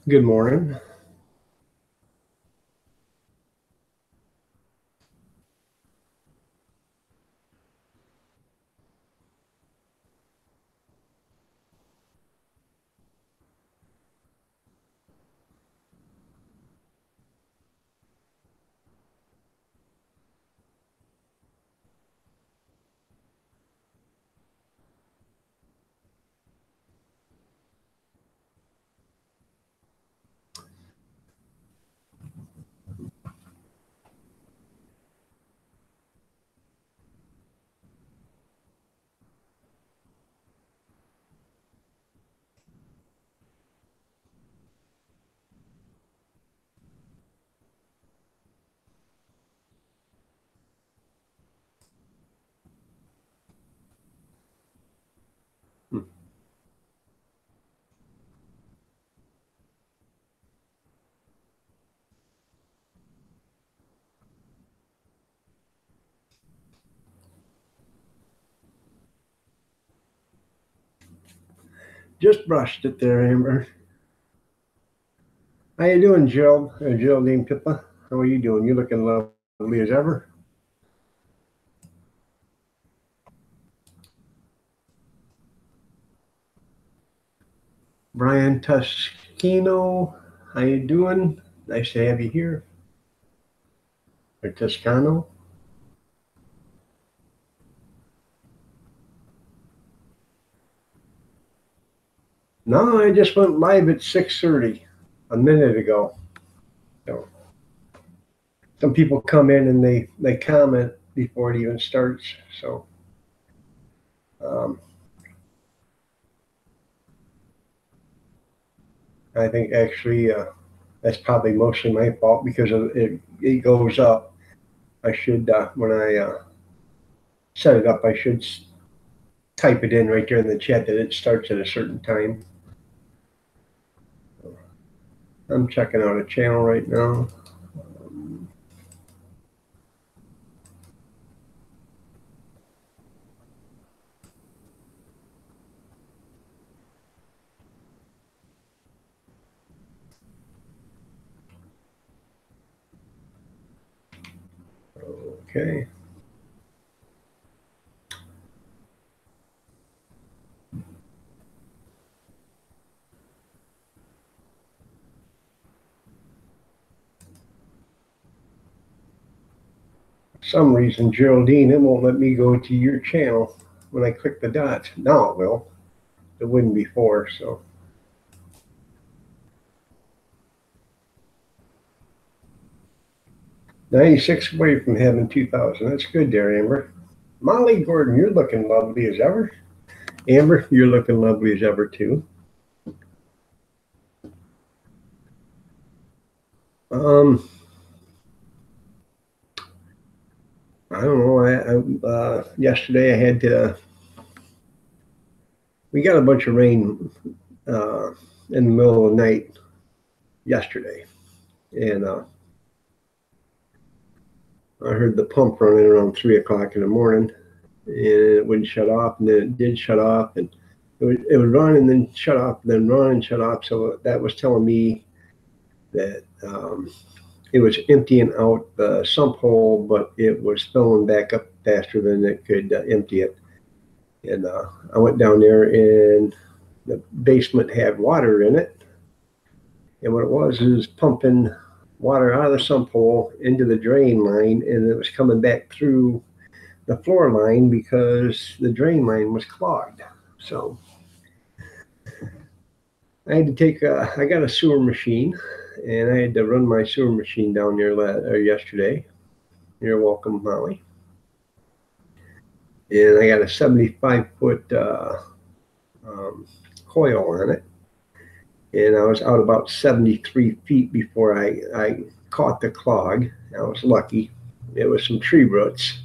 Good morning. Just brushed it there, Amber. How you doing, Jill? Geraldine Pippa? How are you doing? You looking lovely as ever. Brian Toscano, how you doing? Nice to have you here. Or Toscano. No, I just went live at 6:30 a minute ago. So some people come in and they comment before it even starts. So um, I think actually that's probably mostly my fault because it goes up. I should when I set it up, I should type it in right there in the chat that it starts at a certain time. I'm checking out a channel right now. Okay. For some reason, Geraldine, it won't let me go to your channel when I click the dot. Now it will. It wouldn't before, so. 96 away from having 2,000. That's good there, Amber. Molly Gordon, you're looking lovely as ever. Amber, you're looking lovely as ever, too. Um, I don't know. Yesterday I had to. We got a bunch of rain uh, in the middle of the night yesterday, and I heard the pump running around 3 o'clock in the morning, and it wouldn't shut off, and then it did shut off, and it would run and then shut off, and then run and shut off. So that was telling me that it was emptying out the sump hole, but it was filling back up faster than it could empty it. And I went down there, and the basement had water in it, and what it was is pumping water out of the sump hole into the drain line, and it was coming back through the floor line because the drain line was clogged. So I had to I got a sewer machine, and I had to run my sewer machine down there yesterday. You're welcome, Molly. And I got a 75-foot coil on it. And I was out about 73 feet before I caught the clog. I was lucky. It was some tree roots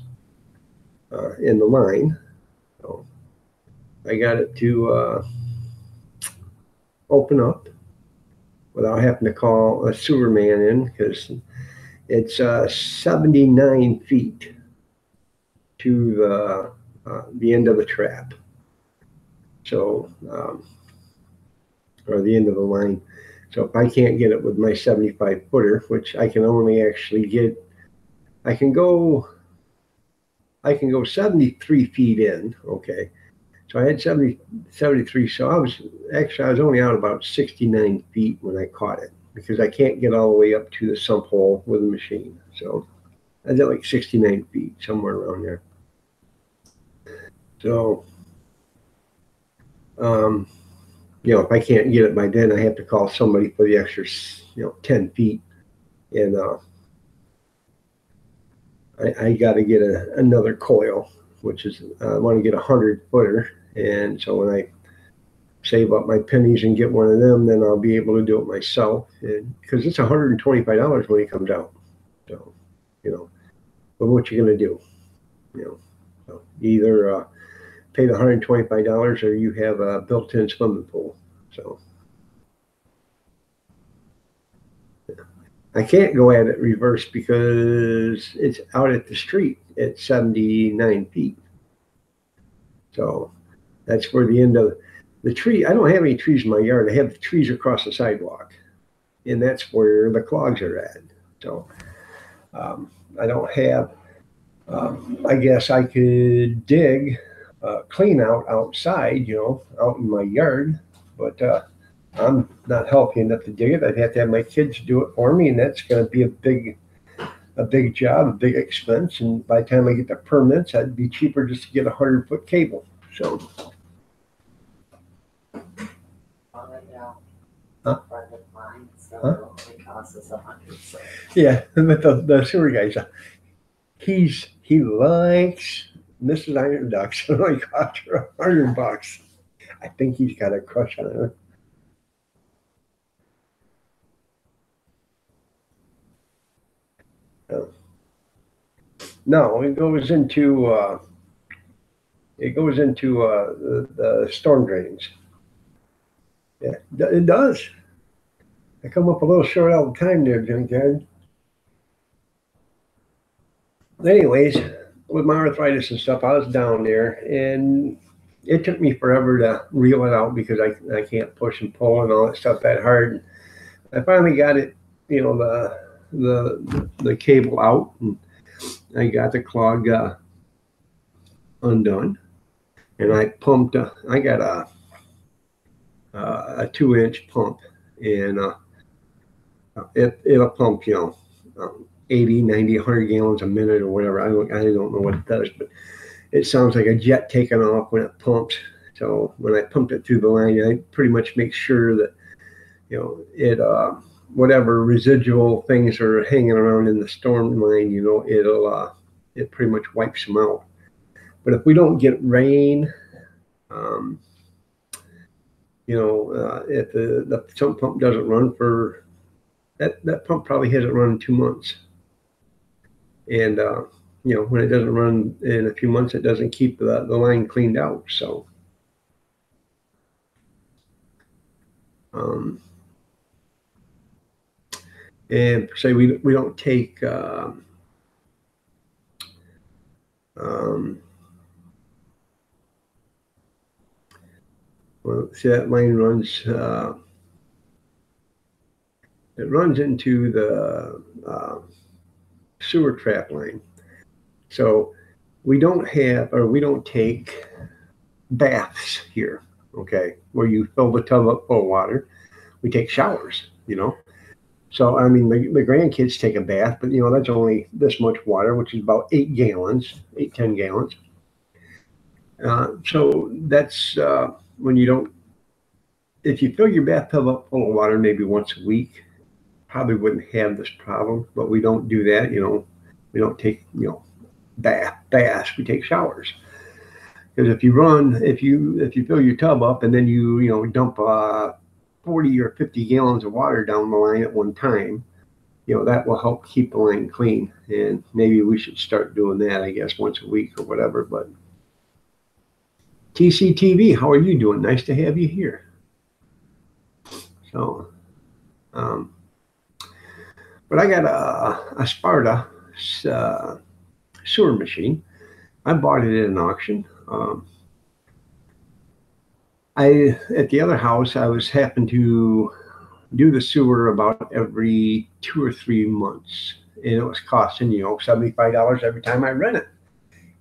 in the line. So I got it to open up without having to call a sewer man in because it's 79 feet to the end of the trap. So, or the end of the line. So if I can't get it with my 75 footer, which I can only actually get, I can go 73 feet in. Okay. So I had 73. So I was only out about 69 feet when I caught it because I can't get all the way up to the sump hole with the machine. So I did like 69 feet, somewhere around there. So, if I can't get it by then, I have to call somebody for the extra, 10 feet. And I got to get another coil, which is, I want to get 100 footer. And so when I save up my pennies and get one of them, then I'll be able to do it myself. And because it's $125 when it comes out. So, but what you going to do? So either pay the $125 or you have a built-in swimming pool. So I can't go at it reverse because it's out at the street at 79 feet. So that's where the end of the tree. I don't have any trees in my yard. I have the trees across the sidewalk, and that's where the clogs are at. So I don't have. I guess I could dig clean out outside, out in my yard, but I'm not healthy enough to dig it. I'd have to have my kids do it for me, and that's going to be a big job, a big expense. And by the time I get the permits, it'd be cheaper just to get a 100-foot cable. So. Huh? Yeah, but the sewer guys, he likes Mrs. Iron Ducks. So I cost her $100. I think he's got a crush on her. No, it goes into the storm drains. Yeah, it does. I come up a little short all the time there, Junkyard. Anyways, with my arthritis and stuff, I was down there, and it took me forever to reel it out because I can't push and pull and all that stuff that hard. I finally got it, the cable out, and I got the clog undone, and I pumped. I got a 2-inch pump, and it'll pump 80, 90, 100 gallons a minute or whatever. I don't know what it does, but it sounds like a jet taking off when it pumps. So when I pumped it through the line, I pretty much make sure that it whatever residual things are hanging around in the storm line, it pretty much wipes them out. But if we don't get rain, if the sump pump doesn't run for that pump probably hasn't run in 2 months. And when it doesn't run in a few months, it doesn't keep the line cleaned out. So and say we don't take well, see, that line runs it runs into the sewer trap line. So we don't take baths here, okay, where you fill the tub up full of water. We take showers, So, I mean, the grandkids take a bath, but, that's only this much water, which is about 10 gallons. So that's when you don't, if you fill your bathtub up full of water maybe once a week, probably wouldn't have this problem, but we don't do that. We don't take, baths, we take showers. Because if you fill your tub up and then you dump 40 or 50 gallons of water down the line at one time, that will help keep the line clean. And maybe we should start doing that, I guess, once a week or whatever. But TCTV, how are you doing? Nice to have you here. So, but I got a Sparta sewer machine. I bought it at an auction. At the other house, I was happened to do the sewer about every 2 or 3 months. And it was costing, $75 every time I rent it.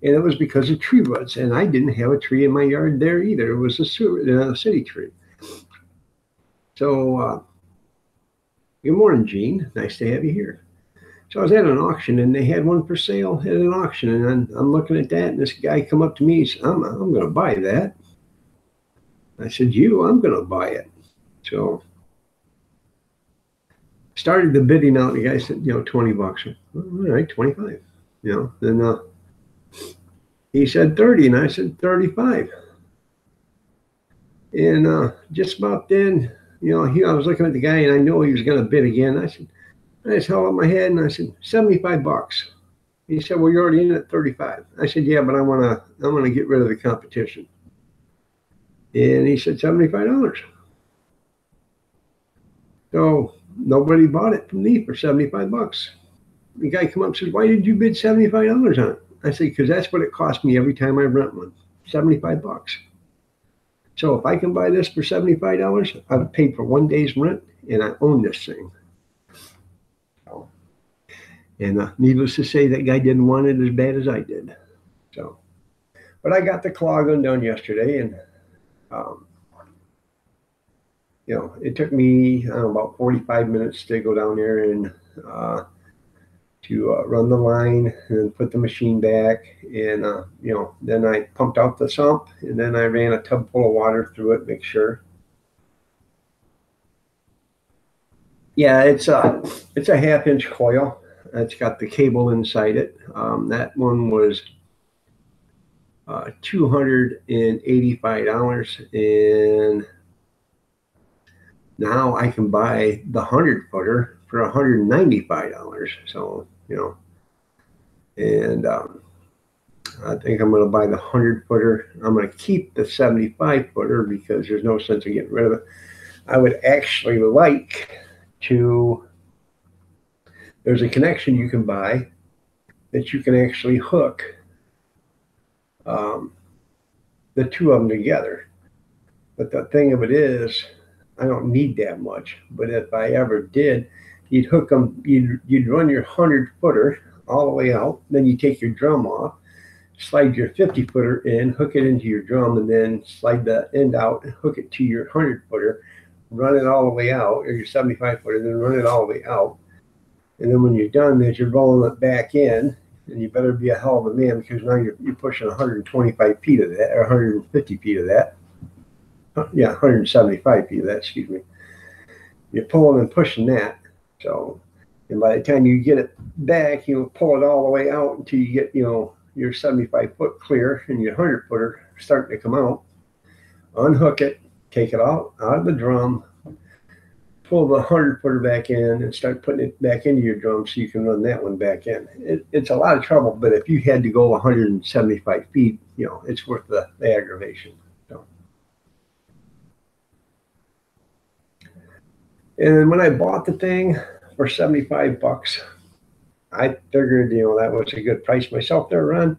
And it was because of tree roots. And I didn't have a tree in my yard there either. It was a sewer, a city tree. So, good morning, Gene. Nice to have you here. So I was at an auction, and they had one for sale at an auction. And I'm looking at that, and this guy come up to me. He said, I'm going to buy that. I said, I'm going to buy it. So started the bidding out. The guy said, $20. All right, 25. Then he said 30, and I said 35. And just about then, I was looking at the guy, and I know he was going to bid again. I just held up my head, and I said, $75. He said, well, you're already in at 35. I said, yeah, but I want to get rid of the competition. And he said, $75. So nobody bought it from me for $75. The guy come up and says, why did you bid $75 on it? I said, because that's what it cost me every time I rent one, $75. So if I can buy this for $75, I've paid for 1 day's rent, and I own this thing. And needless to say, that guy didn't want it as bad as I did. So, but I got the claw undone yesterday, and it took me about 45 minutes to go down there and to run the line and put the machine back. And, then I pumped out the sump, and then I ran a tub full of water through it, make sure. Yeah, it's a 1/2-inch coil. It's got the cable inside it. That one was $285, and now I can buy the 100-footer for $195. So, and I think I'm going to buy the 100-footer. I'm going to keep the 75-footer because there's no sense in getting rid of it. I would actually like to. There's a connection you can buy that you can actually hook the two of them together. But the thing of it is, I don't need that much. But if I ever did, you'd hook them, you'd run your 100-footer all the way out, then you take your drum off, slide your 50-footer in, hook it into your drum, and then slide the end out and hook it to your 100-footer, run it all the way out, or your 75-footer, then run it all the way out. And then when you're done, as you're rolling it back in, and you better be a hell of a man because now you're pushing 125 feet of that, or 150 feet of that. Yeah, 175 feet of that, excuse me. You're pulling and pushing that. So, and by the time you get it back, pull it all the way out until you get, your 75-foot clear and your 100-footer starting to come out. Unhook it, take it out of the drum, pull the 100-footer back in and start putting it back into your drum so you can run that one back in. It's a lot of trouble, but if you had to go 175 feet, it's worth the aggravation. So. And when I bought the thing for $75, I figured, that was a good price myself there, Ron.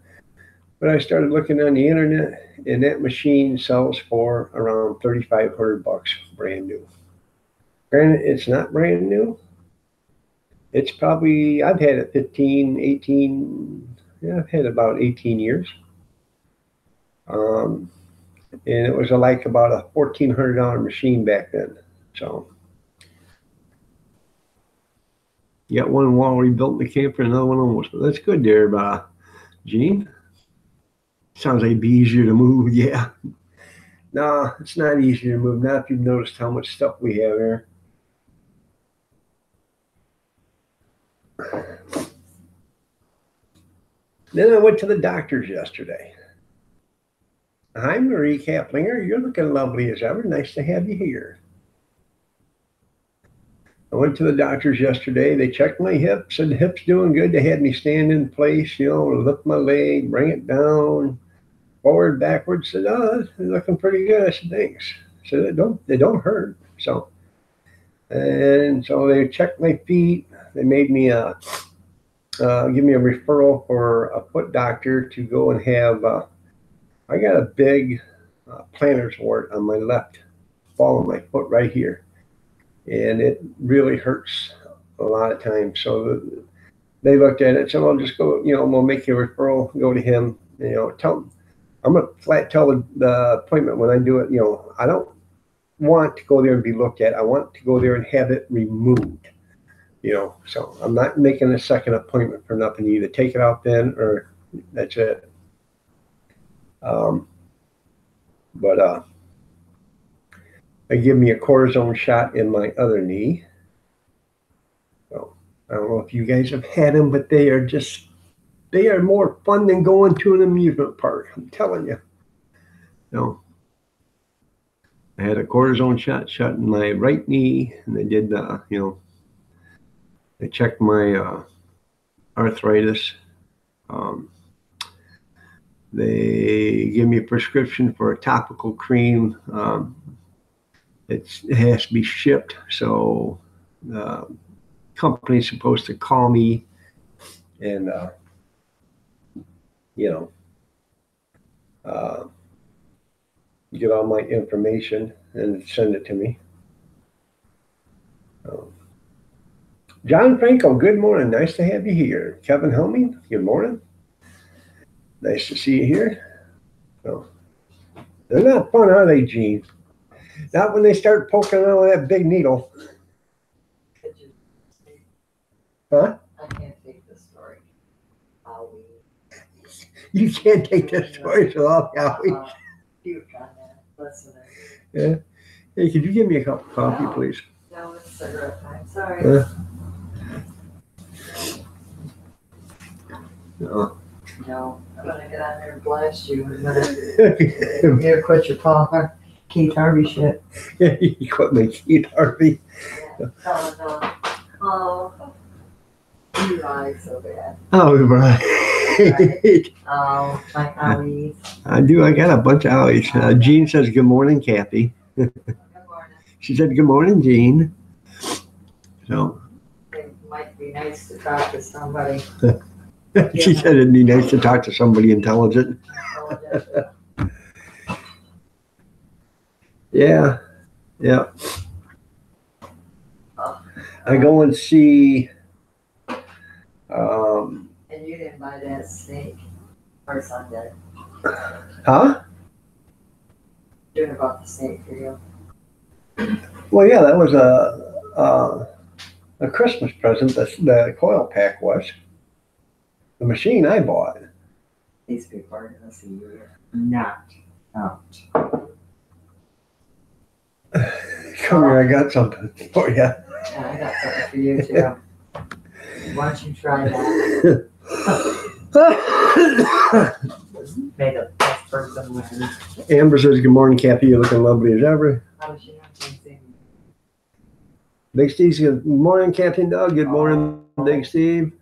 But I started looking on the internet, and that machine sells for around $3,500 brand new. Granted, it's not brand new. It's probably, I've had it 15, 18, I've had about 18 years. And it was like about a $1,400 machine back then. So, you got one wall rebuilt in the camper, another one almost. But that's good there, Gene. Sounds like it'd be easier to move, yeah. No, it's not easier to move. Not if you've noticed how much stuff we have here. Then I went to the doctor's yesterday. Hi, Marie Kaplinger. You're looking lovely as ever. Nice to have you here. I went to the doctor's yesterday. They checked my hip, said the hip's doing good. They had me stand in place, lift my leg, bring it down, forward, backwards. Said, oh, they're looking pretty good. I said, thanks. So they don't hurt. So, and so they checked my feet. They made me give me a referral for a foot doctor to go and have. I got a big plantar's wart on my left ball of my foot right here. and it really hurts a lot of times. So they looked at it, so I'll just go, we'll make you a referral, go to him, I'm gonna flat tell the appointment when I do it, I don't want to go there and be looked at. I want to go there and have it removed, so I'm not making a second appointment for nothing. You either take it out then or that's it. But they give me a cortisone shot in my other knee. So I don't know if you guys have had them, but they are more fun than going to an amusement park. I'm telling you. I had a cortisone shot in my right knee, and they did, they checked my arthritis. They give me a prescription for a topical cream. It has to be shipped, so the company's supposed to call me and get all my information and send it to me. John Franco, good morning. Nice to have you here. Kevin Helming, good morning. Nice to see you here. So, they're not fun, are they, Gene? Not when they start poking out with that big needle. Huh? I can't take this story. You can't take this story so off, Howie. Yeah. Hey, could you give me a cup of coffee, please? No, it's cigarette time. Sorry. No. No, I'm gonna get on there and blast you. Here, quit your Paul Keith Harvey shit. You quit my Keith Harvey. Yeah. Oh, you lie so bad. Oh, right. Oh, my Howies. I do. I got a bunch of Howies. Jean says, good morning, Kathy. Good morning. She said, good morning, Jean. So. It might be nice to talk to somebody. She said it'd be nice to talk to somebody intelligent. Yeah. I go and see. And you didn't buy that steak or Sunday. Huh? Doing about the steak for you. Well, yeah, that was a Christmas present. The coil pack was. The machine I bought. These people are gonna see you not out. Come here, I got something for you. Yeah, I got something for you too. Why don't you try that? May the best person win. Amber says, good morning, Kathy. You're looking lovely as ever. How does she not see? Big Steve says, good morning, Captain Doug. Good morning, Big Steve.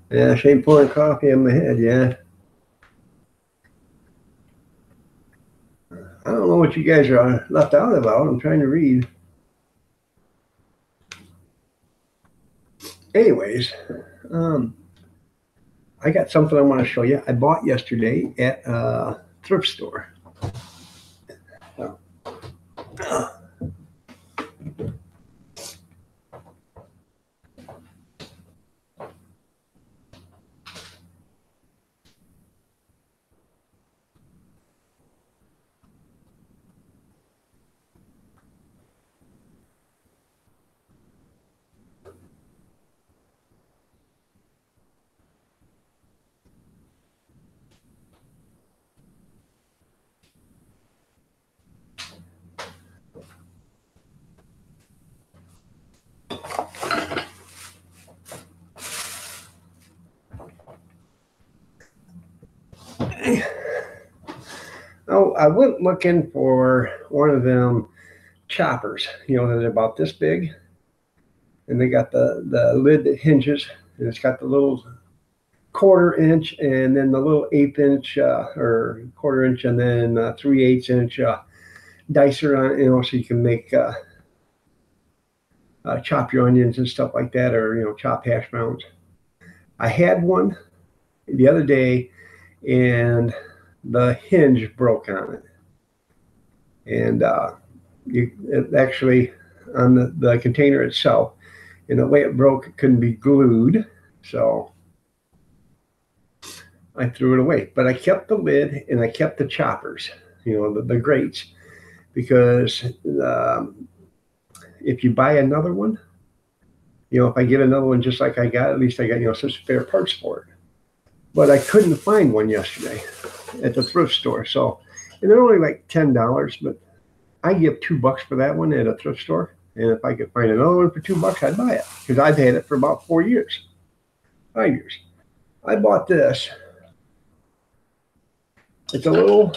Yeah, she ain't pouring coffee in my head, yeah. I don't know what you guys are left out about. I'm trying to read. Anyways, I got something I want to show you. I bought yesterday at a thrift store. Oh, I went looking for one of them choppers, they're about this big. And they got the lid that hinges, and it's got the little 1/4 inch and then the little 1/8 inch or 1/4 inch and then 3/8 inch dicer on it, so you can make chop your onions and stuff like that, or chop hash browns. I had one the other day, and the hinge broke on it, and it actually on the container itself, and the way it broke, it couldn't be glued, so I threw it away. But I kept the lid and I kept the choppers, the grates, because if you buy another one, if I get another one just like I got, at least I got some spare parts for it. But I couldn't find one yesterday at the thrift store, so and they're only like $10, but I give $2 for that one at a thrift store. And if I could find another one for $2, I'd buy it, because I've had it for about 4 years, 5 years. I bought this. It's a little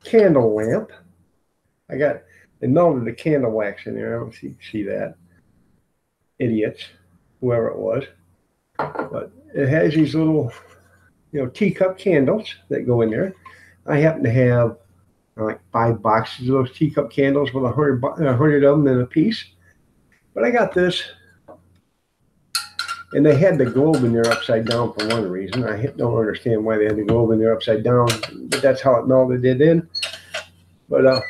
candle lamp. They melted the candle wax in there. I don't see that. Idiots, whoever it was. But it has these little, teacup candles that go in there. I happen to have like 5 boxes of those teacup candles with 100 of them in a piece. But I got this, and they had the globe in there upside down for one reason. I don't understand why they had the globe in there upside down, but that's how it melted it in. But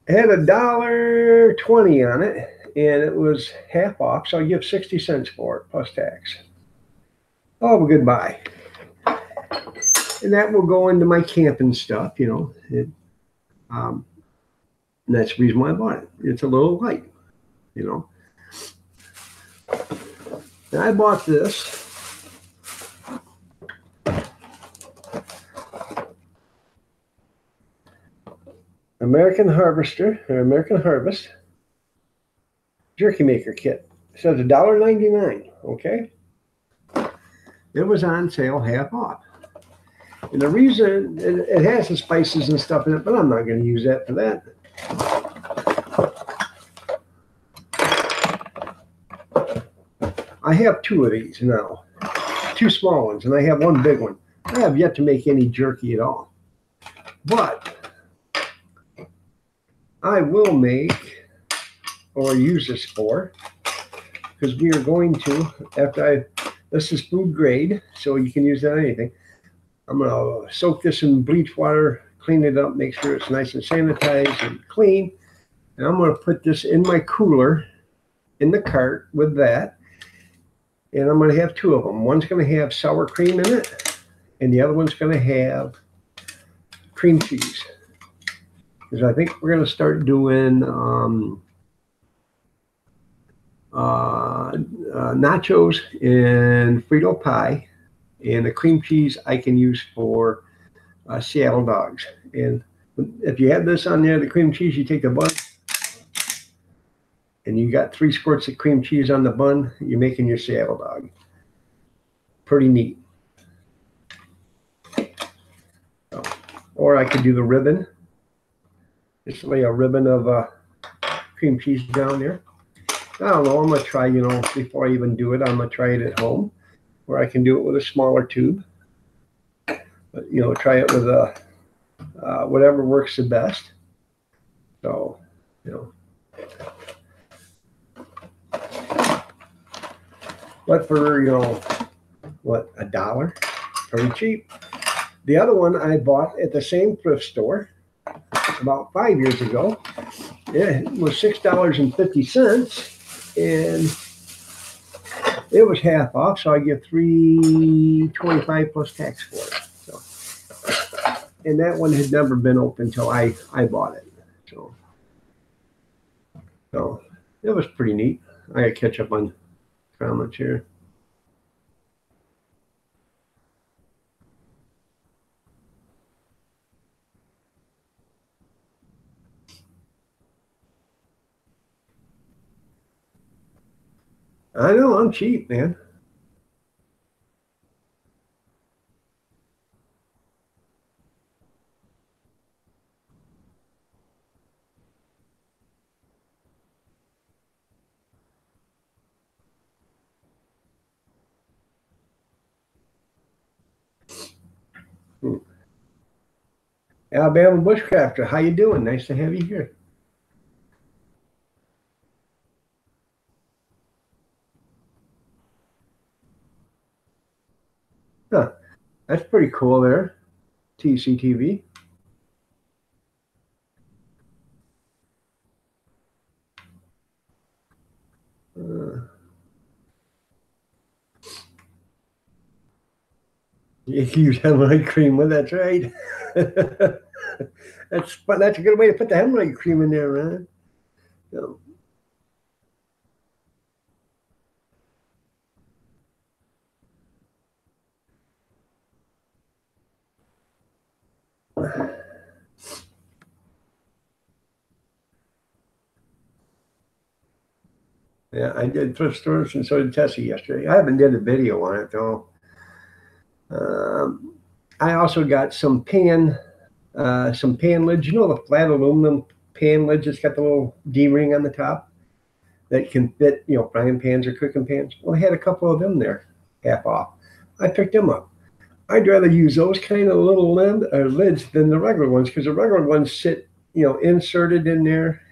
it had $1.20 on it, and it was half off, so I give 60 cents for it plus tax. Oh, well, goodbye. And that will go into my camping stuff, and that's the reason why I bought it. It's a little light, And I bought this. American Harvest jerky maker kit. It says $1.99. Okay. It was on sale half off. And the reason it has the spices and stuff in it, but I'm not going to use that for that. I have 2 of these now, 2 small ones, and I have 1 big one. I have yet to make any jerky at all, but I will make or use this for, because we are going to, this is food grade, so you can use that on anything. I'm going to soak this in bleach water, clean it up, make sure it's nice and sanitized and clean. And I'm going to put this in my cooler in the cart with that. And I'm going to have 2 of them. One's going to have sour cream in it, and the other one's going to have cream cheese. Because I think we're going to start doing nachos and Frito pie, and the cream cheese I can use for Seattle dogs. And if you have this on there, the cream cheese, you take the bun, and you got 3 squirts of cream cheese on the bun, you're making your Seattle dog. Pretty neat. So, or I could do the ribbon. Just lay a ribbon of cream cheese down there. I don't know. I'm going to try, before I even do it, I'm going to try it at home, where I can do it with a smaller tube. But, try it with whatever works the best. So, But for, what, $1? Pretty cheap. The other one I bought at the same thrift store about 5 years ago. It was $6.50, and it was half off, so I get $3.25 plus tax for it. So, and that one had never been open until I bought it. So it was pretty neat. I got to catch up on comments here. I know, I'm cheap, man. Alabama Bushcrafter, how you doing? Nice to have you here. Huh, that's pretty cool there, TCTV. You can use hemorrhoid cream with that's right. That's a good way to put the hemorrhoid cream in there, Ron. So, yeah, I did thrift stores and so did Tessie yesterday. I haven't did a video on it though. I also got some pan lids. You know the flat aluminum pan lids that's got the little D-ring on the top that can fit, frying pans or cooking pans. Well, I had a couple of them there, half off. I picked them up. I'd rather use those kind of little lids than the regular ones because the regular ones sit, inserted in there.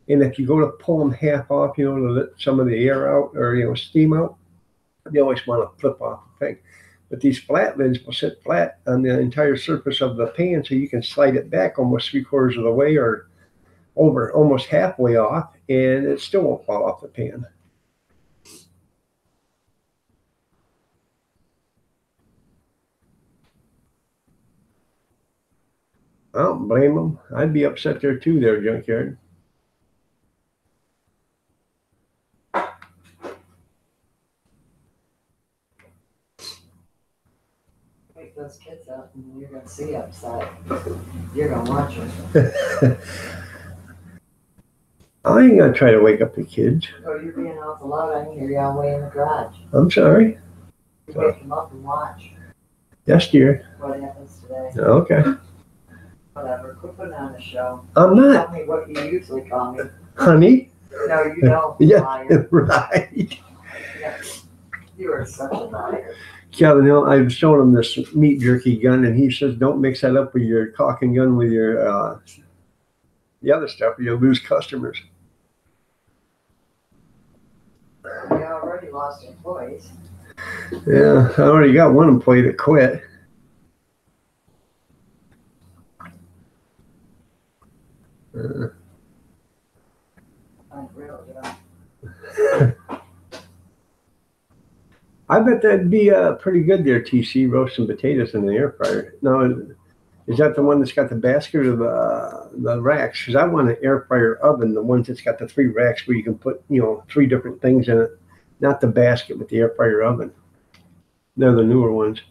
And if you go to pull them half off, to let some of the air out or, steam out, they always want to flip off the thing. But these flat lids will sit flat on the entire surface of the pan so you can slide it back almost 3/4 of the way or over almost halfway off and it still won't fall off the pan. I don't blame them. I'd be upset there too, there, Junkyard. Wake those kids up and you're gonna see upset. You're gonna watch them. I ain't gonna try to wake up the kids. Oh, you're being awful loud. I can hear you all the way in the garage. I'm sorry. You wake them up and watch Yes, dear. what happens today. Okay. Whatever. Quit putting on a show. I'm not. Tell me what you usually call me. Honey? No, you don't. Yeah, Liar. right. Yeah. You are such a liar. Kevin Hill, I've shown him this meat jerky gun, and he says, don't mix that up with your caulking gun with your the other stuff, or you'll lose customers. We already lost employees. Yeah, I already got one employee that quit. I bet that'd be pretty good there, TC, roast some potatoes in the air fryer. Now, is that the one that's got the basket or the racks? Because I want an air fryer oven, the ones that's got the 3 racks where you can put, 3 different things in it. Not the basket, but the air fryer oven. They're the newer ones.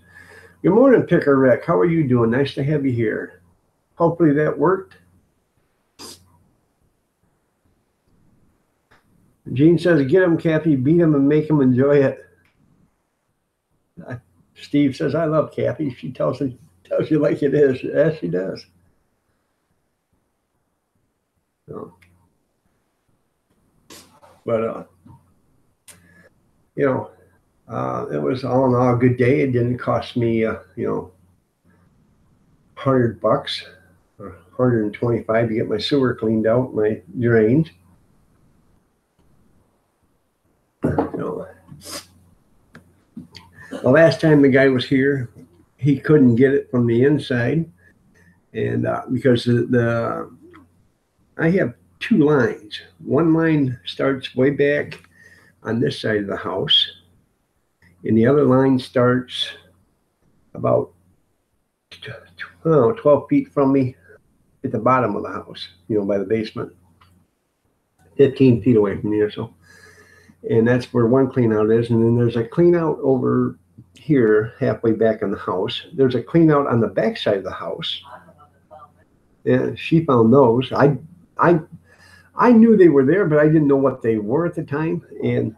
Good morning, Picker Rick. How are you doing? Nice to have you here. Hopefully that worked. Gene says, get him, Kathy, beat him and make him enjoy it. Steve says, I love Kathy. She tells you like it is. Yes, she does. So, but, it was all in all a good day. It didn't cost me, $100 or $125 to get my sewer cleaned out, my drains. The last time the guy was here, he couldn't get it from the inside, and because I have 2 lines. One line starts way back on this side of the house, and the other line starts about 12 feet from me at the bottom of the house, by the basement, 15 feet away from me or so. And that's where one clean out is, and then there's a clean out over here halfway back in the house. There's a clean out on the back side of the house. Yeah, she found those. I knew they were there, but I didn't know what they were at the time, and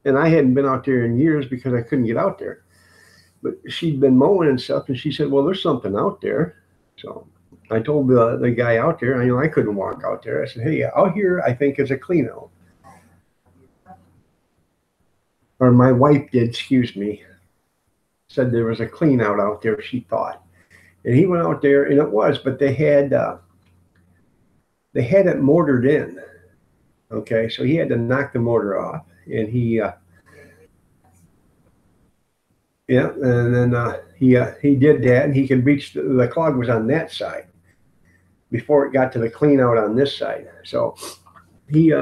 I hadn't been out there in years because I couldn't get out there. But she'd been mowing and stuff, and she said, well, there's something out there. So I told the guy out there, I couldn't walk out there. I said, hey, out here I think is a clean out. Or my wife did, excuse me, said there was a clean out there, she thought. And he went out there, and it was, but they had it mortared in. Okay, so he had to knock the mortar off, and yeah, and then he did that, and he could reach the clog was on that side before it got to the clean out on this side. So he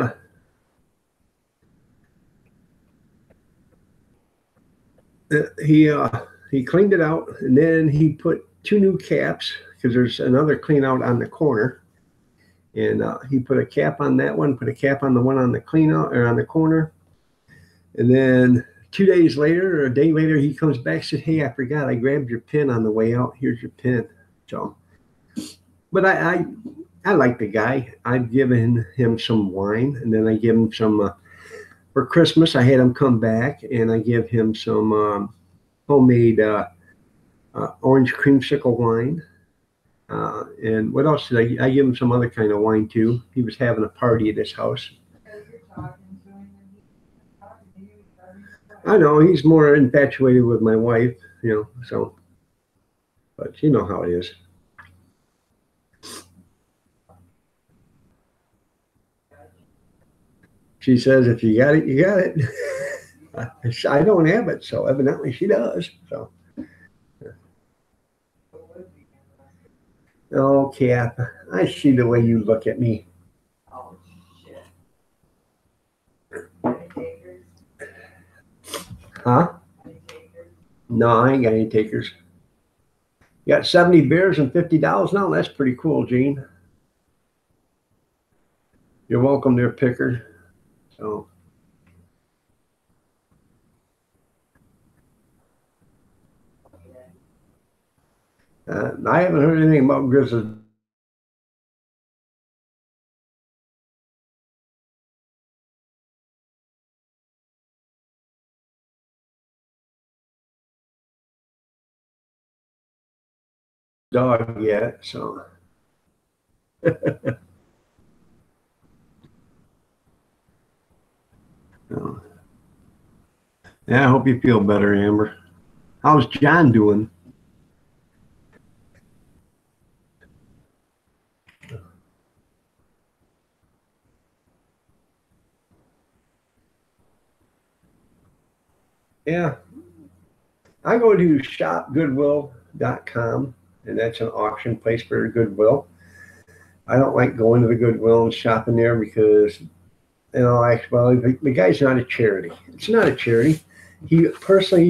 he cleaned it out, and then he put two new caps because there's another clean out on the corner, and he put a cap on that one, put a cap on the one on the clean out or on the corner, and then 2 days later or a day later he comes back and said, "Hey, I forgot I grabbed your pin on the way out. Here's your pin." So, but I like the guy. I've given him some wine, and then I give him some for Christmas. I had him come back, and I give him some homemade orange creamsicle wine. And what else did I give him some other kind of wine too. He was having a party at his house. I know he's more infatuated with my wife, so, but you know how it is. She says, if you got it, you got it. I don't have it, so evidently she does. So, oh, Cap, I see the way you look at me. Oh, shit. Huh? No, I ain't got any takers. You got 70 beers and $50 now? That's pretty cool, Gene. You're welcome there, Picker. So. I haven't heard anything about Grizzly Dog yet, so. So. Yeah, I hope you feel better, Amber. How's John doing? Yeah, I go to shopgoodwill.com, and that's an auction place for Goodwill. I don't like going to the Goodwill and shopping there because, well, the guy's not a charity. It's not a charity. He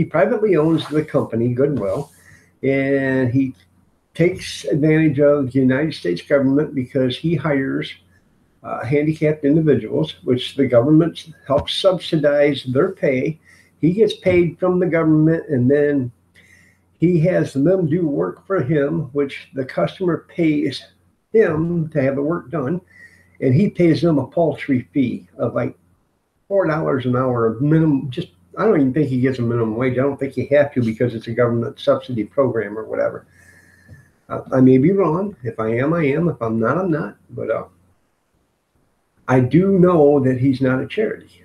privately owns the company Goodwill, and he takes advantage of the United States government because he hires handicapped individuals, which the government helps subsidize their pay. He gets paid from the government, and then he has them do work for him, which the customer pays him to have the work done, and he pays them a paltry fee of like $4 an hour minimum. Just I don't even think he gets a minimum wage. I don't think you have to because it's a government subsidy program or whatever. I may be wrong. If I am, I am. If I'm not, I'm not. But I do know that he's not a charity.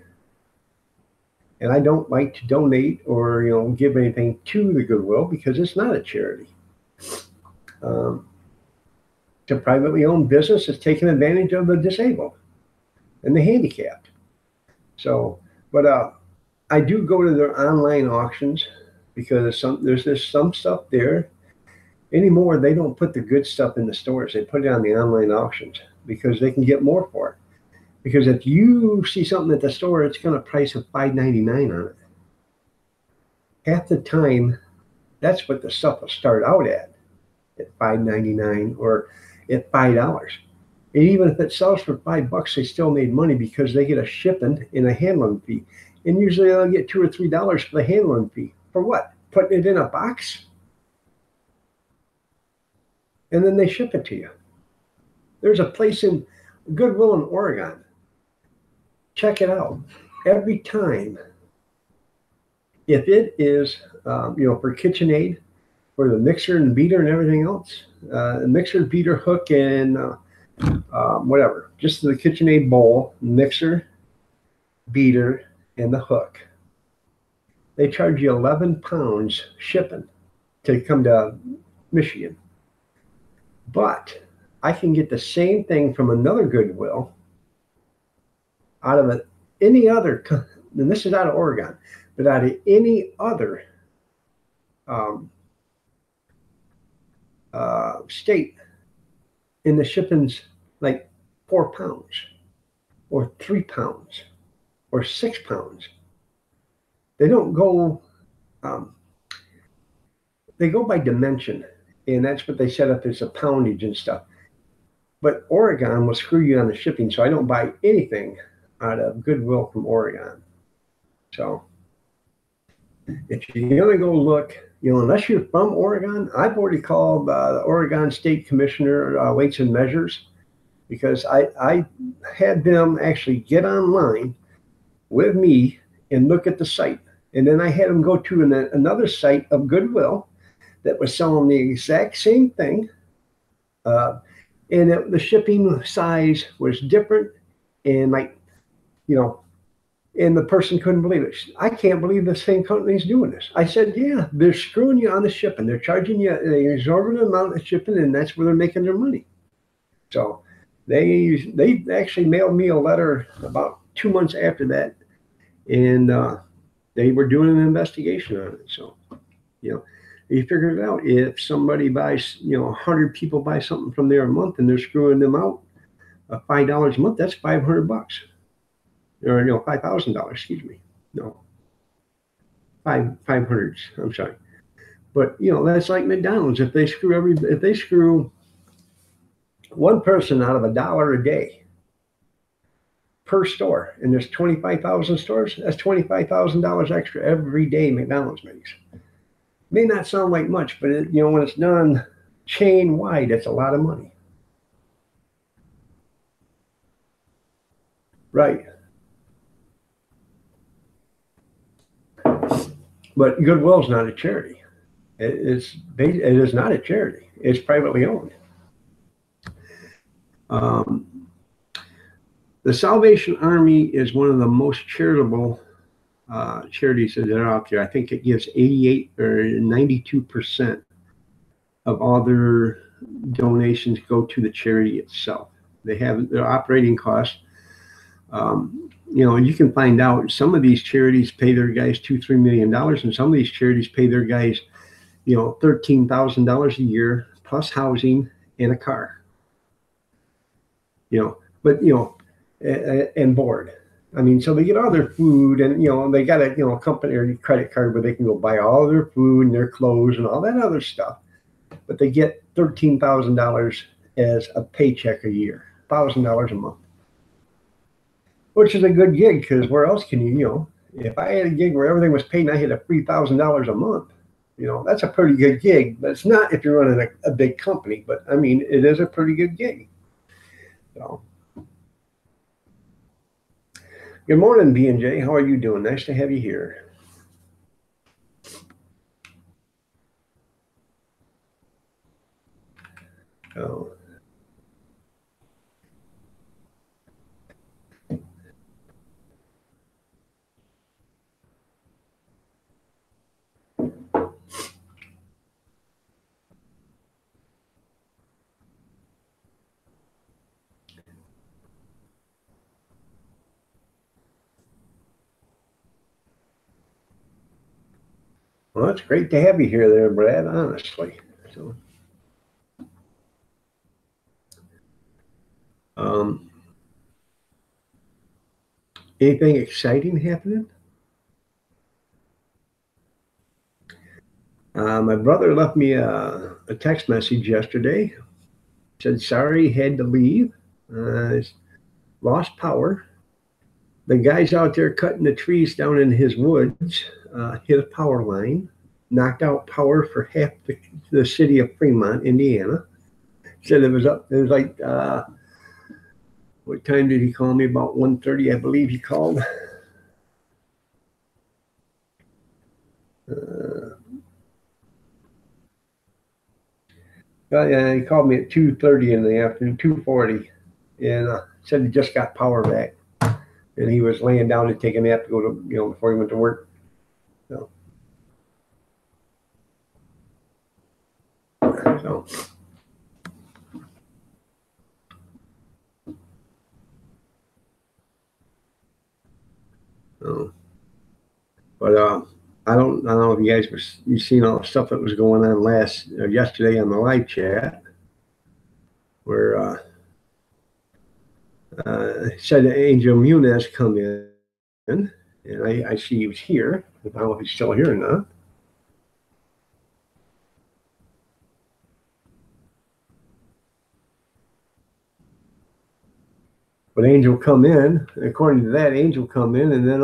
And I don't like to donate or give anything to the Goodwill because it's not a charity. It's a privately owned business that's taking advantage of the disabled and the handicapped. So, but I do go to their online auctions because there's some stuff there. Anymore, they don't put the good stuff in the stores. They put it on the online auctions because they can get more for it. Because if you see something at the store, it's going to price of $5.99 on it. Half the time, that's what the stuff will start out at $5.99 or at $5. And even if it sells for $5, they still made money because they get a shipping and a handling fee. And usually they'll get $2 or $3 for the handling fee. For what? Putting it in a box? And then they ship it to you. There's a place in Goodwill in Oregon. Check it out. Every time, if it is, for KitchenAid, for the mixer and beater and everything else, mixer, beater, hook, and whatever, just the KitchenAid bowl, mixer, beater, and the hook. They charge you 11 pounds shipping to come to Michigan. But I can get the same thing from another Goodwill out of any other, and this is out of Oregon, but out of any other um, state, and the shipping's like 4 pounds or 3 pounds or 6 pounds. They don't go, um, they go by dimension, and that's what they set up as a poundage and stuff. But Oregon will screw you on the shipping, so I don't buy anything out of Goodwill from Oregon. So if you're gonna go look, unless you're from Oregon, I've already called the Oregon State Commissioner, Weights and Measures, because I had them actually get online with me and look at the site. And then I had them go to another site of Goodwill that was selling the exact same thing. And the shipping size was different. And and the person couldn't believe it. I can't believe the same company's doing this. I said, yeah, they're screwing you on the shipping. They're charging you an exorbitant amount of shipping, and that's where they're making their money. So they actually mailed me a letter about 2 months after that, and they were doing an investigation on it. So, you figure it out. If somebody buys, 100 people buy something from there a month, and they're screwing them out $5 a month, that's $500, or $5,000. Excuse me. No, 500. I'm sorry, but that's like McDonald's. If they screw one person out of $1 a day per store, and there's 25,000 stores, that's $25,000 extra every day McDonald's makes. May not sound like much, but when it's done chain wide, it's a lot of money. Right. But Goodwill's not a charity. It is not a charity. It's privately owned. The Salvation Army is one of the most charitable charities that are out there. I think it gives 88 or 92% of all their donations go to the charity itself. They have their operating costs. You can find out some of these charities pay their guys $2-3 million, and some of these charities pay their guys, $13,000 a year plus housing and a car. And board. I mean, so they get all their food, and they got a company or credit card where they can go buy all their food and their clothes and all that other stuff. But they get $13,000 as a paycheck a year, $1,000 a month, which is a good gig, because where else can if I had a gig where everything was paid and I had a $3,000 a month, that's a pretty good gig. But it's not if you're running a big company. But I mean, it is a pretty good gig. So. Good morning, B&J. How are you doing? Nice to have you here. Oh. Well, it's great to have you here there, Brad, honestly. So, anything exciting happening? My brother left me a text message yesterday. Said, sorry, had to leave. Lost power. The guys out there cutting the trees down in his woods hit a power line, knocked out power for half the city of Fremont, Indiana. Said it was like, what time did he call me? About 1:30, I believe he called. Yeah, he called me at 2:30 in the afternoon, 2:40, and said he just got power back, and he was laying down to take a nap to go to, before he went to work. So So, but I don't know if you guys you seen all the stuff that was going on yesterday on the live chat where said that Angel Munez come in, and I see he was here. I don't know if he's still here or not. But Angel come in, according to that, Angel come in, and then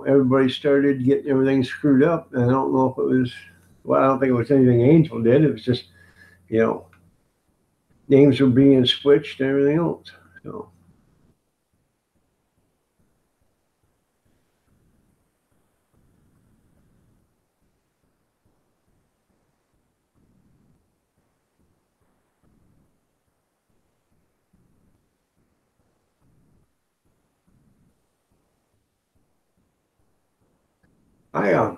everybody started getting everything screwed up. And I don't know if it was, well, I don't think it was anything Angel did. It was just, you know, names were being switched and everything else. So. I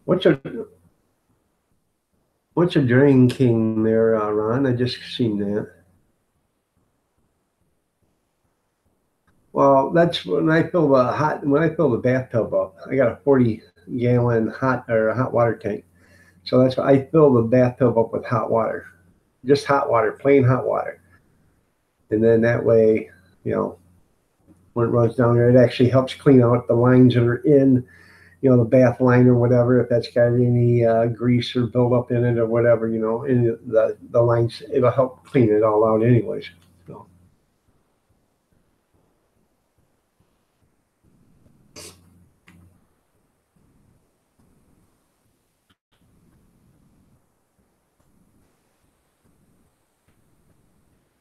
what's a Drain King there, Ron? I just seen that. Well, that's when I fill the bathtub up. I got a 40-gallon hot water tank, so that's why I fill the bathtub up with hot water, just hot water, plain hot water, and then that way, when it runs down there, it actually helps clean out the lines that are in, the bath line or whatever, if that's got any grease or buildup in it or whatever, in the lines, it'll help clean it all out anyways. So.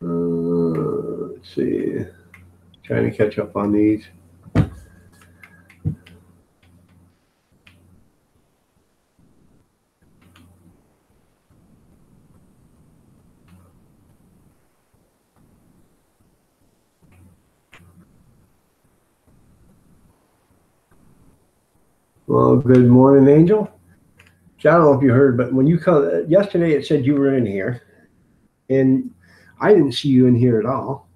Let's see, trying to catch up on these. Well, good morning, Angel. I don't know if you heard, but when you come yesterday, it said you were in here, and I didn't see you in here at all.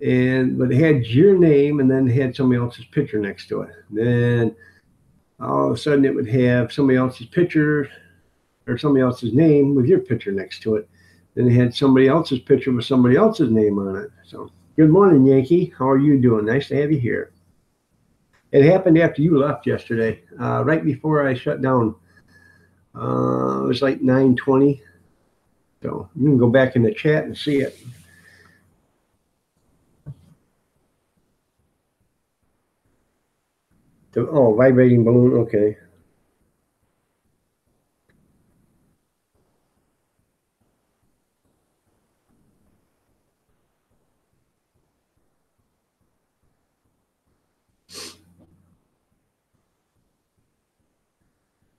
But it had your name, and then it had somebody else's picture next to it. Then all of a sudden, it would have somebody else's picture or somebody else's name with your picture next to it. Then it had somebody else's picture with somebody else's name on it. So, good morning, Yankee. How are you doing? Nice to have you here. It happened after you left yesterday, right before I shut down. It was like 9:20. So you can go back in the chat and see it. Vibrating balloon. Okay.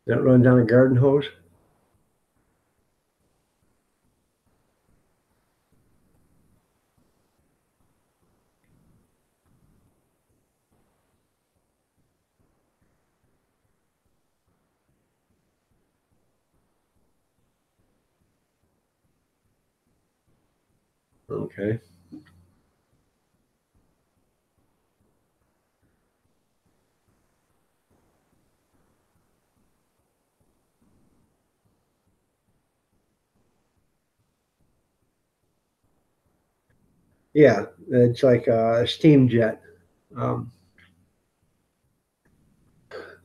That runs on a garden hose. Okay. Yeah, it's like a steam jet. I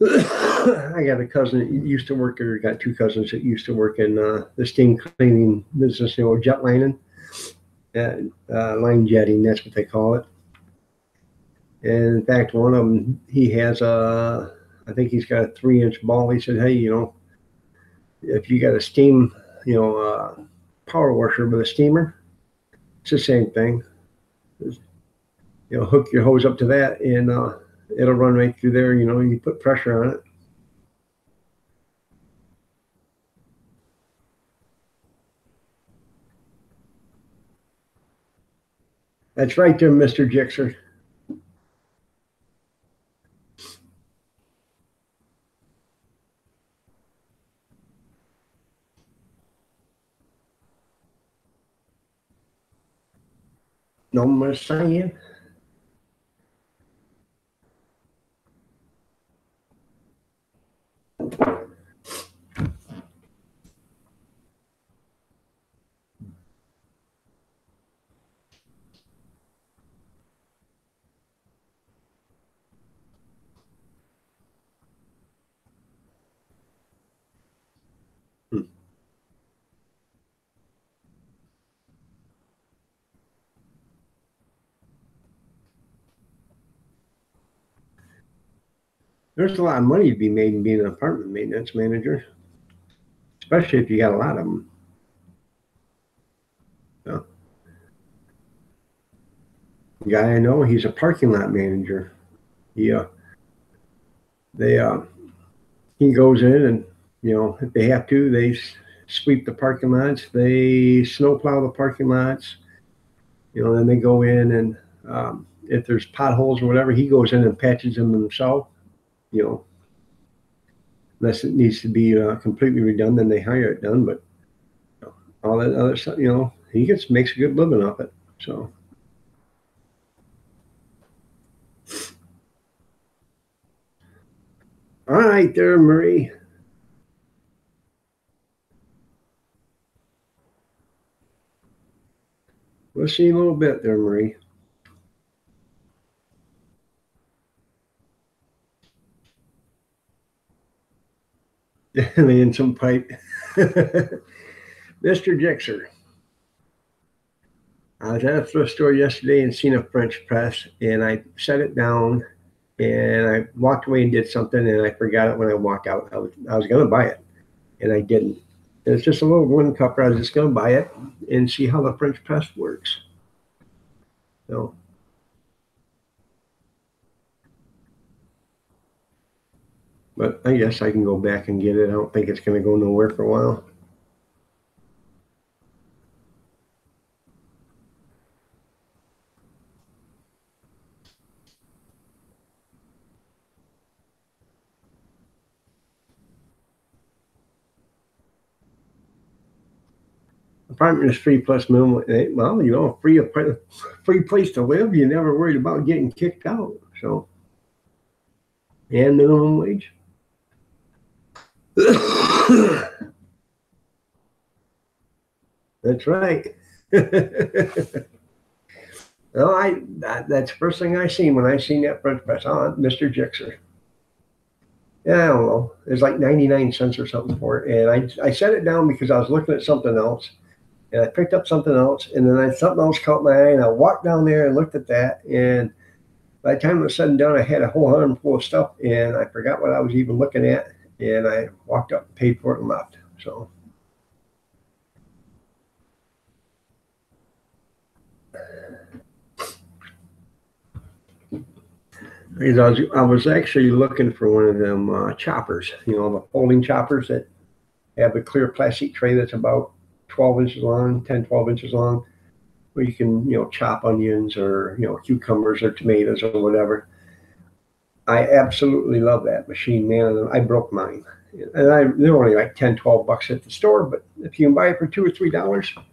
got a cousin that used to work, or got two cousins that used to work in the steam cleaning business, jet lining, line jetting. That's what they call it. And in fact, one of them, I think he's got a 3-inch ball. He said, "Hey, if you got a steam, power washer with a steamer, it's the same thing. Hook your hose up to that, and it'll run right through there. You put pressure on it." That's right there, Mr. Jixer. No more saying. There's a lot of money to be made in being an apartment maintenance manager, especially if you got a lot of them. So, the guy I know, he's a parking lot manager. He, they, he goes in and, if they have to, they sweep the parking lots, they snowplow the parking lots, then they go in and if there's potholes or whatever, he goes in and patches them himself, you know, unless it needs to be completely redone, then they hire it done. But all that other stuff, he makes a good living off it. So. All right there, Marie. We'll see you in a little bit there, Marie. Laying some pipe. Mr. Jixer. I was at a thrift store yesterday and seen a French press, and I set it down, and I walked away and did something, and I forgot it when I walked out. I was going to buy it, and I didn't. And it's just a little wooden cupper. I was just going to buy it and see how the French press works. So, but I guess I can go back and get it. I don't think it's going to go nowhere for a while. Apartment is free plus minimum. Well, free place to live. You're never worried about getting kicked out. So, and minimum wage. That's right. Well, that's the first thing I seen when I seen that French press on Mr. Jixer. Yeah, I don't know. It was like 99 cents or something for it. And I set it down because I was looking at something else. And I picked up something else. And then something else caught my eye. And I walked down there and looked at that. And by the time it was said and done, I had a whole arm full of stuff. And I forgot what I was even looking at. And I walked up and paid for it and left. So. I was actually looking for one of them choppers, the folding choppers that have a clear plastic tray that's about 12 inches long, 10, 12 inches long, where you can, chop onions or, cucumbers or tomatoes or whatever. I absolutely love that machine, man. I broke mine. And they're only like 10, 12 bucks at the store, but if you can buy it for $2 or $3,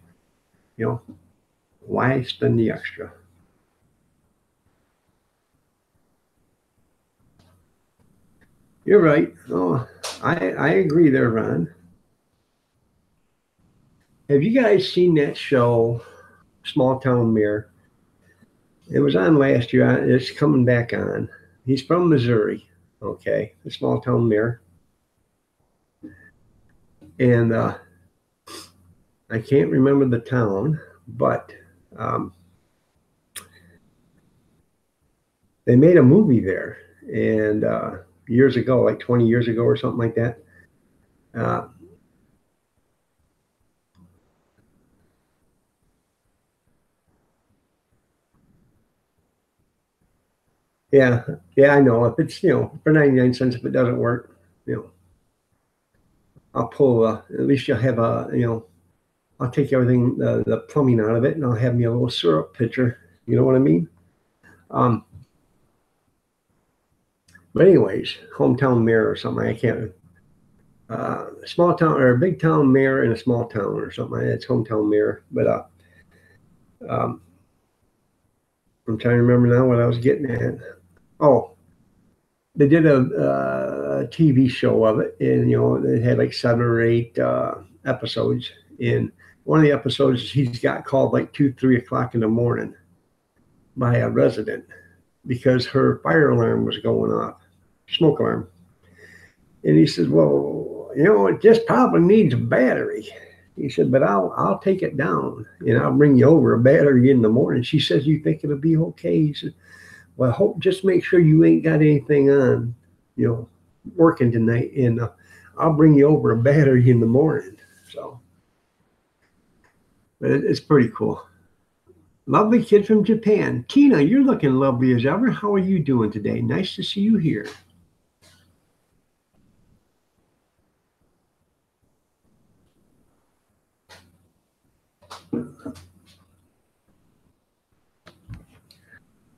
why spend the extra? You're right. Oh, I agree there, Ron. Have you guys seen that show, Small Town Mayor? It was on last year. It's coming back on. He's from Missouri, okay, the Small Town Mayor. And I can't remember the town, but they made a movie there. And years ago, like 20 years ago or something like that. Yeah, I know. If it's, for 99 cents, if it doesn't work, I'll pull, at least you'll have I'll take everything, the plumbing out of it, and I'll have me a little syrup pitcher. You know what I mean? But anyways, hometown mayor or something. I can't. Small town or a big town mayor in a small town or something. It's hometown mayor. But I'm trying to remember now what I was getting at. Oh, they did a, TV show of it, and they had like 7 or 8 episodes. In one of the episodes, he's got called like 2, 3 o'clock in the morning by a resident because her fire alarm was going off, smoke alarm. And he says, "Well, it just probably needs a battery." He said, "But I'll take it down and I'll bring you over a battery in the morning." She says, "You think it'll be okay?" He said, "Well, just make sure you ain't got anything on, you know, working tonight, and I'll bring you over a battery in the morning." So, but it's pretty cool. Lovely kid from Japan. Tina, you're looking lovely as ever. How are you doing today? Nice to see you here.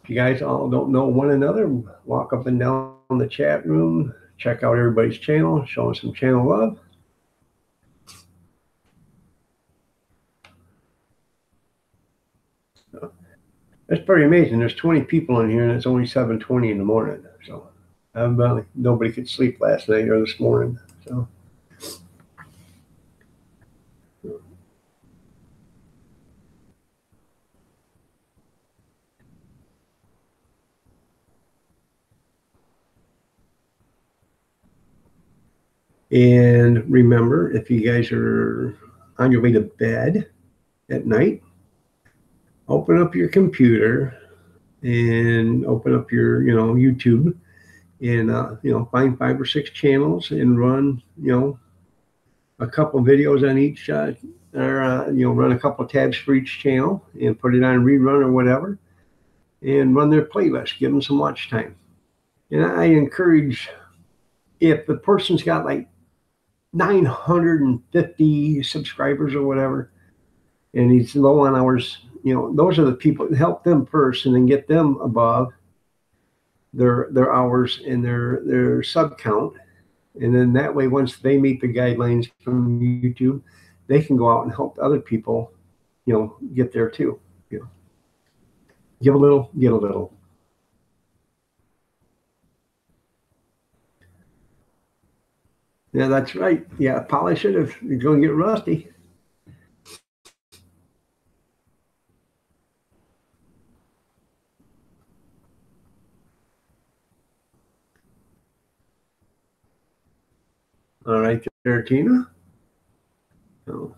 If you guys all don't know one another, walk up and down the chat room, check out everybody's channel, show them some channel love. It's pretty amazing. There's 20 people in here, and it's only 7:20 in the morning. So, nobody could sleep last night or this morning. So, and remember, if you guys are on your way to bed at night, open up your computer and open up your, YouTube, and find 5 or 6 channels and run, a couple videos on each, or run a couple tabs for each channel and put it on rerun or whatever, and run their playlist. Give them some watch time. And I encourage, if the person's got like 950 subscribers or whatever, and he's low on hours, those are the people. Help them first, and then get them above their hours and their sub count. And then that way, once they meet the guidelines from YouTube, they can go out and help other people, get there too. Give a little, get a little. Yeah, that's right. Yeah, polish it if you're going to get rusty. All right, there, Tina. Oh.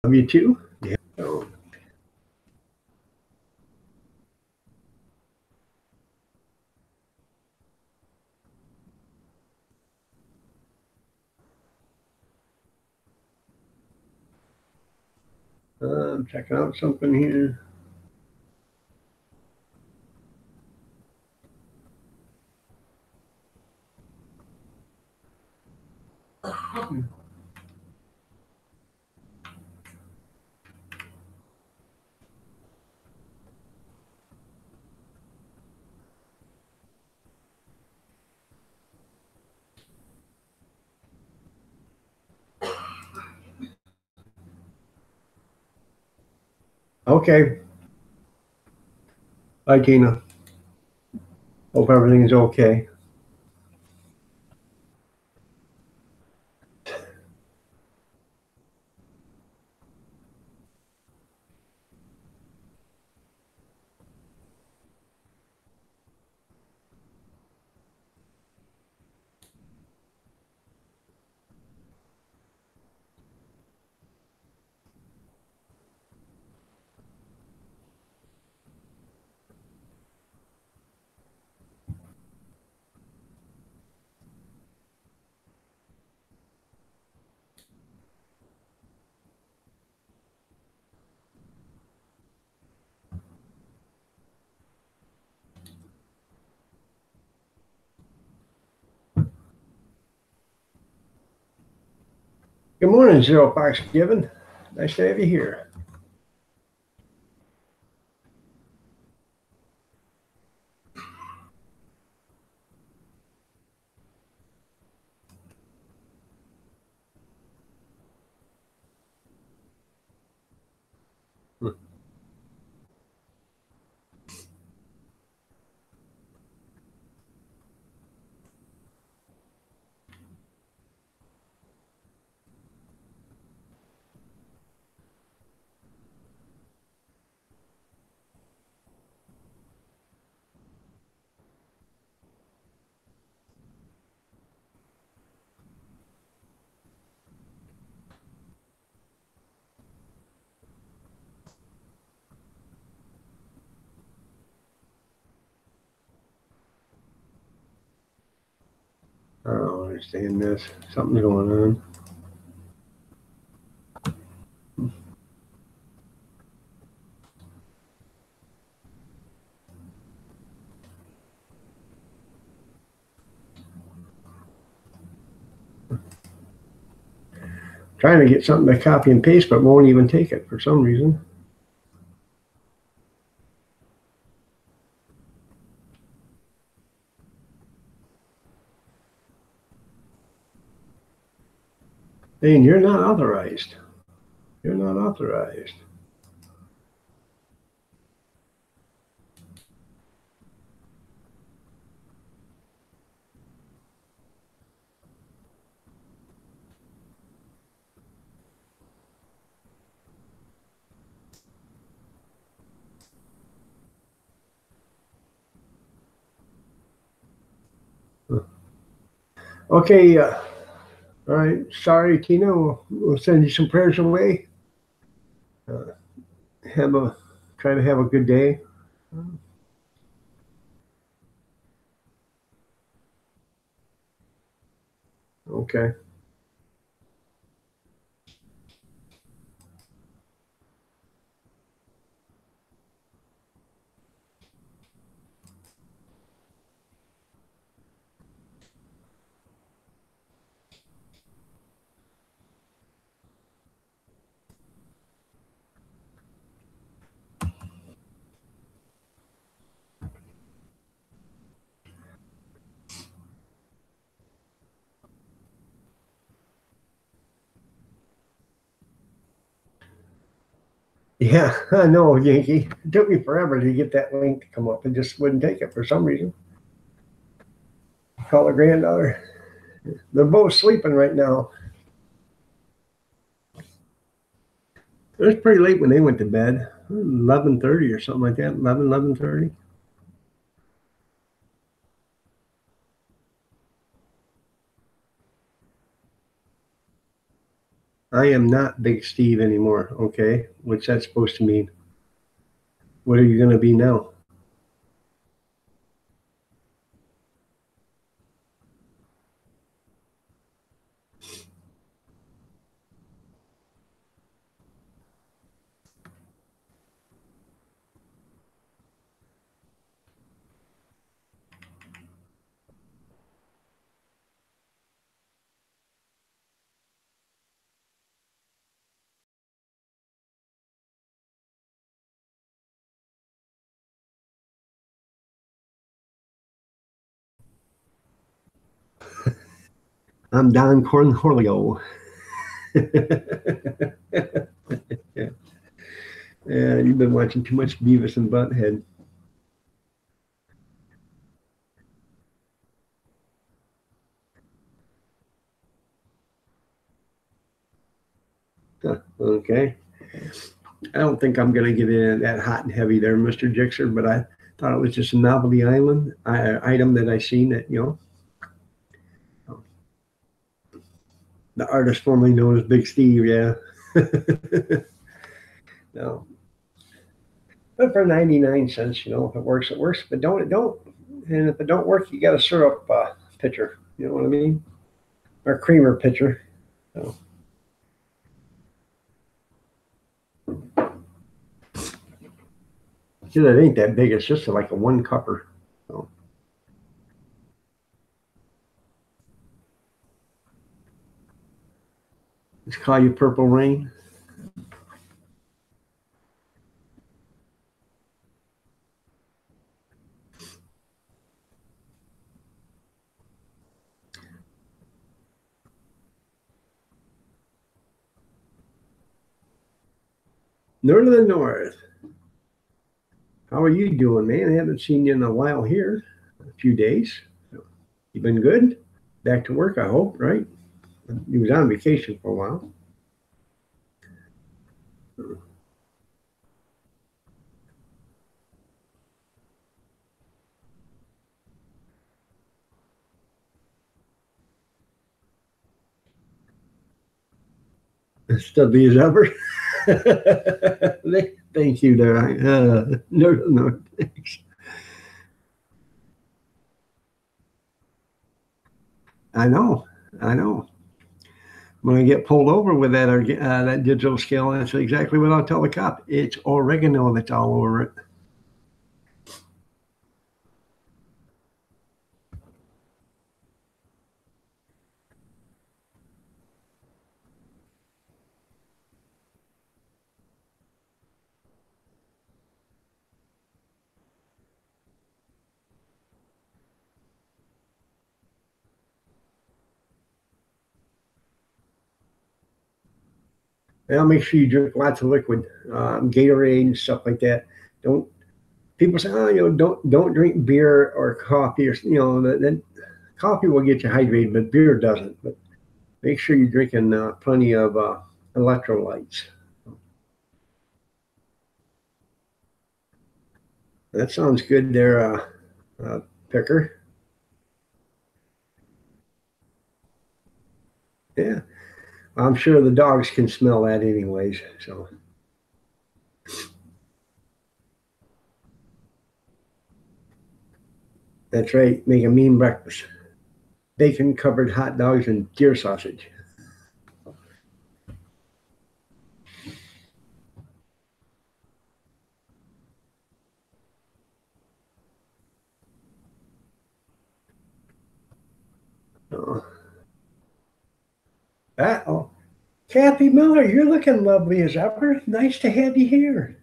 Love you too. Yeah. Oh. I'm checking out something here. Okay. Bye, Tina. Hope everything's okay. Good morning, Zero Fox Given. Nice to have you here. I don't understand this. Something's going on. Trying to get something to copy and paste, but won't even take it for some reason. Saying you're not authorized. You're not authorized. Okay. All right. Sorry, Tina. We'll send you some prayers away. Try to have a good day. Okay. Yeah, I know, Yankee. It took me forever to get that link to come up. It just wouldn't take it for some reason. Call her granddaughter. They're both sleeping right now. It was pretty late when they went to bed. 11:30 or something like that. 11:30. I am not Big Steve anymore. Okay. What's that supposed to mean? What are you going to be now? I'm Don Cornholio. Yeah. Yeah, you've been watching too much Beavis and Butthead. Okay. I don't think I'm going to get in that hot and heavy there, Mr. Jixer, but I thought it was just a novelty item that I seen that, the artist formerly known as Big Steve. Yeah. No. But for 99 cents, if it works, it works. If it don't, it don't. And if it don't work, you got a syrup pitcher. You know what I mean? Or creamer pitcher. So. It ain't that big. It's just like a one cupper. So. Just call you Purple Rain. North of the North. How are you doing, man? I haven't seen you in a while here. A few days. You been good? Back to work, I hope, right? You was on vacation for a while. Studly as ever. Thank you there. No, thanks. I know. When I get pulled over with that digital scale, that's exactly what I'll tell the cop. It's oregano that's all over it. Now make sure you drink lots of liquid, Gatorade and stuff like that. Don't people say, oh, don't drink beer or coffee, or then coffee will get you hydrated, but beer doesn't. But make sure you're drinking plenty of electrolytes. That sounds good there, Picker. Yeah, I'm sure the dogs can smell that anyways. So that's right. Make a mean breakfast. Bacon covered hot dogs and deer sausage. Oh. Oh, Kathy Miller, you're looking lovely as ever. Nice to have you here.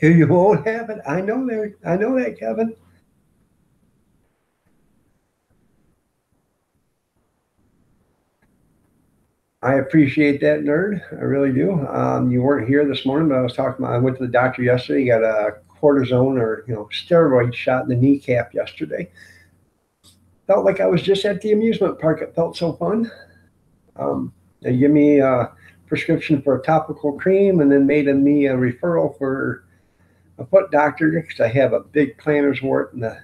You won't have it. I know that, Kevin. I appreciate that, nerd. I really do. You weren't here this morning, but I was talking about. I went to the doctor yesterday. Got a cortisone or steroid shot in the kneecap yesterday. Felt like I was just at the amusement park. It felt so fun. They give me a prescription for a topical cream, and then made me a referral for a foot doctor because I have a big plantar's wart in the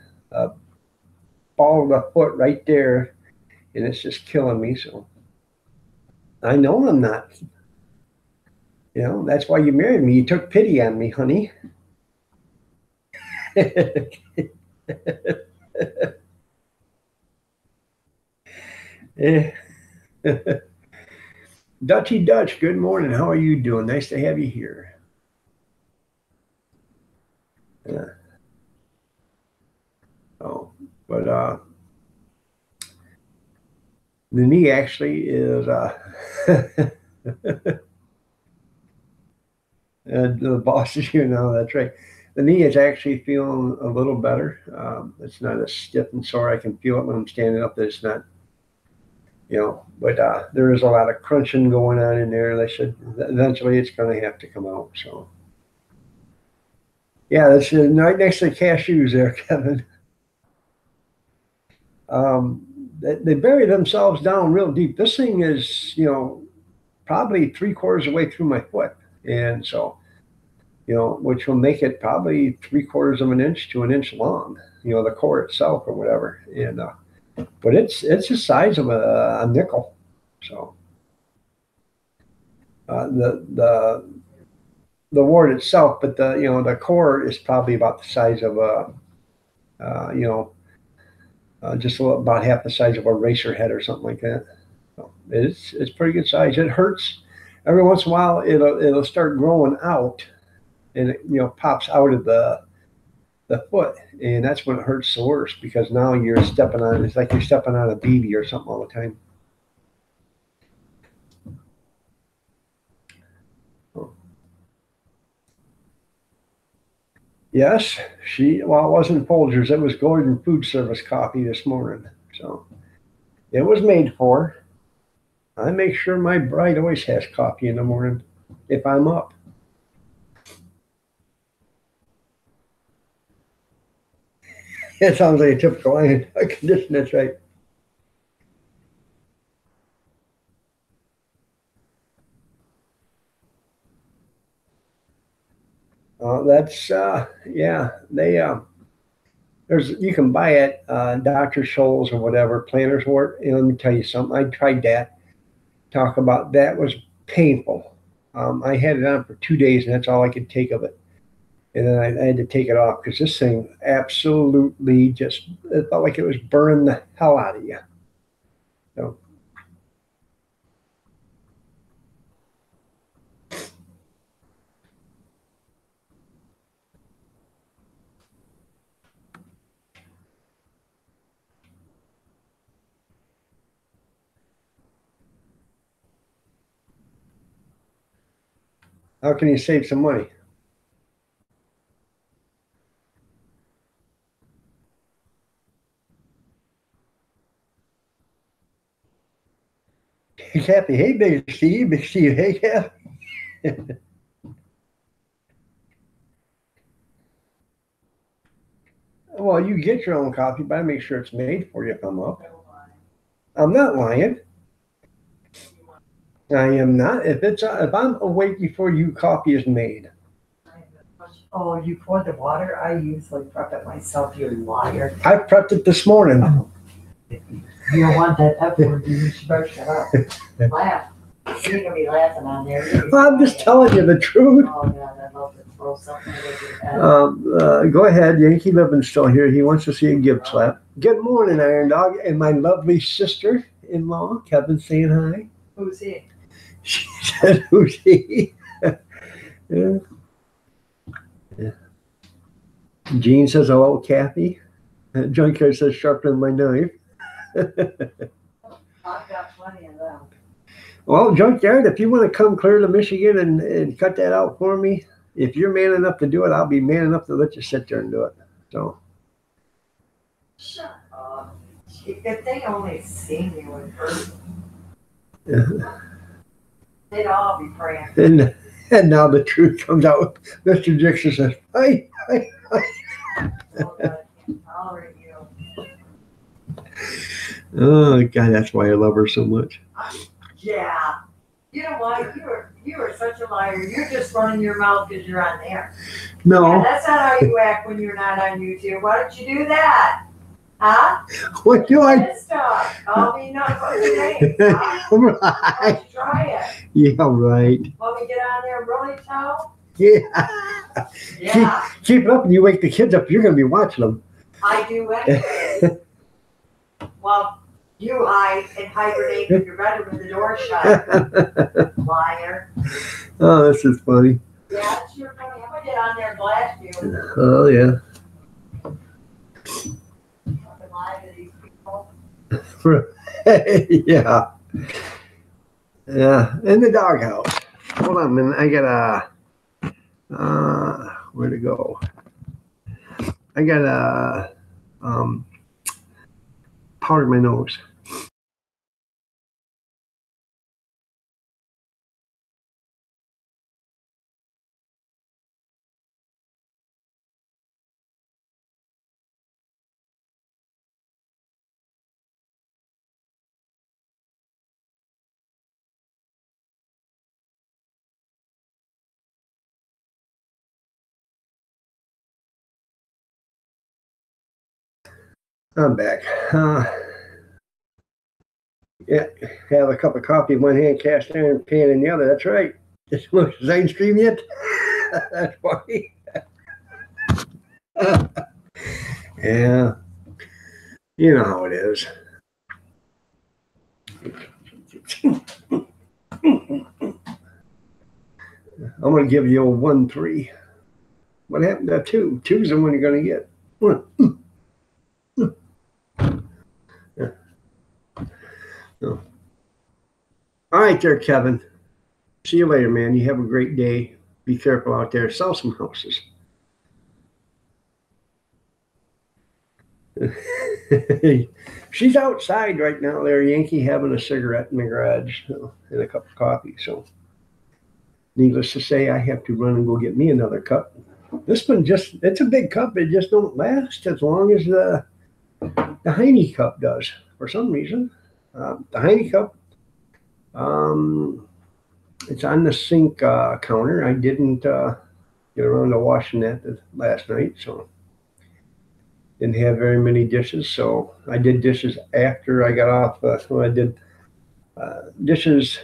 ball of the foot right there, and it's just killing me. So I know I'm not. That's why you married me. You took pity on me, honey. Dutchy Dutch, good morning. How are you doing? Nice to have you here. Yeah. Oh, but the knee actually is the boss is here now. That's right. The knee is actually feeling a little better. It's not as stiff and sore. I can feel it when I'm standing up. That it's not, but there is a lot of crunching going on in there. They should eventually it's going to have to come out. So yeah, that's right next to the cashews there, Kevin. They bury themselves down real deep. This thing is, probably 3/4 of the way through my foot, and so, which will make it probably 3/4 of an inch to an inch long. The core itself or whatever, and but it's the size of a nickel. So the wart itself, but the core is probably about the size of a just about half the size of a racer head or something like that. So it's pretty good size. It hurts every once in a while. It'll start growing out, and it pops out of the the foot, and that's when it hurts the worst because now you're stepping on. It's like you're stepping on a BB or something all the time. Yes, well, it wasn't Folgers. It was Gordon Food Service coffee this morning. So it was made for. I make sure my bride always has coffee in the morning if I'm up. It sounds like a typical Lion condition. That's right. That's yeah. There's you can buy it Dr. Scholl's or whatever Planters Wort. And let me tell you something. I tried that. Talk about that was painful. I had it on for 2 days, and that's all I could take of it. And then I had to take it off because this thing absolutely just it felt like it was burning the hell out of you. So, how can you save some money? Hey, Kathy. Hey, Big Steve. Big Steve. Hey, Kathy. Well, you get your own coffee, but I make sure it's made for you if I'm up. I'm not lying. I am not. If I'm awake before you, coffee is made. Oh, you poured the water? I usually prep it myself, you liar. I prepped it this morning. Oh. You don't want that F word, you should better shut up. Laugh. You're gonna be laughing on there. I'm just telling you the truth. Oh, God, I'd love to throw something at your head. Go ahead, Yankee Living's still here. He wants to see a gift slap. Good morning, Iron Dog, and my lovely sister-in-law, Kevin, saying hi. Who's he? She said, "Who's he?" Yeah. Yeah. Gene says, "Hello, Kathy." Junkyard says, "Sharpen my knife." I've got plenty of them. Well, Junkyard, if you want to come clear to Michigan and cut that out for me, if you're man enough to do it, I'll be man enough to let you sit there and do it. So. Shut up. If they only seen you in person, Yeah. they'd all be praying. And now the truth comes out. Mr. Dixon says, "Hi, hi, hi." Oh, God, I can't tolerate you. Oh God, that's why I love her so much. Yeah. You know what? You are such a liar. You're just running your mouth because you're on there. No. Yeah, that's not how you act when you're not on YouTube. Why don't you do that? Huh? What do I? This stuff. I'll be not putting your name. Huh? Why Right. don't you try it? Yeah, right. Want me to get on there and really tell? Yeah. Yeah, Keep it up and you wake the kids up. You're going to be watching them. I do anyway. Well, you hide and hibernate in your bedroom with the door shut. Liar. Oh, this is funny. Yeah, that's your funny. I'm gonna get on there and blast you. Oh, yeah. Fucking lie to these people. Yeah. Yeah. In the doghouse. Hold on a minute. I got where to go? I got powder my nose. I'm back. Yeah, have a cup of coffee in one hand, cast iron pan in the other. That's right. Just look, is ice cream yet? That's funny. Yeah, you know how it is. I'm gonna give you a 1-3. What happened to two? Two's the one you're going to get. Yeah. No. All right there, Kevin. See you later, man. You have a great day. Be careful out there. Sell some houses. She's outside right now there, Yankee, having a cigarette in the garage, and a cup of coffee. So needless to say, I have to run and go get me another cup. This one it's a big cup. It just don't last as long as the Heine cup does for some reason. The Heine cup, it's on the sink counter. I didn't get around to washing that last night, so didn't have very many dishes. So I did dishes after I got off. So I did dishes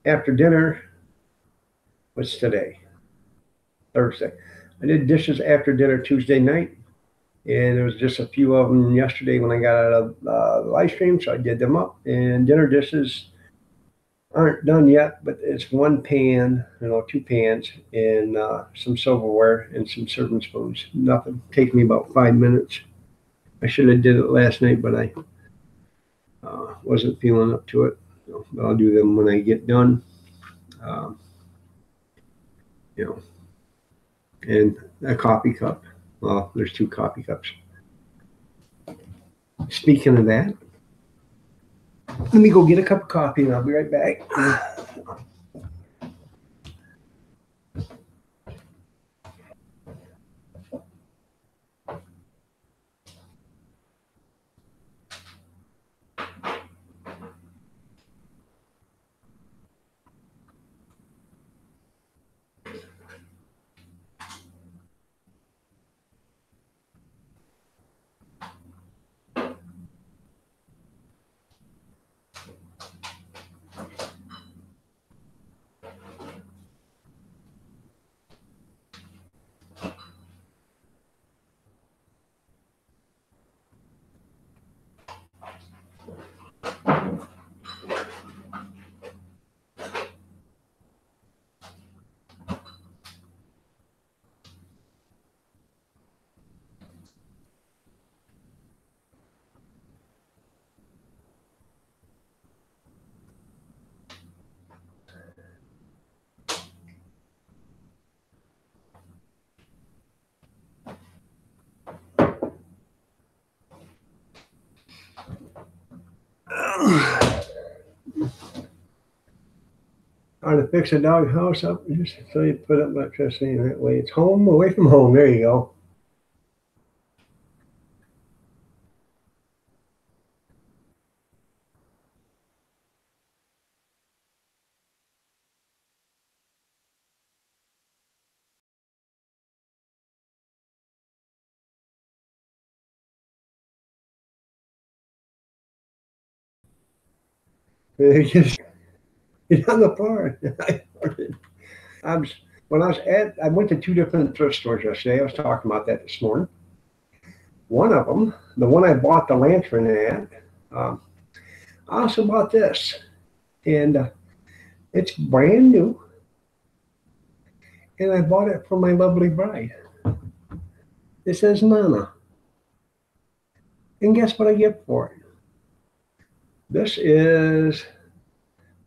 after dinner. What's today? Thursday. I did dishes after dinner Tuesday night, and there was just a few of them yesterday when I got out of the live stream, so I did them up. And dinner dishes aren't done yet, but it's one pan, two pans, and some silverware and some serving spoons. Nothing. Take me about 5 minutes. I should have did it last night, but I wasn't feeling up to it. So I'll do them when I get done. And a coffee cup. Well, there's 2 coffee cups. Speaking of that, let me go get a cup of coffee and I'll be right back. How to fix a dog house up, just so you put up electricity that way. It's home away from home. There you go. Get on the floor. I went to 2 different thrift stores yesterday. I was talking about that this morning. One of them, the one I bought the lantern at, I also bought this, and it's brand new. And I bought it for my lovely bride. It says Nana. And guess what I get for it? This is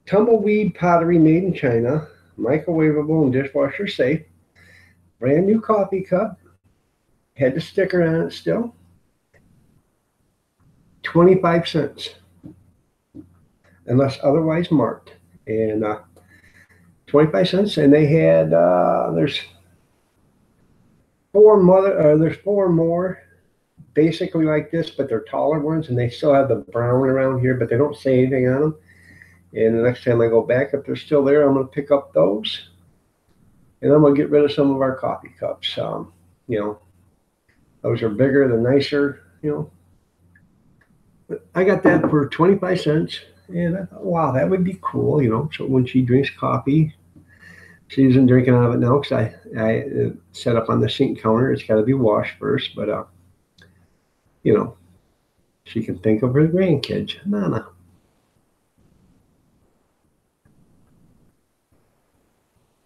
tumbleweed pottery made in China, microwavable and dishwasher safe. Brand new coffee cup. Had the sticker on it still. 25 cents. Unless otherwise marked. And 25 cents. And they had, there's 4 more basically like this, but they're taller ones, and they still have the brown around here, but they don't say anything on them. And the next time I go back, if they're still there, I'm going to pick up those, and I'm going to get rid of some of our coffee cups. Those are bigger, they're nicer, But I got that for 25 cents, and I thought, wow, that would be cool, So when she drinks coffee, she isn't drinking out of it now because I set up on the sink counter. It's got to be washed first, but she can think of her grandkids. Nana.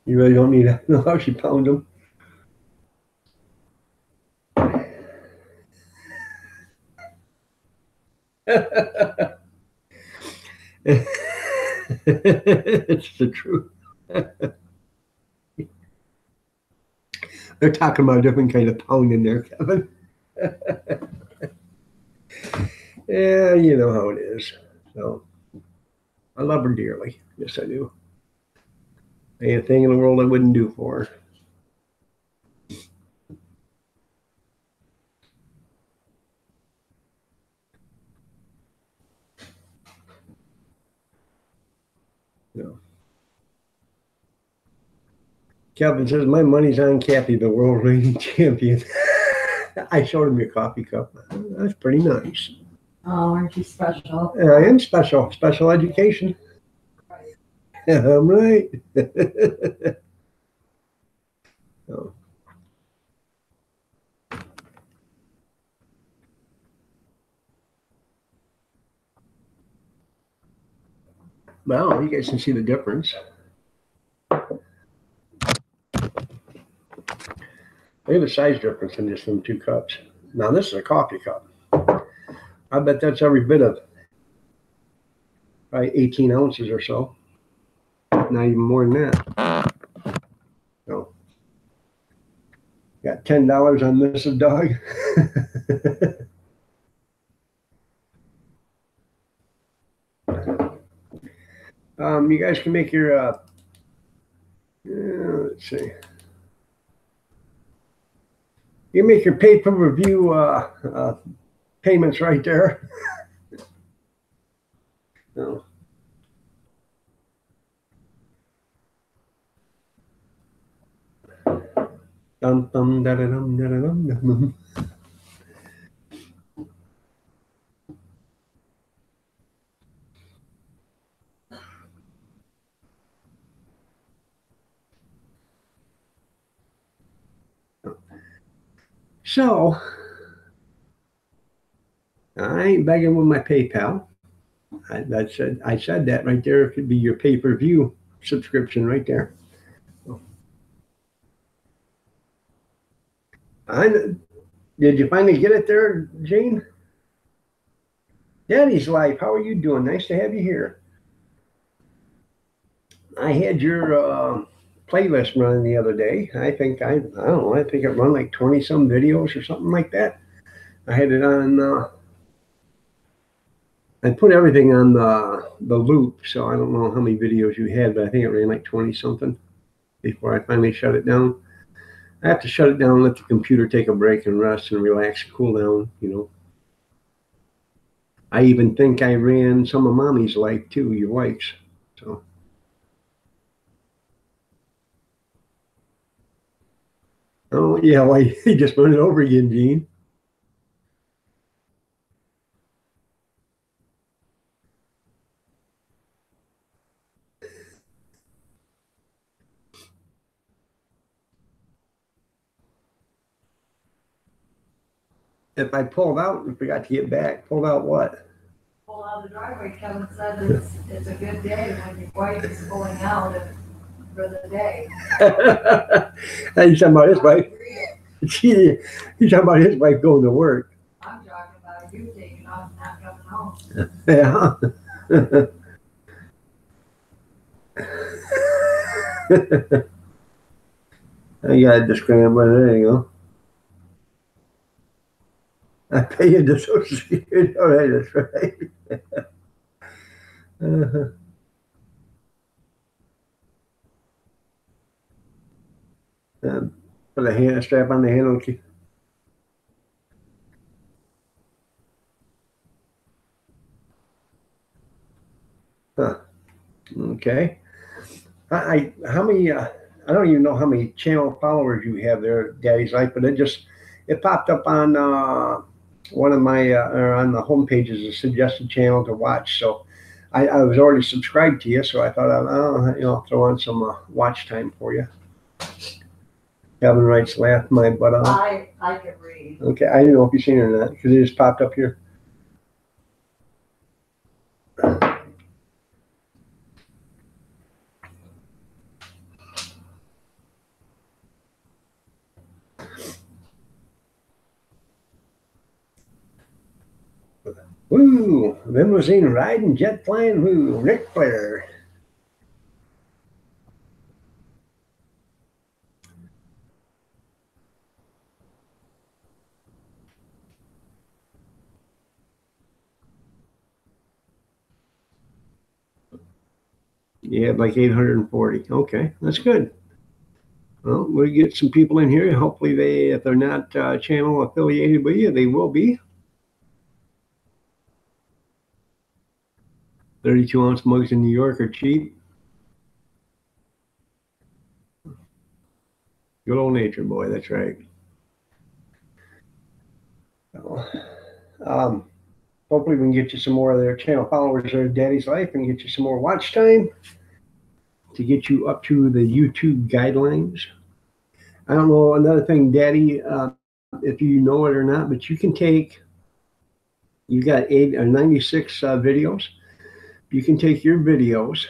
You really don't need to know how she pound them. It's the truth. They're talking about a different kind of pound in there, Kevin. Yeah, you know how it is. So I love her dearly. Yes, I do. Ain't a thing in the world I wouldn't do for her. No. Kevin says, my money's on Cappy, the world reigning champion. I showed him your coffee cup. That's pretty nice. Oh, aren't you special? I am special. Special education. Yeah, I'm right. So. Well, you guys can see the difference. Look at the size difference in just them two cups. Now this is a coffee cup. I bet that's every bit of probably 18 ounces or so. Not even more than that. So got $10 on this dog. You guys can make your let's see. You make your pay-per-view payments right there. No. Dum dum da da dum da da dum dum. So I ain't begging with my PayPal. I said that right there. It could be your pay-per-view subscription right there. Did you finally get it there, Jane? Daddy's Life, how are you doing? Nice to have you here. I had your playlist running the other day. I think I don't know. I think it run like 20 some videos or something like that. I had it on. I put everything on the loop, so I don't know how many videos you had, but I think it ran like 20 something before I finally shut it down. I have to shut it down, let the computer take a break and rest and relax and cool down, you know. I even think I ran some of Mommy's Life too, your wife's. So. Oh yeah, well, you just run it over again, Gene. If I pulled out and forgot to get back, pulled out what? Pull out the driveway. Kevin said it's a good day when your wife is pulling out for the day. He's talking about his wife. He's talking about his wife going to work. I'm talking about you taking off and not coming home. Yeah. I got the scrambler. There you go. I pay you the Social Security. All right, that's right. Put a strap on the handle. Huh. Okay. How many? I don't even know how many channel followers you have there, Daddy's Life, but it popped up on one of my or on the homepage as a suggested channel to watch. So I was already subscribed to you, so I thought I'll throw on some watch time for you. Kevin writes, laugh my butt off. I can read. Okay, I don't know if you've seen it or not because it just popped up here. Woo! Limousine riding, jet flying, woo! Ric Flair. Yeah, like 840. Okay, that's good. Well, we'll get some people in here. Hopefully, if they're not channel affiliated with you, they will be. 32-ounce mugs in New York are cheap. Good old Nature Boy. That's right. So, um, hopefully, we can get you some more of their channel followers or Daddy's Life and get you some more watch time to get you up to the YouTube guidelines. I don't know another thing, Daddy, if you know it or not, but you can take, you got 96 videos. You can take your videos,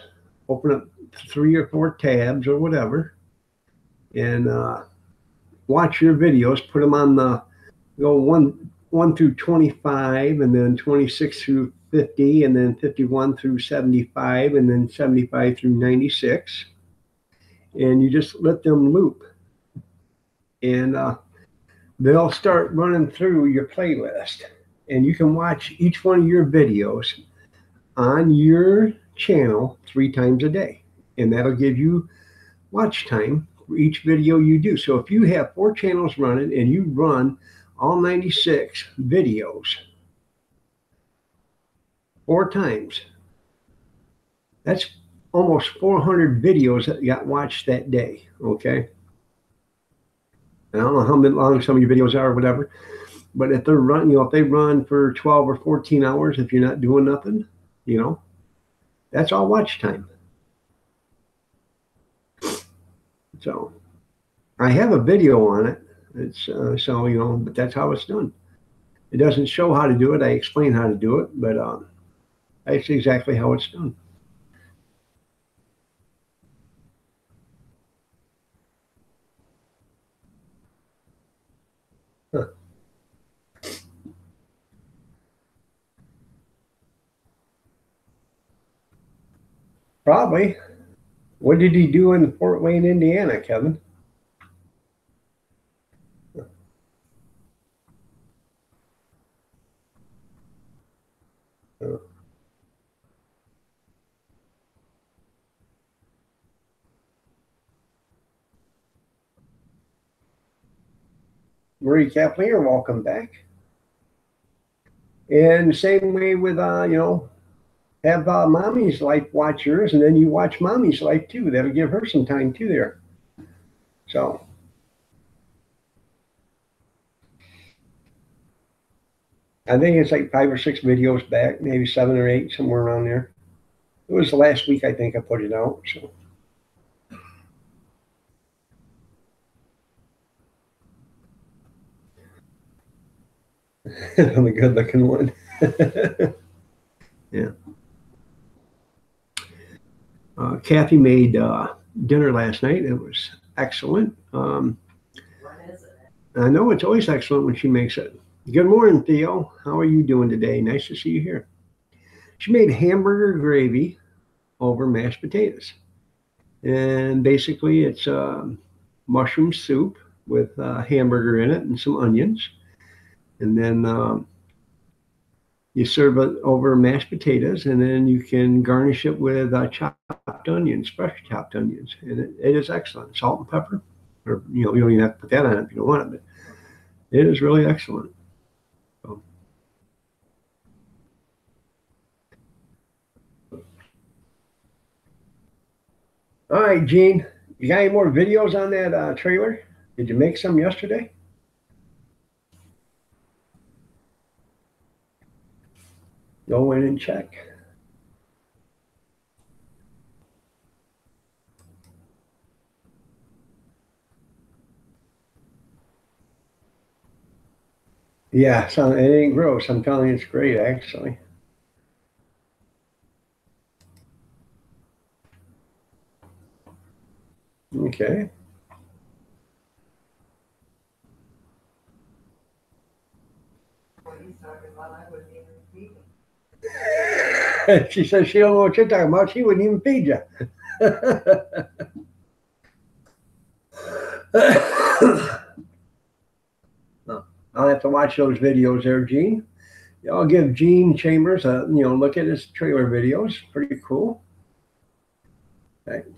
open up 3 or 4 tabs or whatever, and watch your videos. Put them on the go one through 25, and then 26 through 50, and then 51 through 75, and then 75 through 96, and you just let them loop, and they'll start running through your playlist, and you can watch each one of your videos on your channel 3 times a day, and that'll give you watch time for each video you do. So if you have 4 channels running and you run all 96 videos 4 times, that's almost 400 videos that got watched that day. Okay. I don't know how long some of your videos are or whatever, but if they're running, if they run for 12 or 14 hours, if you're not doing nothing, that's all watch time. So I have a video on it. It's but that's how it's done. It doesn't show how to do it. I explain how to do it, but that's exactly how it's done. Huh. Probably. What did he do in Fort Wayne, Indiana, Kevin? Uh, Marie Kathleen, welcome back. And same way with have mommy's life watch yours, and then you watch mommy's life too. That'll give her some time too there. So I think it's like 5 or 6 videos back, maybe 7 or 8, somewhere around there. It was the last week I think I put it out. So I'm a good looking one. Yeah. Kathy made dinner last night. It was excellent. I know it's always excellent when she makes it. Good morning, Theo. How are you doing today? Nice to see you here. She made hamburger gravy over mashed potatoes. And basically, it's mushroom soup with hamburger in it and some onions. And then you serve it over mashed potatoes, and then you can garnish it with chopped onions, fresh chopped onions. And it is excellent. Salt and pepper. Or, you don't even have to put that on it if you don't want it, but it is really excellent. So, all right, Gene, you got any more videos on that trailer? Did you make some yesterday? Go in and check. Yeah, it ain't gross. I'm telling you, it's great, actually. Okay. What he's talking about, I wouldn't even speak. She says she don't know what you're talking about. She wouldn't even feed you. I'll have to watch those videos there, Gene. I'll give Gene Chambers a look at his trailer videos. Pretty cool.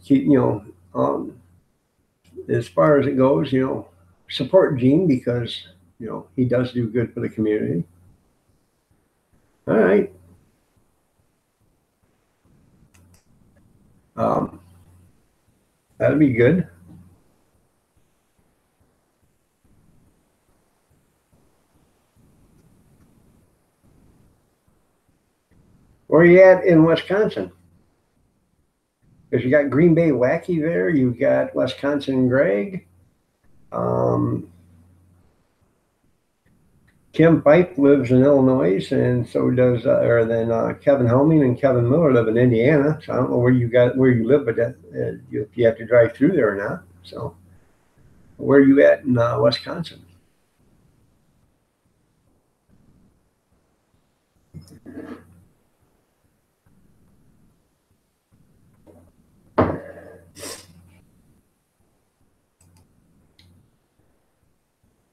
Keep as far as it goes, support Gene because he does do good for the community. All right. That'll be good. Where are you at in Wisconsin? Because you got Green Bay Wacky there. You've got Wisconsin Greg. Kim Fife lives in Illinois, and so does Kevin Helming and Kevin Miller live in Indiana. So I don't know where you live, but if you have to drive through there or not. So where are you at in Wisconsin?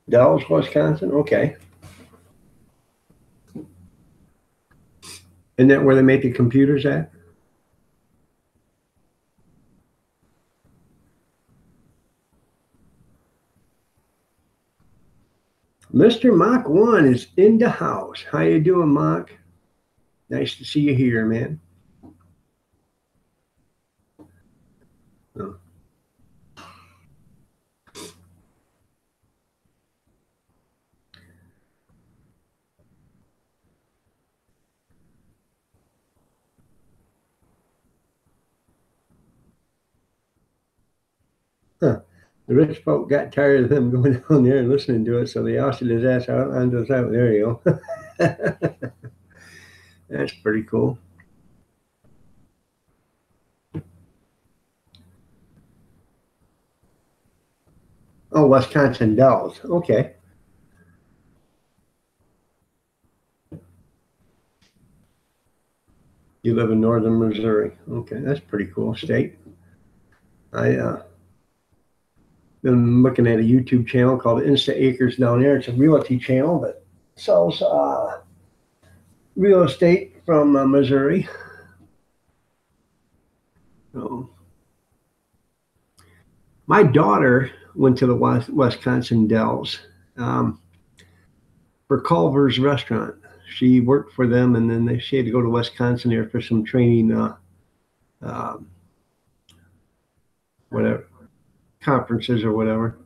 Dells, Wisconsin. Okay. Isn't that where they make the computers at? Mr. Mach 1 is in the house. How you doing, Mach? Nice to see you here, man. Oh. Huh. The rich folk got tired of them going down there and listening to it, so they ousted his ass out onto the side. There you go. That's pretty cool. Oh, Wisconsin Dells. Okay. You live in northern Missouri. Okay, that's pretty cool state. I been looking at a YouTube channel called Insta Acres down there. It's a realty channel that sells real estate from Missouri. So, my daughter went to the Wisconsin Dells for Culver's Restaurant. She worked for them, and then she had to go to Wisconsin there for some training, whatever, conferences or whatever.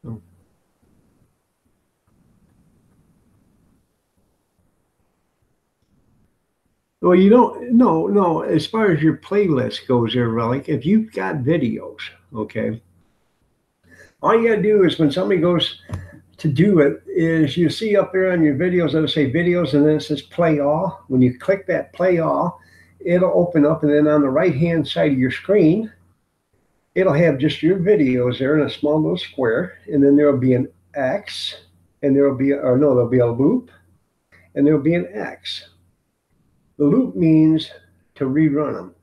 So. Well, you don't, no, as far as your playlist goes there, Relic, if you've got videos, okay, all you gotta do is when somebody goes to do it is you see up there on your videos, it'll say videos, and then it says play all. When you click that play all, it'll open up, and then on the right-hand side of your screen, it'll have just your videos there in a small little square, and then there'll be an X, and there'll be a loop, and there'll be an X. The loop means to rerun them.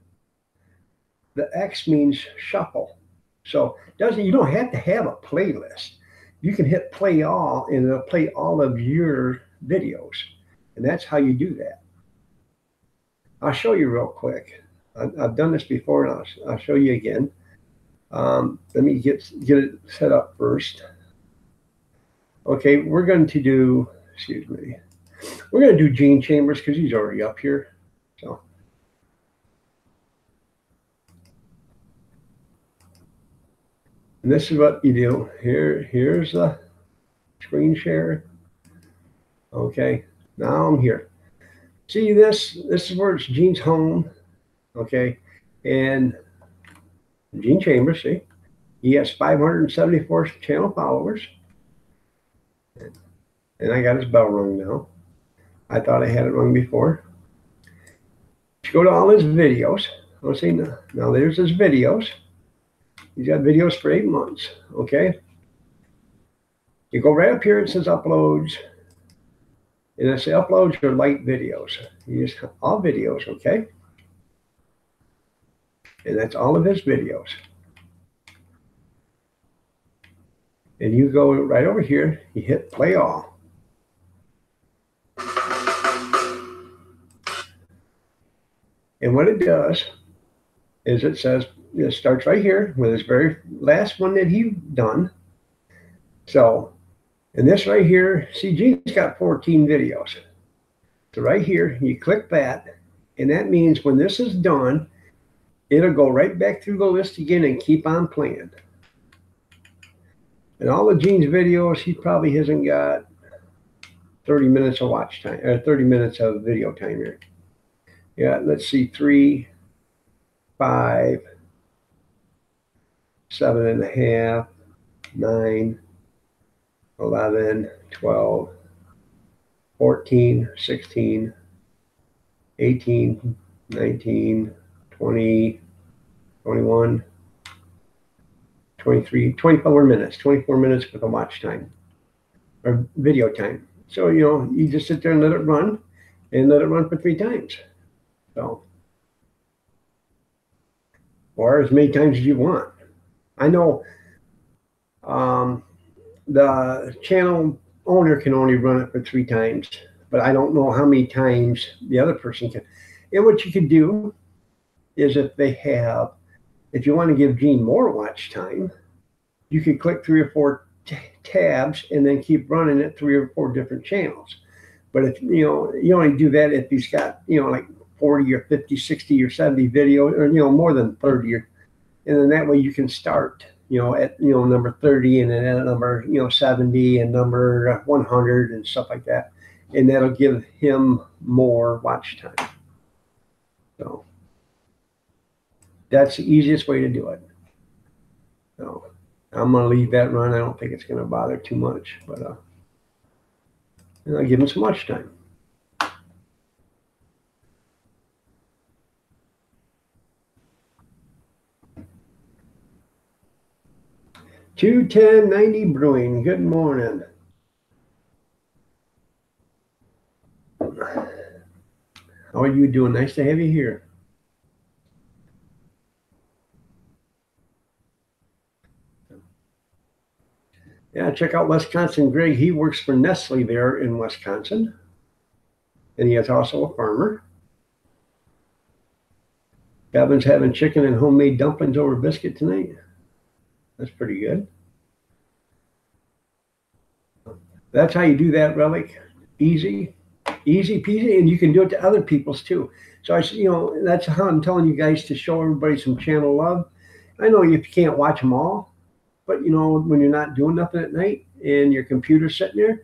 The X means shuffle. So you don't have to have a playlist. You can hit play all, and it'll play all of your videos. And that's how you do that. I'll show you real quick. I've done this before, and I'll show you again. Let me get it set up first. Okay, we're going to do, we're going to do Gene Chambers because he's already up here. So. And this is what you do. Here's the screen share. Okay, now I'm here. See this? This is where it's Gene's home. Okay, and Gene Chambers, see? He has 574 channel followers. And I got his bell rung now. I thought I had it rung before. You go to all his videos. Let's see, now there's his videos. He's got videos for 8 months, okay? You go right up here, it says uploads. And I say upload your light videos. You just all videos, okay? And that's all of his videos. And you go right over here, you hit play all. And what it does is it says, it starts right here with his very last one that he done. So, and this right here, see, Gene's got 14 videos. So right here, you click that, and that means when this is done, it'll go right back through the list again and keep on playing. And all of Gene's videos, he probably hasn't got 30 minutes of watch time, or 30 minutes of video time here. Yeah, let's see, 3, 5, 7.5, 9, 11, 12, 14, 16, 18, 19, 20, 21, 23, 24 minutes, 24 minutes with a watch time or video time. So, you know, you just sit there and let it run and let it run for 3 times. So, or as many times as you want. I know the channel owner can only run it for 3 times, but I don't know how many times the other person can. And what you could do is if you want to give Gene more watch time, you could click 3 or 4 tabs and then keep running it 3 or 4 different channels. But if, you know, you only do that if he's got, you know, like 40 or 50, 60 or 70 videos, or, you know, more than 30, and then that way you can start, you know, at, you know, number 30 and then at number, you know, 70 and number 100 and stuff like that. And that'll give him more watch time. So that's the easiest way to do it. So I'm going to leave that run. I don't think it's going to bother too much, but I'll give him some watch time. $210.90 Brewing. Good morning. How are you doing? Nice to have you here. Yeah, check out Wisconsin Greg. He works for Nestle there in Wisconsin. And he is also a farmer. Gavin's having chicken and homemade dumplings over biscuit tonight. That's pretty good. That's how you do that, Relic. Easy peasy, and you can do it to other people's too. So you know, that's how I'm telling you guys to show everybody some channel love. I know you can't watch them all, but you know, when you're not doing nothing at night and your computer's sitting there,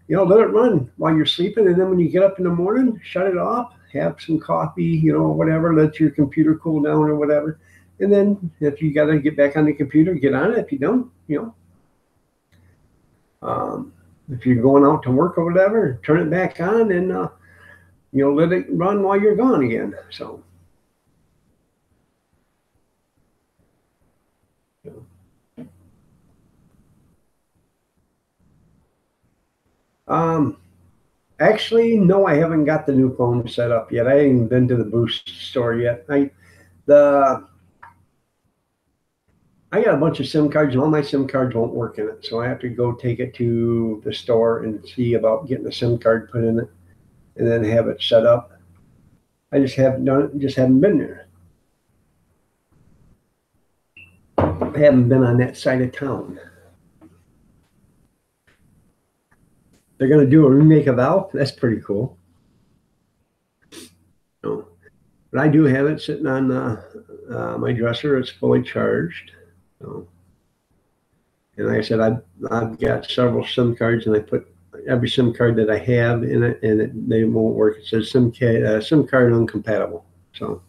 you know, let it run while you're sleeping, and then when you get up in the morning, shut it off, have some coffee, you know, whatever, let your computer cool down or whatever. And then if you got to get back on the computer, get on it. If you don't, you know, if you're going out to work or whatever, turn it back on and, you know, let it run while you're gone again. So, actually, no, I haven't got the new phone set up yet. I ain't been to the Boost store yet. I got a bunch of SIM cards, and all my SIM cards won't work in it. So I have to go take it to the store and see about getting a SIM card put in it and then have it set up. I just haven't done it, just haven't been there. I haven't been on that side of town. They're going to do a remake of Alf. That's pretty cool. So, but I do have it sitting on my dresser. It's fully charged. So, and like I said, I've got several SIM cards, and I put every SIM card that I have in it, and they won't work. It says SIM card uncompatible. So,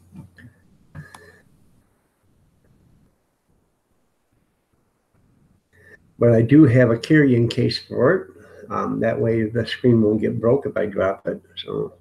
but I do have a carrying case for it. That way the screen won't get broke if I drop it. So.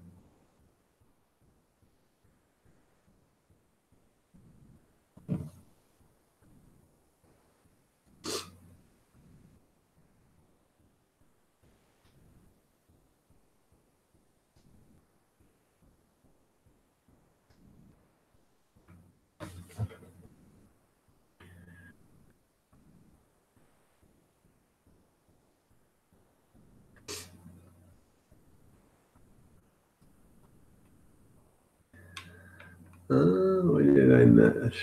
What did I miss?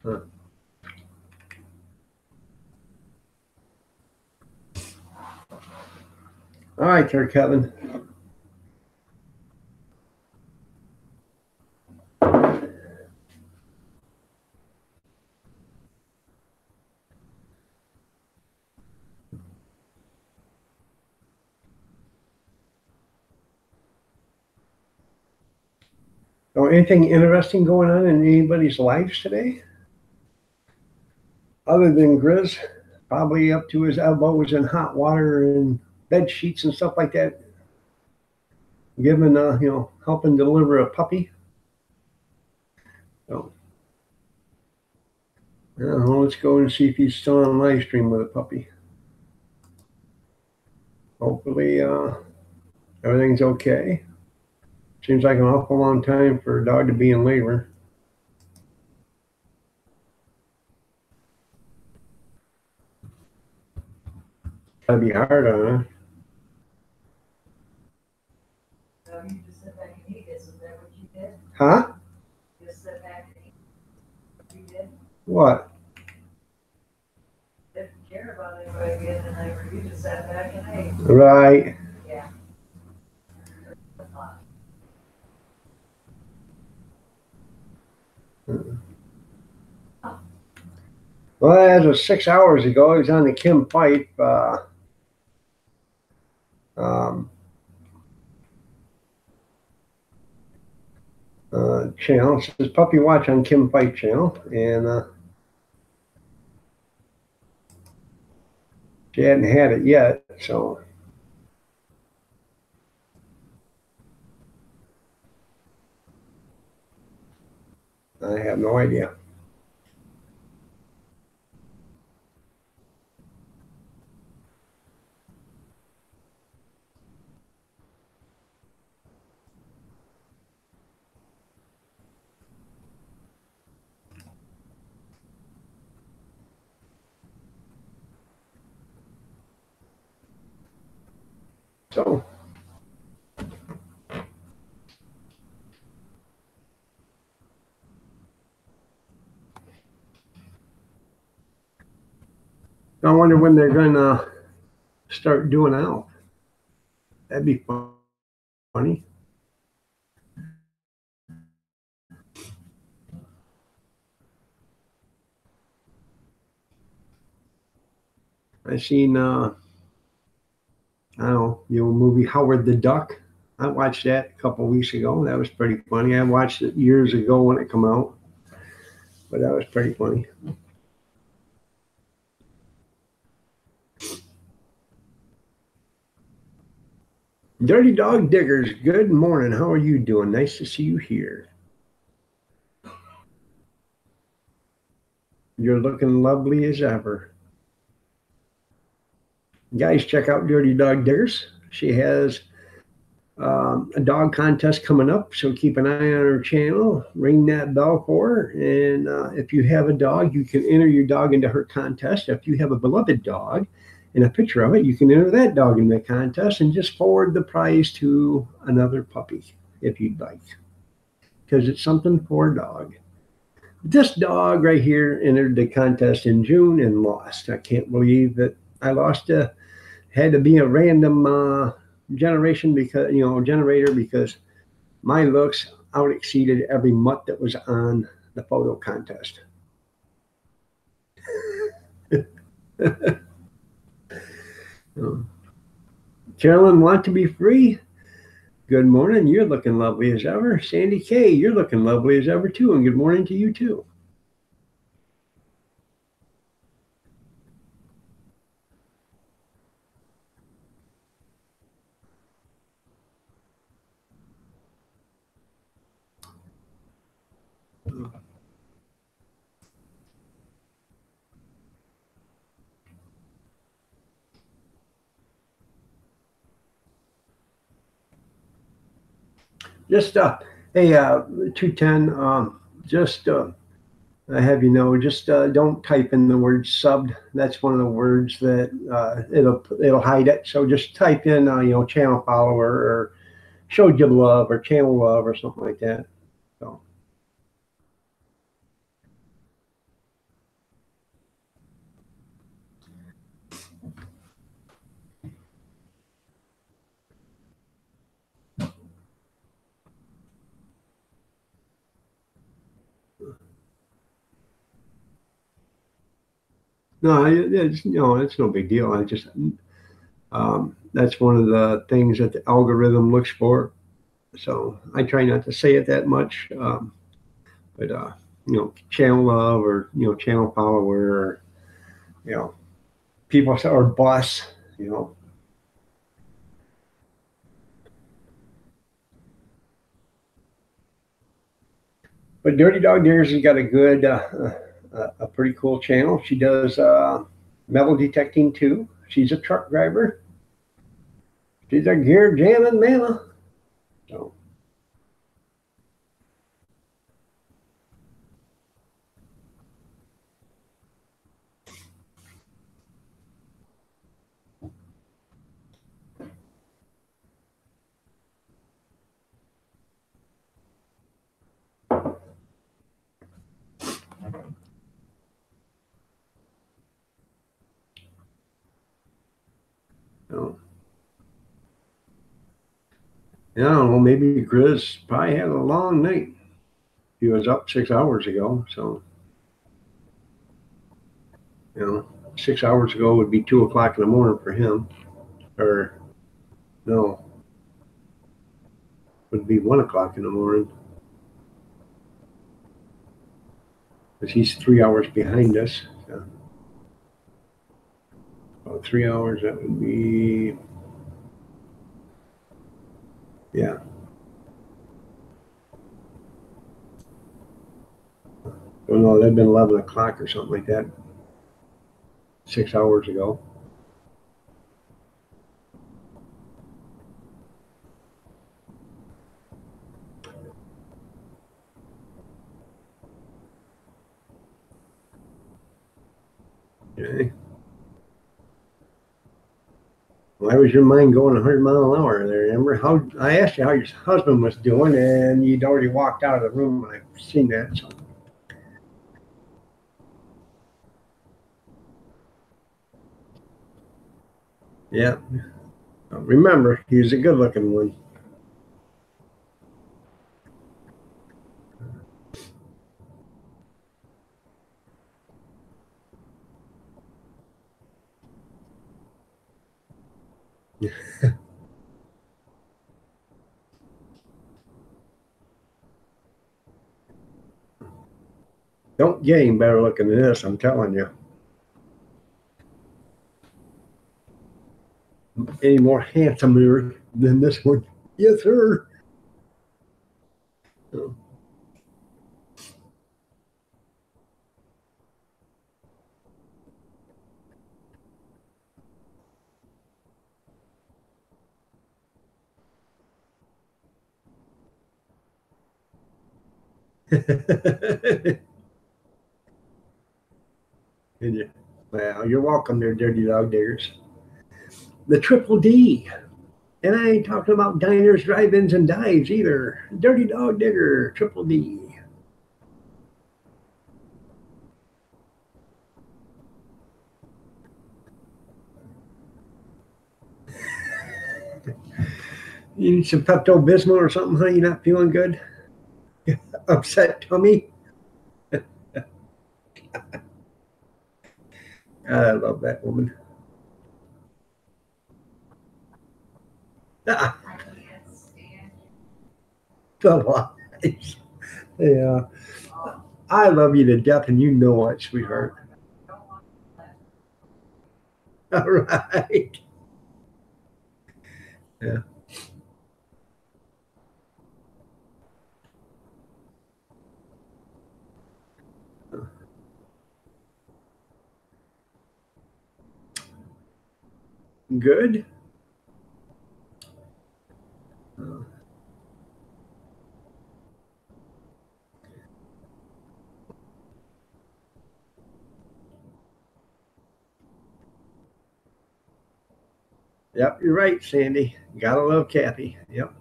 Huh. All right, there, Kevin. Oh, anything interesting going on in anybody's lives today? Other than Grizz, probably up to his elbows in hot water and bed sheets and stuff like that. Giving, helping deliver a puppy. So, let's go and see if he's still on live stream with a puppy. Hopefully, everything's okay. Seems like an awful long time for a dog to be in labor. That'd be hard on her. So you just sit back and eat. Isn't that what you did? Huh? Just sit back and eat. You did? What? Didn't care about anybody getting in labor. You just sat back and ate. Right. Yeah. Well, as of 6 hours ago, I was on the Kim Pipe channel. It says Puppy Watch on Kim Pipe channel, and she hadn't had it yet, so I have no idea. So, I wonder when they're gonna start doing out. That'd be funny. I seen I don't know, movie Howard the Duck. I watched that a couple of weeks ago. That was pretty funny. I watched it years ago when it came out, but that was pretty funny. Dirty Dog Diggers, good morning. How are you doing? Nice to see you here. You're looking lovely as ever. Guys, check out Dirty Dog Diggers. She has a dog contest coming up, so keep an eye on her channel. Ring that bell for her. And if you have a dog, you can enter your dog into her contest. If you have a beloved dog and a picture of it, you can enter that dog in the contest and just forward the prize to another puppy if you'd like, because it's something for a dog. This dog right here entered the contest in June and lost. I can't believe that I lost. Had to be a random generator because my looks out exceeded every mutt that was on the photo contest. Carolyn, want to be free? Good morning. You're looking lovely as ever. Sandy K, you're looking lovely as ever too. And good morning to you too. Just hey, 210. Just I have you know, just don't type in the word subbed. That's one of the words that it'll hide it. So just type in channel follower or showed you love or channel love or something like that. So. No, it's no big deal. I just that's one of the things that the algorithm looks for. So I try not to say it that much, but channel love or channel follower or people or boss, you know. But Dirty Dog Dares has got a good, a pretty cool channel. She does metal detecting too. She's a truck driver. She's a gear jamming mama. So. So. Yeah, I don't know. Maybe Grizz probably had a long night. He was up 6 hours ago. So, 6 hours ago would be 2 o'clock in the morning for him. Or, no, would be 1 o'clock in the morning. Because he's 3 hours behind us. So. About 3 hours, that would be, yeah. Well, no, that'd been 11 o'clock or something like that. 6 hours ago. Okay. Why was your mind going 100 mile an hour there, Amber? How I asked you how your husband was doing, and you'd already walked out of the room when I've seen that. So. Yeah. Remember, he's a good-looking one. Don't get any better looking than this, I'm telling you. Any more handsomer than this one? Yes, sir. So. Well, you're welcome there, Dirty Dog Diggers. The Triple D. And I ain't talking about diners, drive-ins, and dives either. Dirty Dog Digger, Triple D. You need some Pepto Bismol or something, huh? You not feeling good? Upset tummy? I love that woman. Ah, the lies. Yeah. I love you to death, and you know it, sweetheart. All right. Yeah. Good. Yep, you're right, Sandy. Gotta love Kathy. Yep.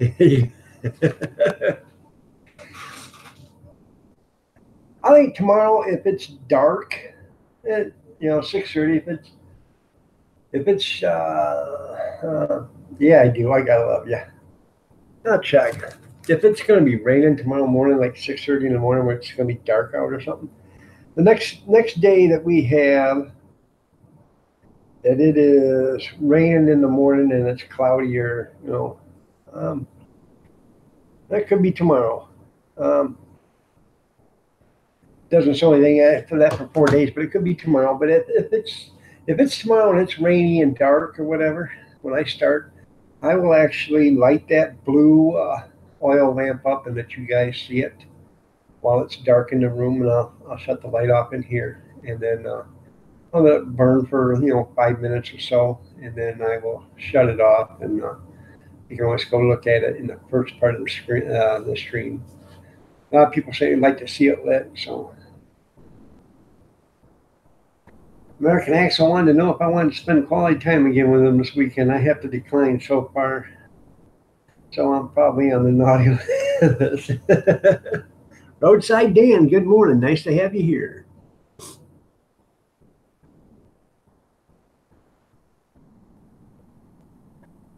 I think tomorrow, if it's dark, 6:30. If it's yeah, I do. I gotta love you. I'll check. If it's gonna be raining tomorrow morning, like 6:30 in the morning, where it's gonna be dark out or something, the next day that we have that it is raining in the morning and it's cloudy, or that could be tomorrow. Doesn't show anything after that for 4 days, but it could be tomorrow. But if it's tomorrow and it's rainy and dark or whatever, when I start, I will actually light that blue oil lamp up and let you guys see it while it's dark in the room, and I'll shut the light off in here, and then I'll let it burn for 5 minutes or so, and then I will shut it off, and you can always go look at it in the first part of the screen, the stream. A lot of people say they'd like to see it lit, so. American Axle wanted to know if I wanted to spend quality time again with them this weekend. I have to decline so far, so I'm probably on the naughty list. Roadside Dan, good morning. Nice to have you here.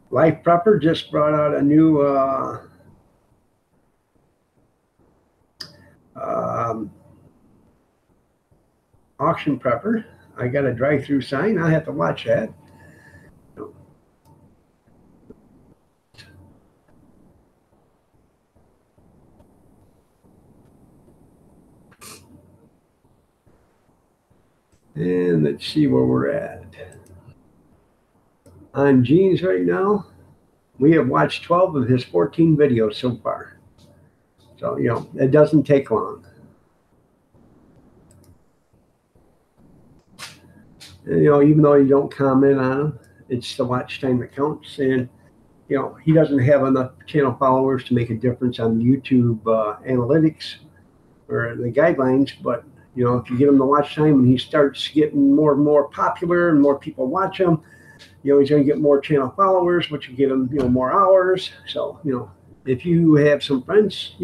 Life Prepper just brought out a new auction prepper. I got a drive-through sign. I'll have to watch that. And let's see where we're at. On Gene's right now, we have watched 12 of his 14 videos so far. So, it doesn't take long. And, even though you don't comment on them, it's the watch time that counts. And, he doesn't have enough channel followers to make a difference on YouTube analytics or the guidelines. But, if you get him the watch time and he starts getting more and more popular and more people watch him, he's going to get more channel followers, which will get him, more hours. So, if you have some friends,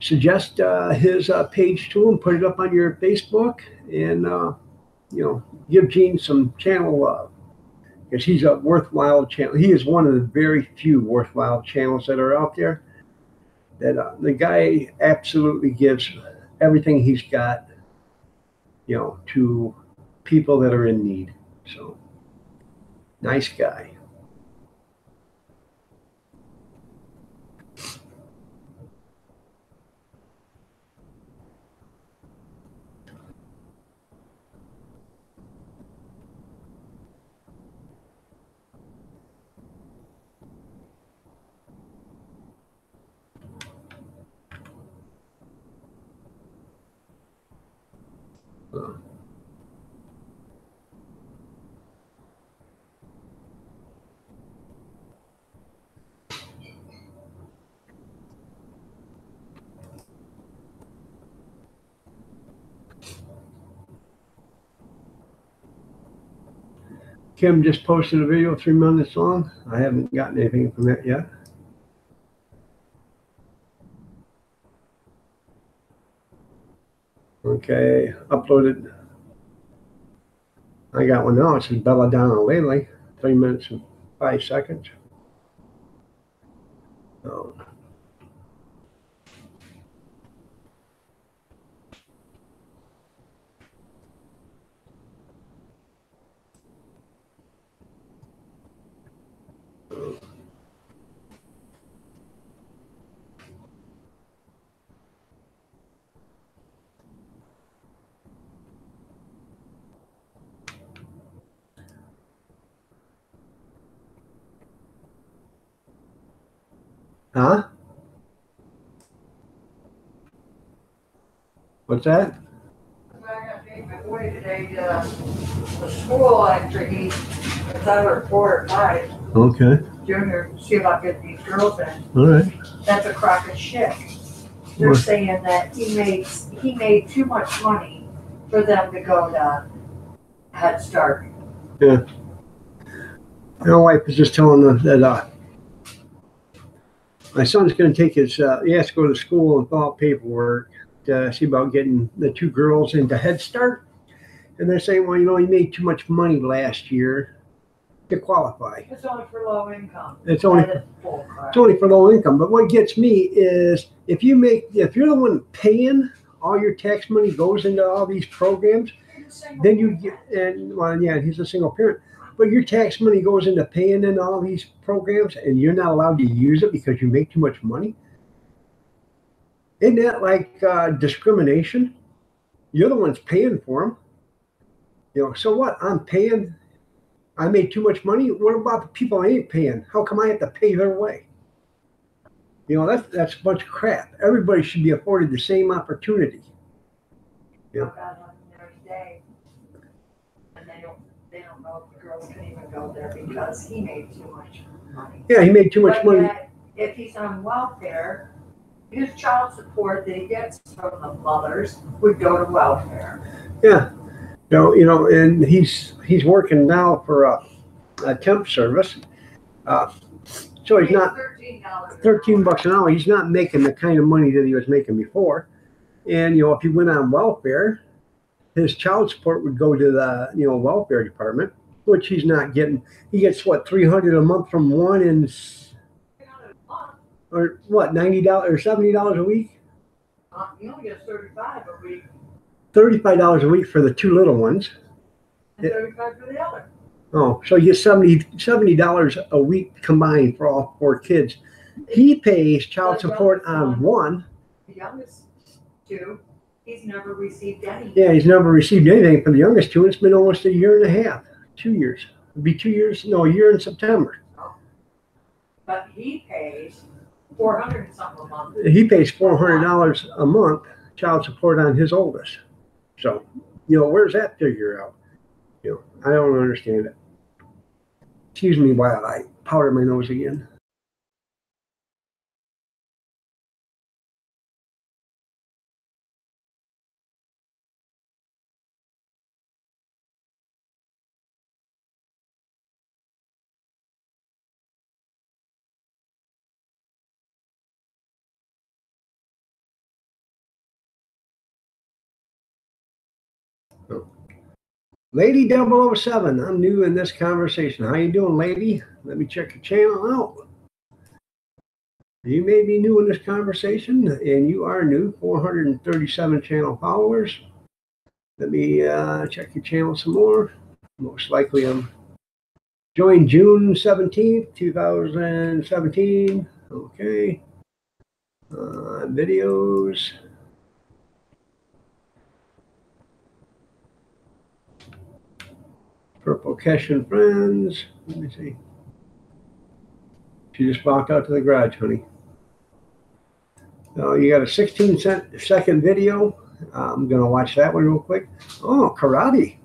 suggest his page to him, put it up on your Facebook, and, give Gene some channel love, because he's a worthwhile channel. He is one of the very few worthwhile channels that are out there. That the guy absolutely gives everything he's got, to people that are in need. So, nice guy. Kim just posted a video 3 minutes long. I haven't gotten anything from that yet. Okay, uploaded. I got one now. It says Belladonna Lately, 3 minutes and 5 seconds. Oh. Huh? What's that? I'm gonna take my boy today to the school after it's over at 4 or 5. Okay. Junior, see about getting these girls in. All right. That's a crock of shit. They're saying that he made too much money for them to go to Head Start. Yeah. My wife was just telling them that my son's going to take his, he has to go to school and fill out paperwork to see about getting the 2 girls into Head Start. And they're saying, well, you know, he made too much money last year to qualify. It's only for low income. It's only for low income. But what gets me is if you're the one paying, all your tax money goes into all these programs, then you get, and well, yeah, he's a single parent, but your tax money goes into paying in all these programs and you're not allowed to use it because you make too much money. Isn't that like discrimination? You're the ones paying for them. You know, so what? I'm paying. I made too much money. What about the people I ain't paying? How come I have to pay their way? You know, that's a bunch of crap. Everybody should be afforded the same opportunity. You know? And they don't know if the girls can even go there because he made too much money. Yeah, he made too much money. If he's on welfare, his child support that he gets from the mothers would go to welfare. Yeah. You know, and he's working now for a temp service. So he's not $13 an hour. He's not making the kind of money that he was making before. And, you know, if he went on welfare, his child support would go to the, you know, welfare department, which he's not getting. He gets what, $300 a month from one, and or what, $90 or $70 a week? He only gets $35 a week. $35 a week for the 2 little ones. And $35 for the other. Oh, so you get $70 a week combined for all 4 kids. He pays child support on one. The youngest 2, he's never received anything. Yeah, he's never received anything for the youngest 2. It's been almost a year and a half, 2 years. It'd be 2 years, no, a year in September. Oh. But he pays $400 and something a month. He pays $400 a month child support on his oldest. So, you know, where's that figure out? You know, I don't understand it. Excuse me while I powder my nose again. Lady 007, I'm new in this conversation. How you doing, lady? Let me check your channel out. You may be new in this conversation, and you are new, 437 channel followers. Let me check your channel some more. Most likely I'm joined June 17th, 2017. Okay. Videos. Purple Keshan friends. Let me see. She just walked out to the garage, honey. So you got a 16-second video. I'm going to watch that one real quick. Oh, karate.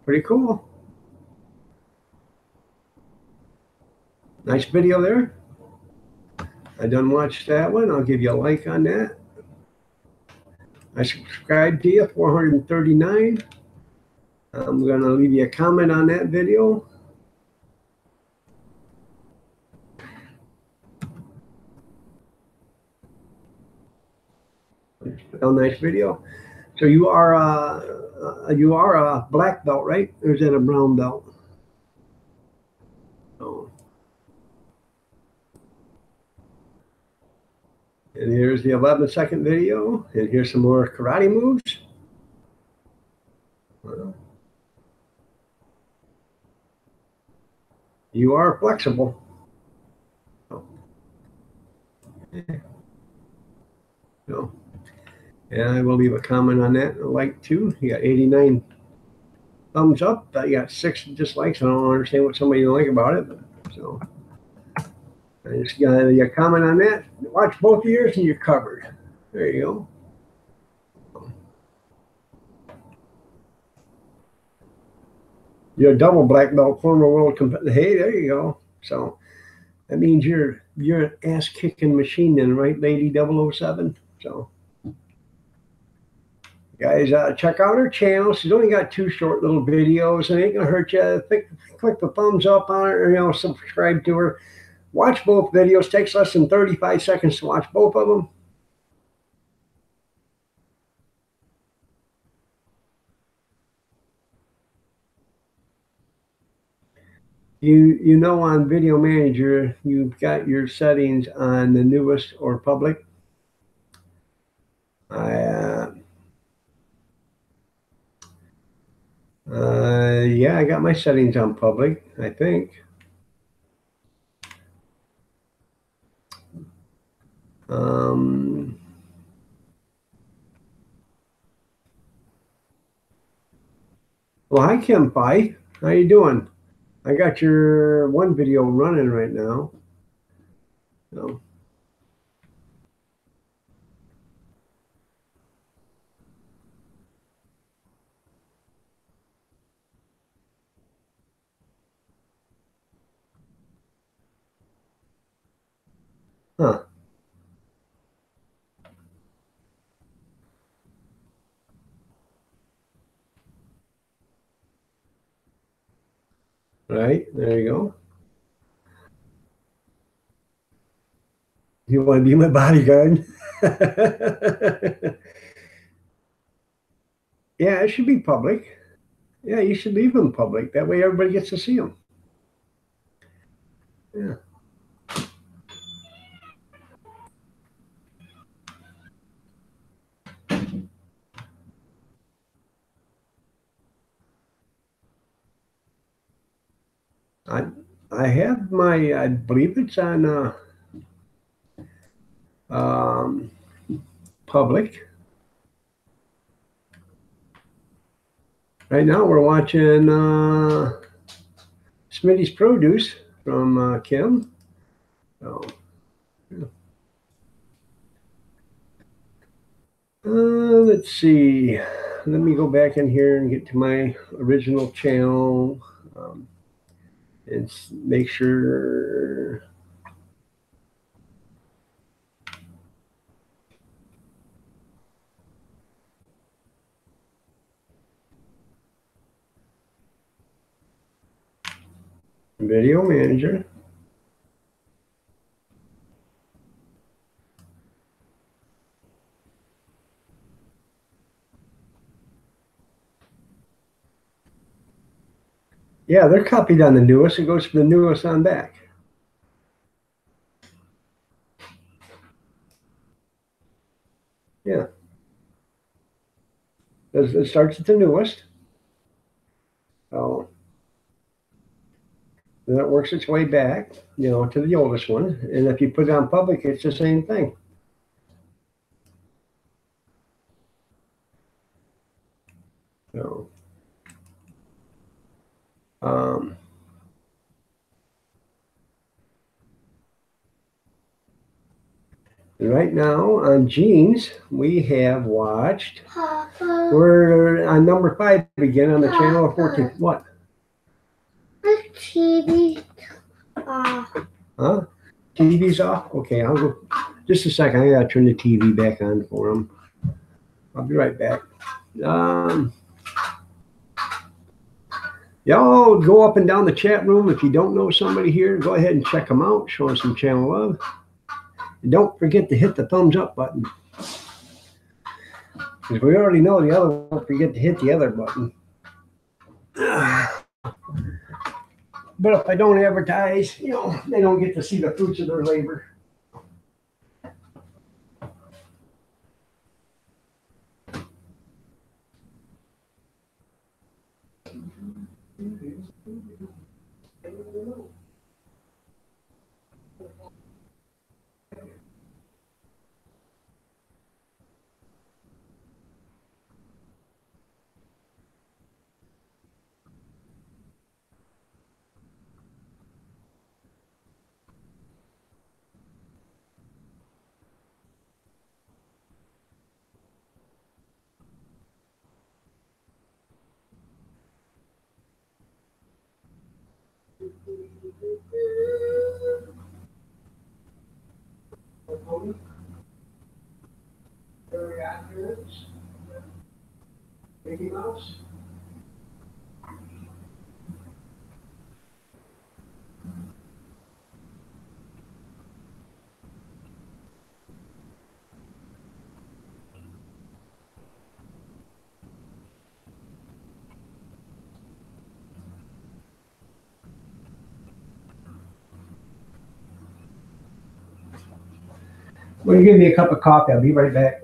Pretty cool. Nice video there. I done watched that one. I'll give you a like on that. I subscribed to you, 439. I'm going to leave you a comment on that video. A nice video. So you are a black belt, right? Or is that a brown belt? Oh. And here's the 11-second video. And here's some more karate moves. Well, you are flexible. Oh. Yeah. So, and I will leave a comment on that, a like too. You got 89 thumbs up. You got 6 dislikes. I don't understand what somebody don't like about it. But, so I just got a comment on that. Watch both of yours and you're covered. There you go. You're a double black belt, former world competitor. Hey, there you go. So that means you're an ass kicking machine then, right, Lady 007? So, guys, check out her channel. She's only got 2 short little videos, and it ain't gonna hurt you. Click the thumbs up on it, or subscribe to her. Watch both videos. Takes less than 35 seconds to watch both of them. You know, on Video Manager, you've got your settings on the newest or public. Yeah, I got my settings on public, I think. Well, hi, Kim Pie. How you doing? I got your one video running right now. So. Huh. Right, there you go. You want to be my bodyguard? Yeah, it should be public. Yeah, you should leave them public. That way everybody gets to see them. Yeah. I have my, I believe it's on public. Right now we're watching Smitty's Produce from Kim. So, yeah. Let's see. Let me go back in here and get to my original channel and make sure. Video Manager. Yeah, they're copied on the newest. It goes to the newest on back. Yeah. It starts at the newest. So then it works its way back, to the oldest one. And if you put it on public, it's the same thing. So, right now on Jeans, we have watched. Papa. We're on number 5 again on the channel of 14. What? The TV off. Huh? TV's off? Okay, I'll go. Just a second. I gotta turn the TV back on for them. I'll be right back. Y'all go up and down the chat room. If you don't know somebody here, go ahead and check them out. Show them some channel love. And don't forget to hit the thumbs up button. Because we already know the other one. Don't forget to hit the other button. But if I don't advertise, they don't get to see the fruits of their labor. Mickey Mouse? Will you give me a cup of coffee? I'll be right back.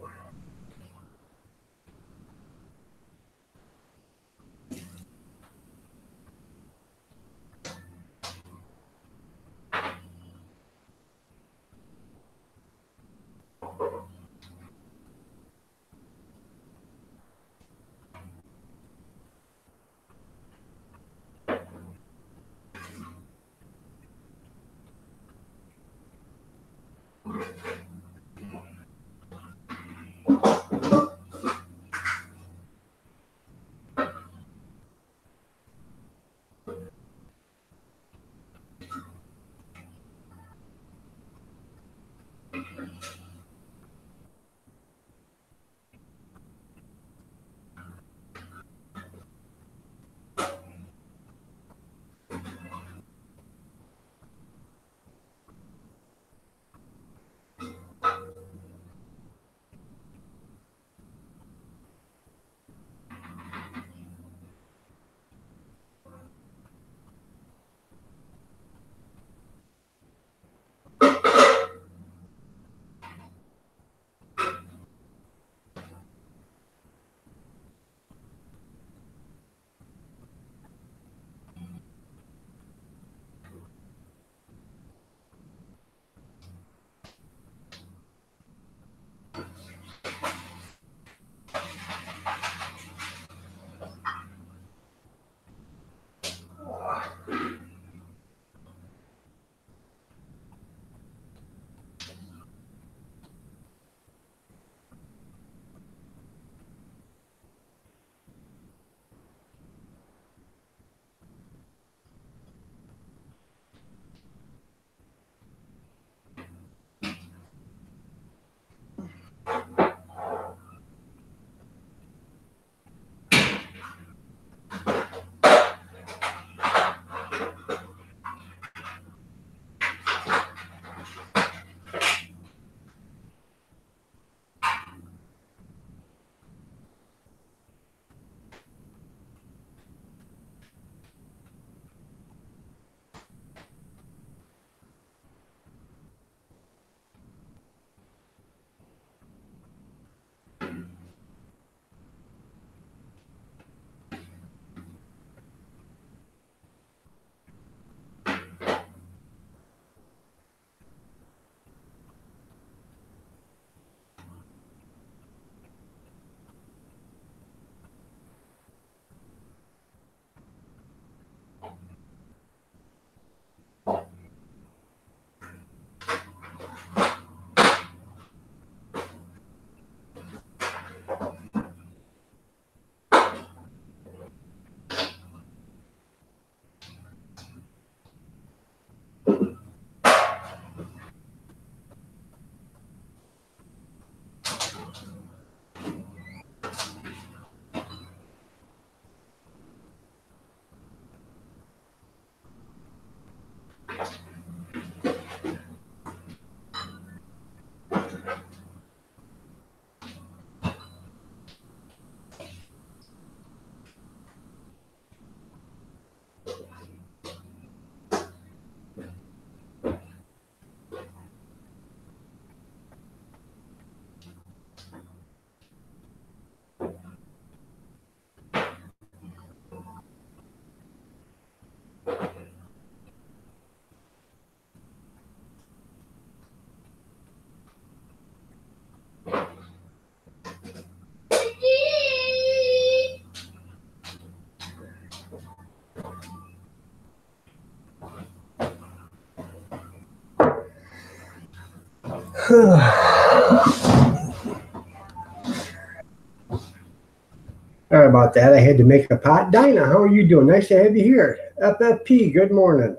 Sorry about that. I had to make a pot. Dinah, how are you doing? Nice to have you here. FFP, good morning.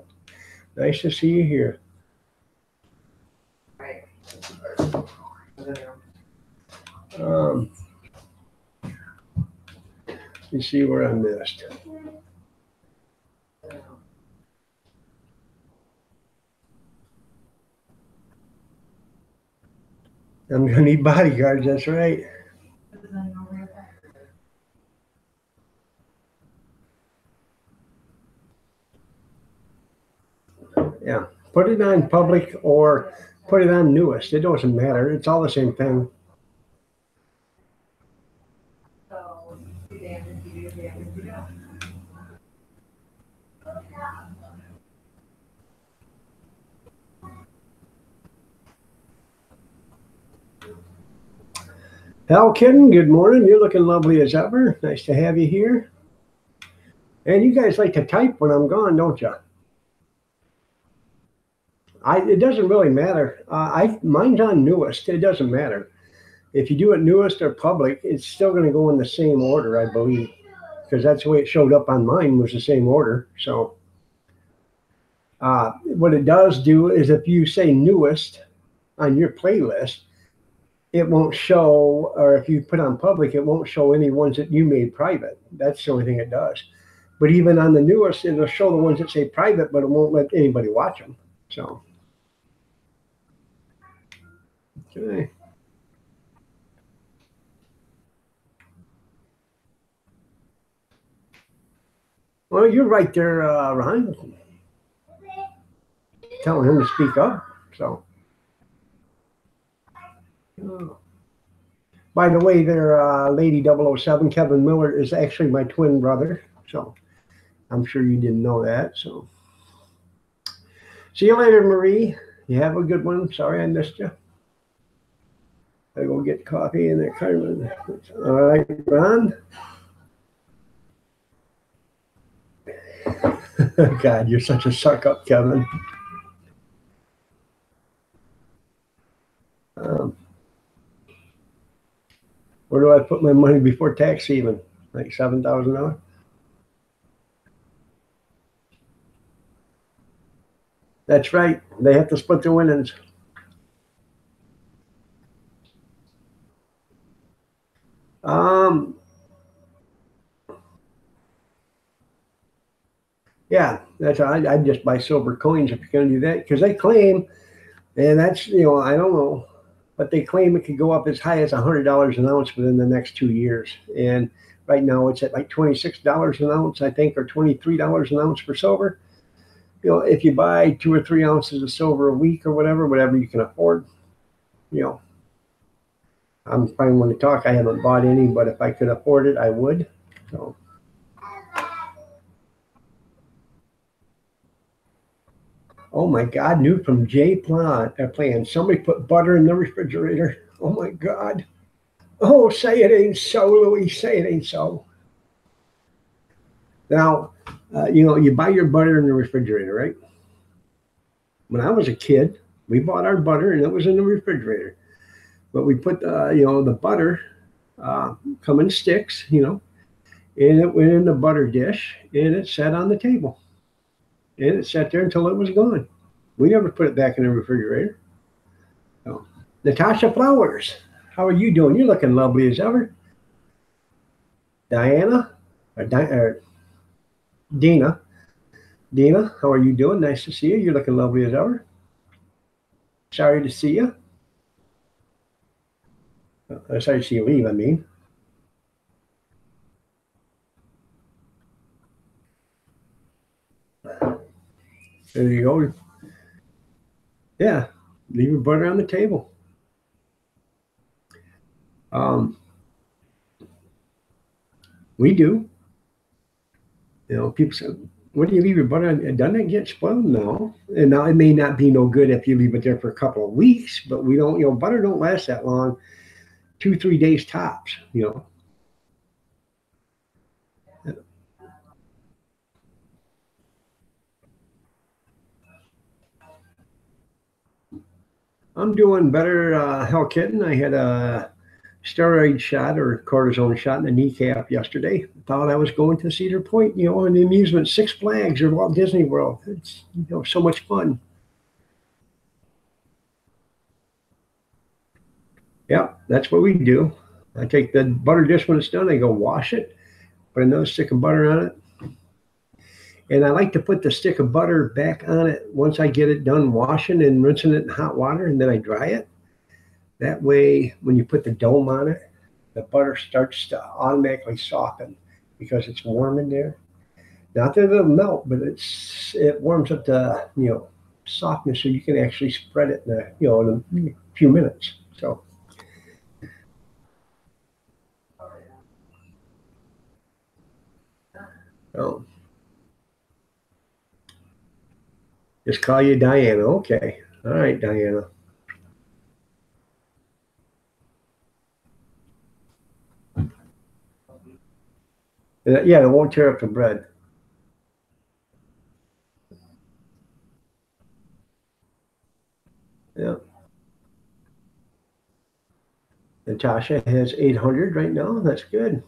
Nice to see you here. Right. Let me see where I missed. I'm gonna need bodyguards, that's right. Yeah, put it on public or put it on newest. It doesn't matter. It's all the same thing. Hal Kitten, good morning. You're looking lovely as ever. Nice to have you here. And you guys like to type when I'm gone, don't you? It doesn't really matter. Mine's on newest. It doesn't matter. If you do it newest or public, it's still going to go in the same order, I believe, because that's the way it showed up on mine was the same order. So what it does do is if you say newest on your playlist, it won't show, or if you put on public, it won't show any ones that you made private. That's the only thing it does. But even on the newest, it'll show the ones that say private, but it won't let anybody watch them. So, okay. Well, you're right there, Ron. Telling him to speak up. So, by the way, there, Lady 007, Kevin Miller is actually my twin brother. So, I'm sure you didn't know that. So, see you later, Marie. You have a good one. Sorry I missed you. I go get coffee in there, Carmen. All right, Ron. God, you're such a suck up, Kevin. Where do I put my money before tax even? Like $7,000? That's right. They have to split the winnings. Yeah, that's I'd just buy silver coins if you're going to do that because they claim, and that's I don't know, but they claim it could go up as high as $100 an ounce within the next 2 years. And right now it's at like $26 an ounce, I think, or $23 an ounce for silver. If you buy 2 or 3 ounces of silver a week or whatever you can afford, I'm fine when to talk. I haven't bought any, but if I could afford it, I would. So. Oh my God, new from Jay Plan. Somebody put butter in the refrigerator. Oh my God. Oh, say it ain't so, Louis. Say it ain't so. Now, you buy your butter in the refrigerator, right? When I was a kid, we bought our butter and it was in the refrigerator. But we put, the butter come in sticks, and it went in the butter dish and it sat on the table. And it sat there until it was gone. We never put it back in the refrigerator. So, Natasha Flowers, how are you doing? You're looking lovely as ever. Diana, or Dina. Dina, how are you doing? Nice to see you. You're looking lovely as ever. Sorry to see you. Sorry to see you leave, I mean. There you go. Yeah, leave your butter on the table. We do. People say, "What do you leave your butter on? Doesn't it get spoiled?" No. And now it may not be no good if you leave it there for a couple of weeks, but we don't. Butter don't last that long. 2-3 days tops. I'm doing better, Hell Kitten. I had a steroid shot or cortisone shot in the kneecap yesterday. Thought I was going to Cedar Point, in the amusement, Six Flags or Walt Disney World. It's so much fun. Yeah, that's what we do. I take the butter dish when it's done. I go wash it, Put another stick of butter on it. And I like to put the stick of butter back on it once I get it done washing and rinsing it in hot water, and then I dry it. That way, when you put the dome on it, the butter starts to automatically soften because it's warm in there. Not that it'll melt, but it warms up the softness, so you can actually spread it in a few minutes. So. Oh. Just call you Diana. Okay. All right, Diana. Yeah, it won't tear up the bread. Yeah. Natasha has 800 right now. That's good.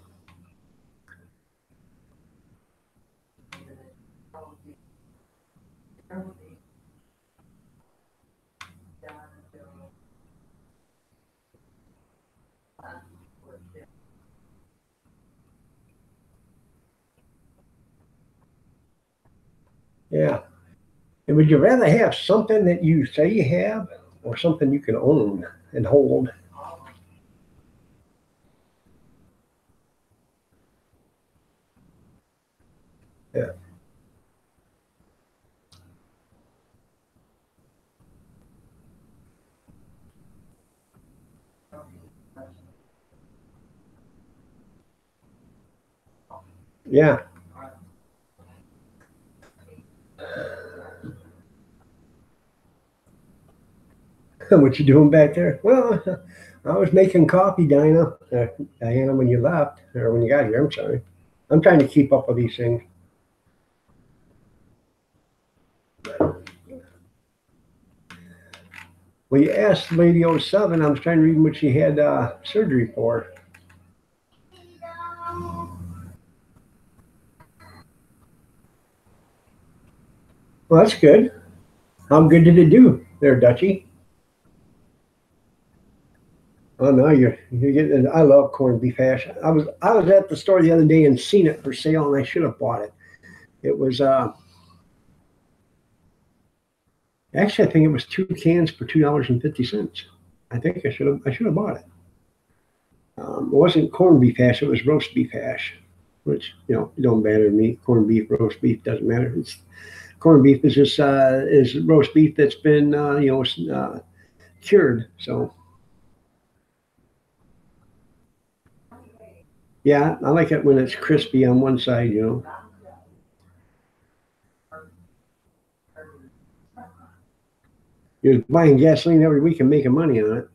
Yeah. And would you rather have something that you say you have or something you can own and hold? Yeah. Yeah. What you doing back there? Well, I was making coffee, Diana, when you left, or when you got here. I'm sorry. I'm trying to keep up with these things. Well, you asked Lady 07. I was trying to read what she had surgery for. Well, that's good. How good did it do there, Dutchie? Oh no, you're getting. I love corned beef hash. I was at the store the other day and seen it for sale, and I should have bought it. It was actually, I think it was 2 cans for $2.50. I think I should have bought it. It wasn't corned beef hash; it was roast beef hash, which it don't matter to me. Corned beef, roast beef doesn't matter. It's corned beef is just is roast beef that's been cured. So yeah, I like it when it's crispy on one side. You're buying gasoline every week and making money on it.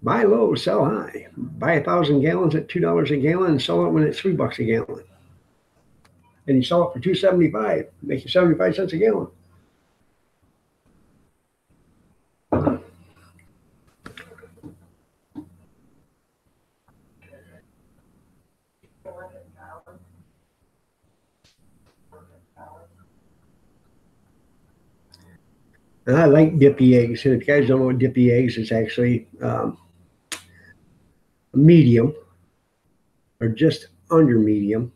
Buy low, sell high. Buy 1,000 gallons at $2 a gallon and sell it when it's $3 a gallon. And you sell it for $2.75, make you 75 cents a gallon. And I like dippy eggs. And if you guys don't know what dippy eggs is, actually medium or just under medium.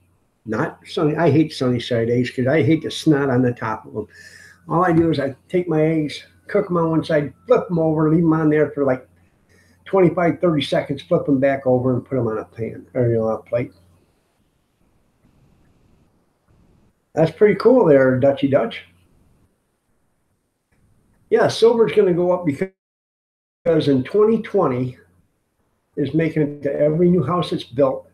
Not sunny. I hate sunny side eggs because I hate the snot on the top of them. All I do is I take my eggs, cook them on one side, flip them over, leave them on there for like 25, 30 seconds, flip them back over and put them on a pan or a plate. That's pretty cool there, Dutchy Dutch. Yeah, silver's going to go up because in 2020 is making it to every new house that's built.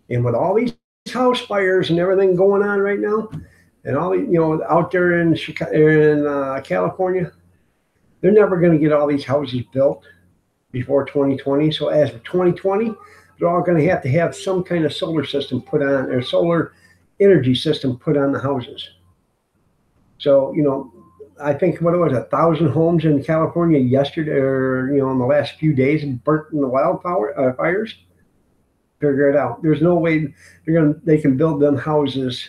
And with all these house fires and everything going on right now, and all out there in California, they're never going to get all these houses built before 2020. So as of 2020, they're all going to have some kind of solar system put on, or solar energy system put on the houses. So I think what it was 1,000 homes in California yesterday, or in the last few days, burnt in the wildfire fires. Figure it out. There's no way they can build them houses,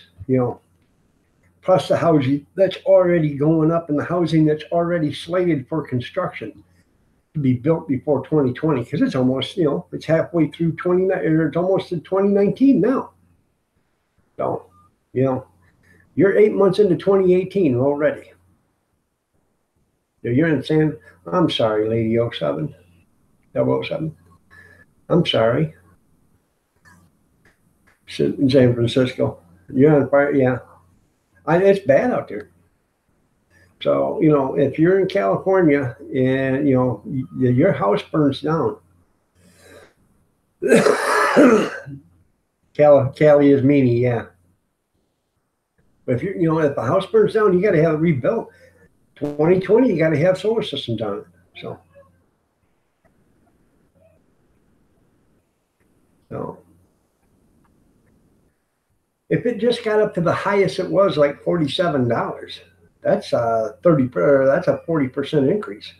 plus the housing that's already going up and the housing that's already slated for construction to be built before 2020, because it's almost, it's halfway through 29, or it's almost in 2019 now. So, you're 8 months into 2018 already. You're saying, I'm sorry, Lady 07, 007. I'm sorry. In San Francisco. You're on fire, yeah. It's bad out there. So, if you're in California and, your house burns down, Cali is meanie, yeah. But if if the house burns down, you got to have it rebuilt. 2020, you got to have solar systems on it. So if it just got up to the highest it was, like $47, that's a 40% increase.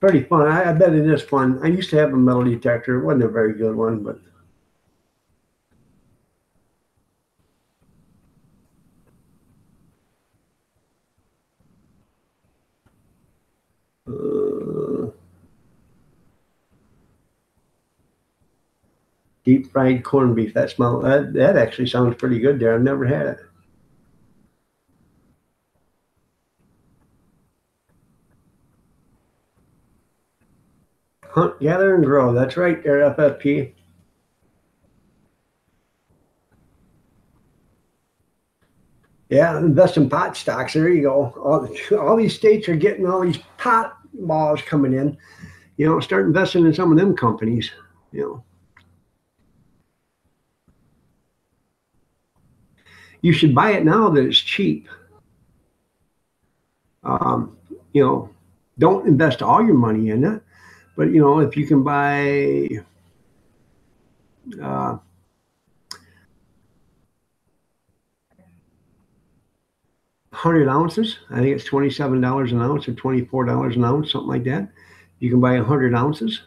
Pretty fun. I bet it is fun. I used to have a metal detector. It wasn't a very good one, but deep fried corned beef. That actually sounds pretty good there. I've never had it. Hunt, gather, and grow. That's right there, FFP. Yeah, invest in pot stocks. There you go. All these states are getting all these pot laws coming in. Start investing in some of them companies. You should buy it now that it's cheap. Don't invest all your money in it, but if you can buy 100 ounces, I think it's $27 an ounce or $24 an ounce, something like that. You can buy 100 ounces,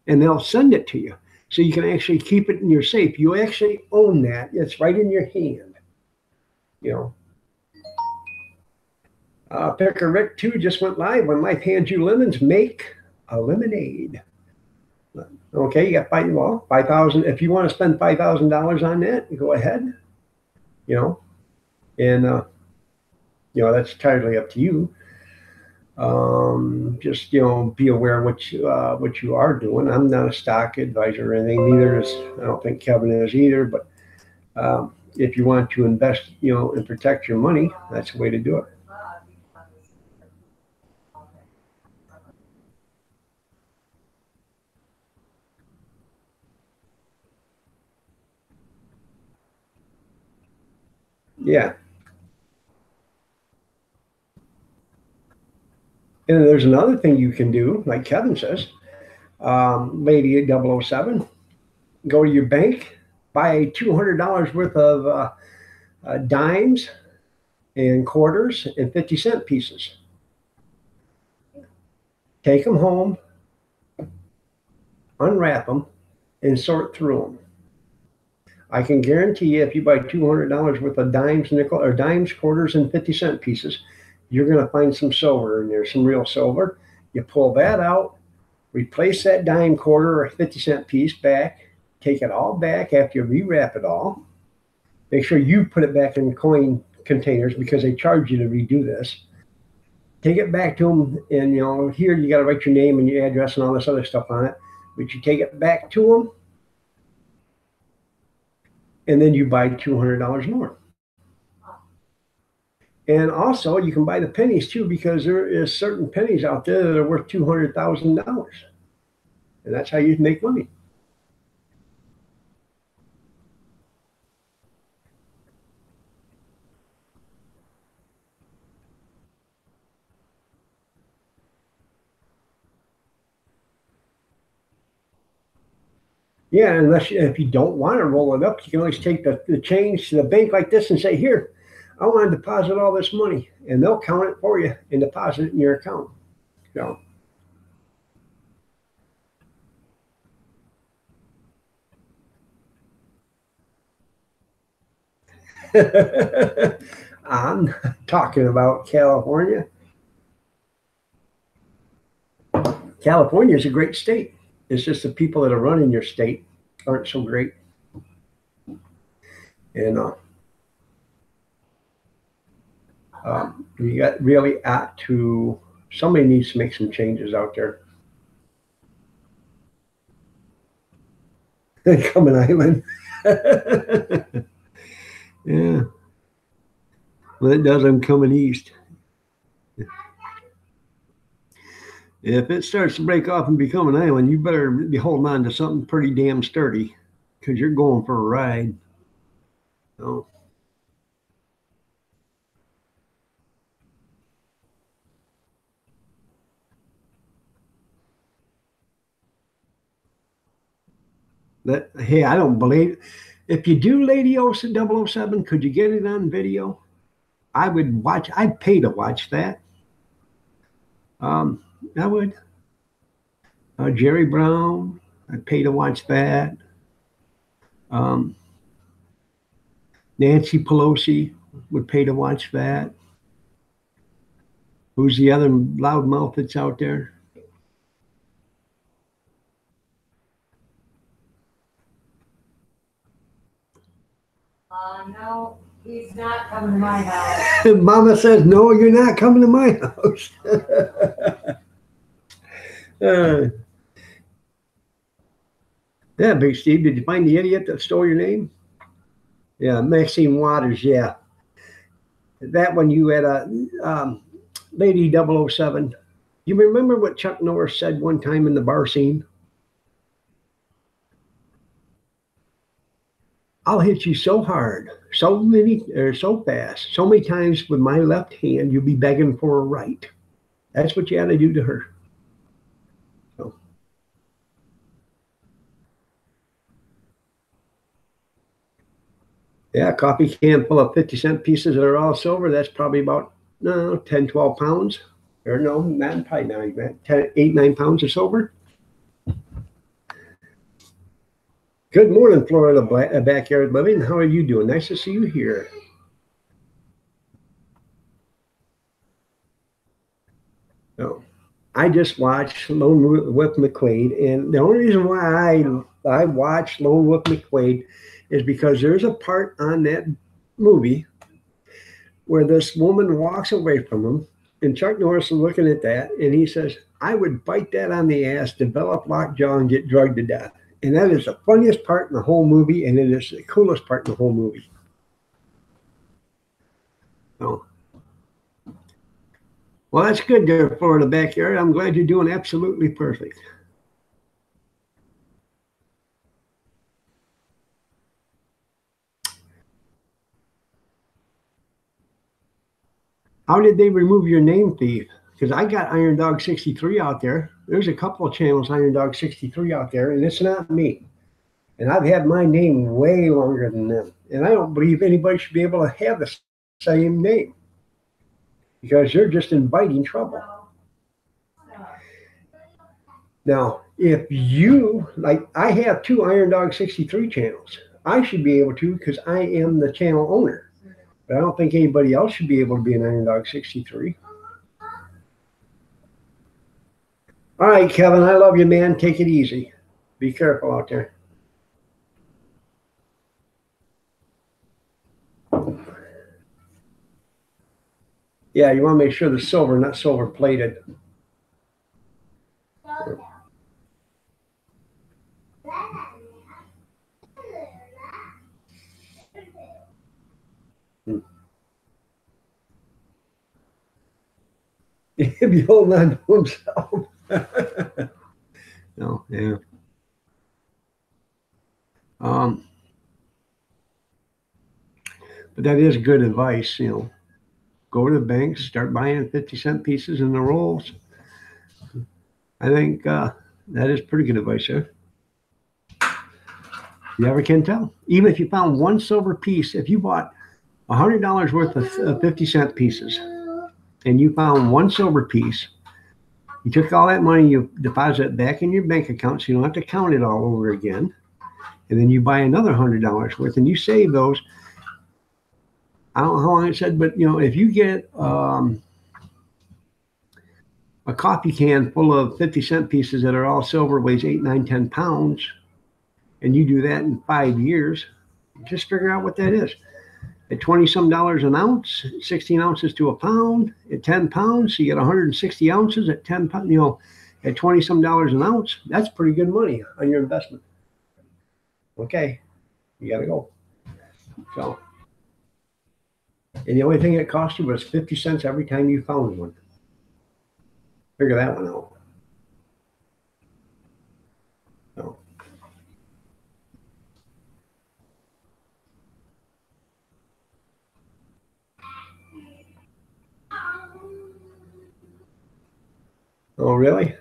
and they'll send it to you, so you can actually keep it in your safe. You actually own that. It's right in your hand. Picker Rick 2 just went live. When life hands you lemons, make a lemonade. Okay, you got 5,000. If you want to spend $5,000 on that, you go ahead. And that's entirely up to you. Just be aware of what you are doing. I'm not a stock advisor or anything. Neither is, I don't think Kevin is either. But if you want to invest, and protect your money, that's the way to do it. Yeah. And there's another thing you can do, like Kevin says, Lady 007, go to your bank, buy $200 worth of dimes and quarters and 50-cent pieces. Take them home, unwrap them, and sort through them. I can guarantee you, if you buy $200 worth of dimes, quarters, and 50-cent pieces, you're going to find some silver in there, some real silver. You pull that out, replace that dime, quarter, or 50-cent piece back, take it all back after you rewrap it all. Make sure you put it back in coin containers, because they charge you to redo this. Take it back to them, and here you got to write your name and your address and all this other stuff on it. But you take it back to them, and then you buy $200 more. And also, you can buy the pennies too, because there is certain pennies out there that are worth $200,000, and that's how you make money. Yeah, if you don't want to roll it up, you can always take the change to the bank like this and say, here, I want to deposit all this money. And they'll count it for you and deposit it in your account. So. I'm talking about California. California is a great state. It's just the people that are running your state aren't so great. And you got really somebody needs to make some changes out there. Coming Island. Yeah. Well, it does. I'm coming east. If it starts to break off and become an island, you better be holding on to something pretty damn sturdy because you're going for a ride. So. Hey, I don't believe if you do Lady 007, could you get it on video? I would watch. I'd pay to watch that. I would. Jerry Brown, I'd pay to watch that. Nancy Pelosi would pay to watch that. Who's the other loudmouth that's out there? No, he's not coming to my house. Mama says, no, you're not coming to my house. Yeah, Big Steve, did you find the idiot that stole your name? Yeah, Maxine Waters, yeah. That one you had a Lady 007. You remember what Chuck Norris said one time in the bar scene? I'll hit you so hard, so fast, so many times with my left hand, you'll be begging for a right. That's what you had to do to her. So. Yeah, a coffee can full of 50-cent pieces that are all silver. That's probably about 10, 12 pounds. Or no, not probably not even 8, 9 pounds of silver. Good morning, Florida Backyard Living. How are you doing? Nice to see you here. Oh, I just watched Lone Wolf McQuade, and the only reason why I watched Lone Wolf McQuade is because there's a part on that movie where this woman walks away from him, and Chuck Norris is looking at that, and he says, I would bite that on the ass, develop lockjaw, and get drugged to death. And that is the funniest part in the whole movie, and it is the coolest part in the whole movie. So, well, that's good there, Florida Backyard. I'm glad you're doing absolutely perfect. How did they remove your name, Thief? Because I got Iron Dog 63 out there. There's a couple of channels, Iron Dog 63 out there, and it's not me. And I've had my name way longer than them. And I don't believe anybody should be able to have the same name because you're just inviting trouble. Now, if you, like, I have 2 Iron Dog 63 channels. I should be able to because I am the channel owner. But I don't think anybody else should be able to be an Iron Dog 63. All right, Kevin, I love you, man. Take it easy. Be careful out there. Yeah, you want to make sure the silver, not silver plated. He'll be holding on to himself. No, yeah. But that is good advice, you know. Go to the bank, start buying 50-cent pieces in the rolls. I think that is pretty good advice, sir. You never can tell. Even if you found one silver piece, if you bought $100 worth of 50-cent pieces and you found one silver piece, you took all that money, you deposit it back in your bank account so you don't have to count it all over again. And then you buy another $100 worth and you save those. I don't know how long it said, but if you get a coffee can full of 50-cent pieces that are all silver, weighs 8, 9, 10 pounds, and you do that in 5 years, just figure out what that is. At 20 some dollars an ounce, 16 ounces to a pound, at 10 pounds, so you get 160 ounces at 10 pounds, at 20 some dollars an ounce, that's pretty good money on your investment. Okay, you got to go. So, and the only thing it cost you was 50 cents every time you found one. Figure that one out. So. Oh, really?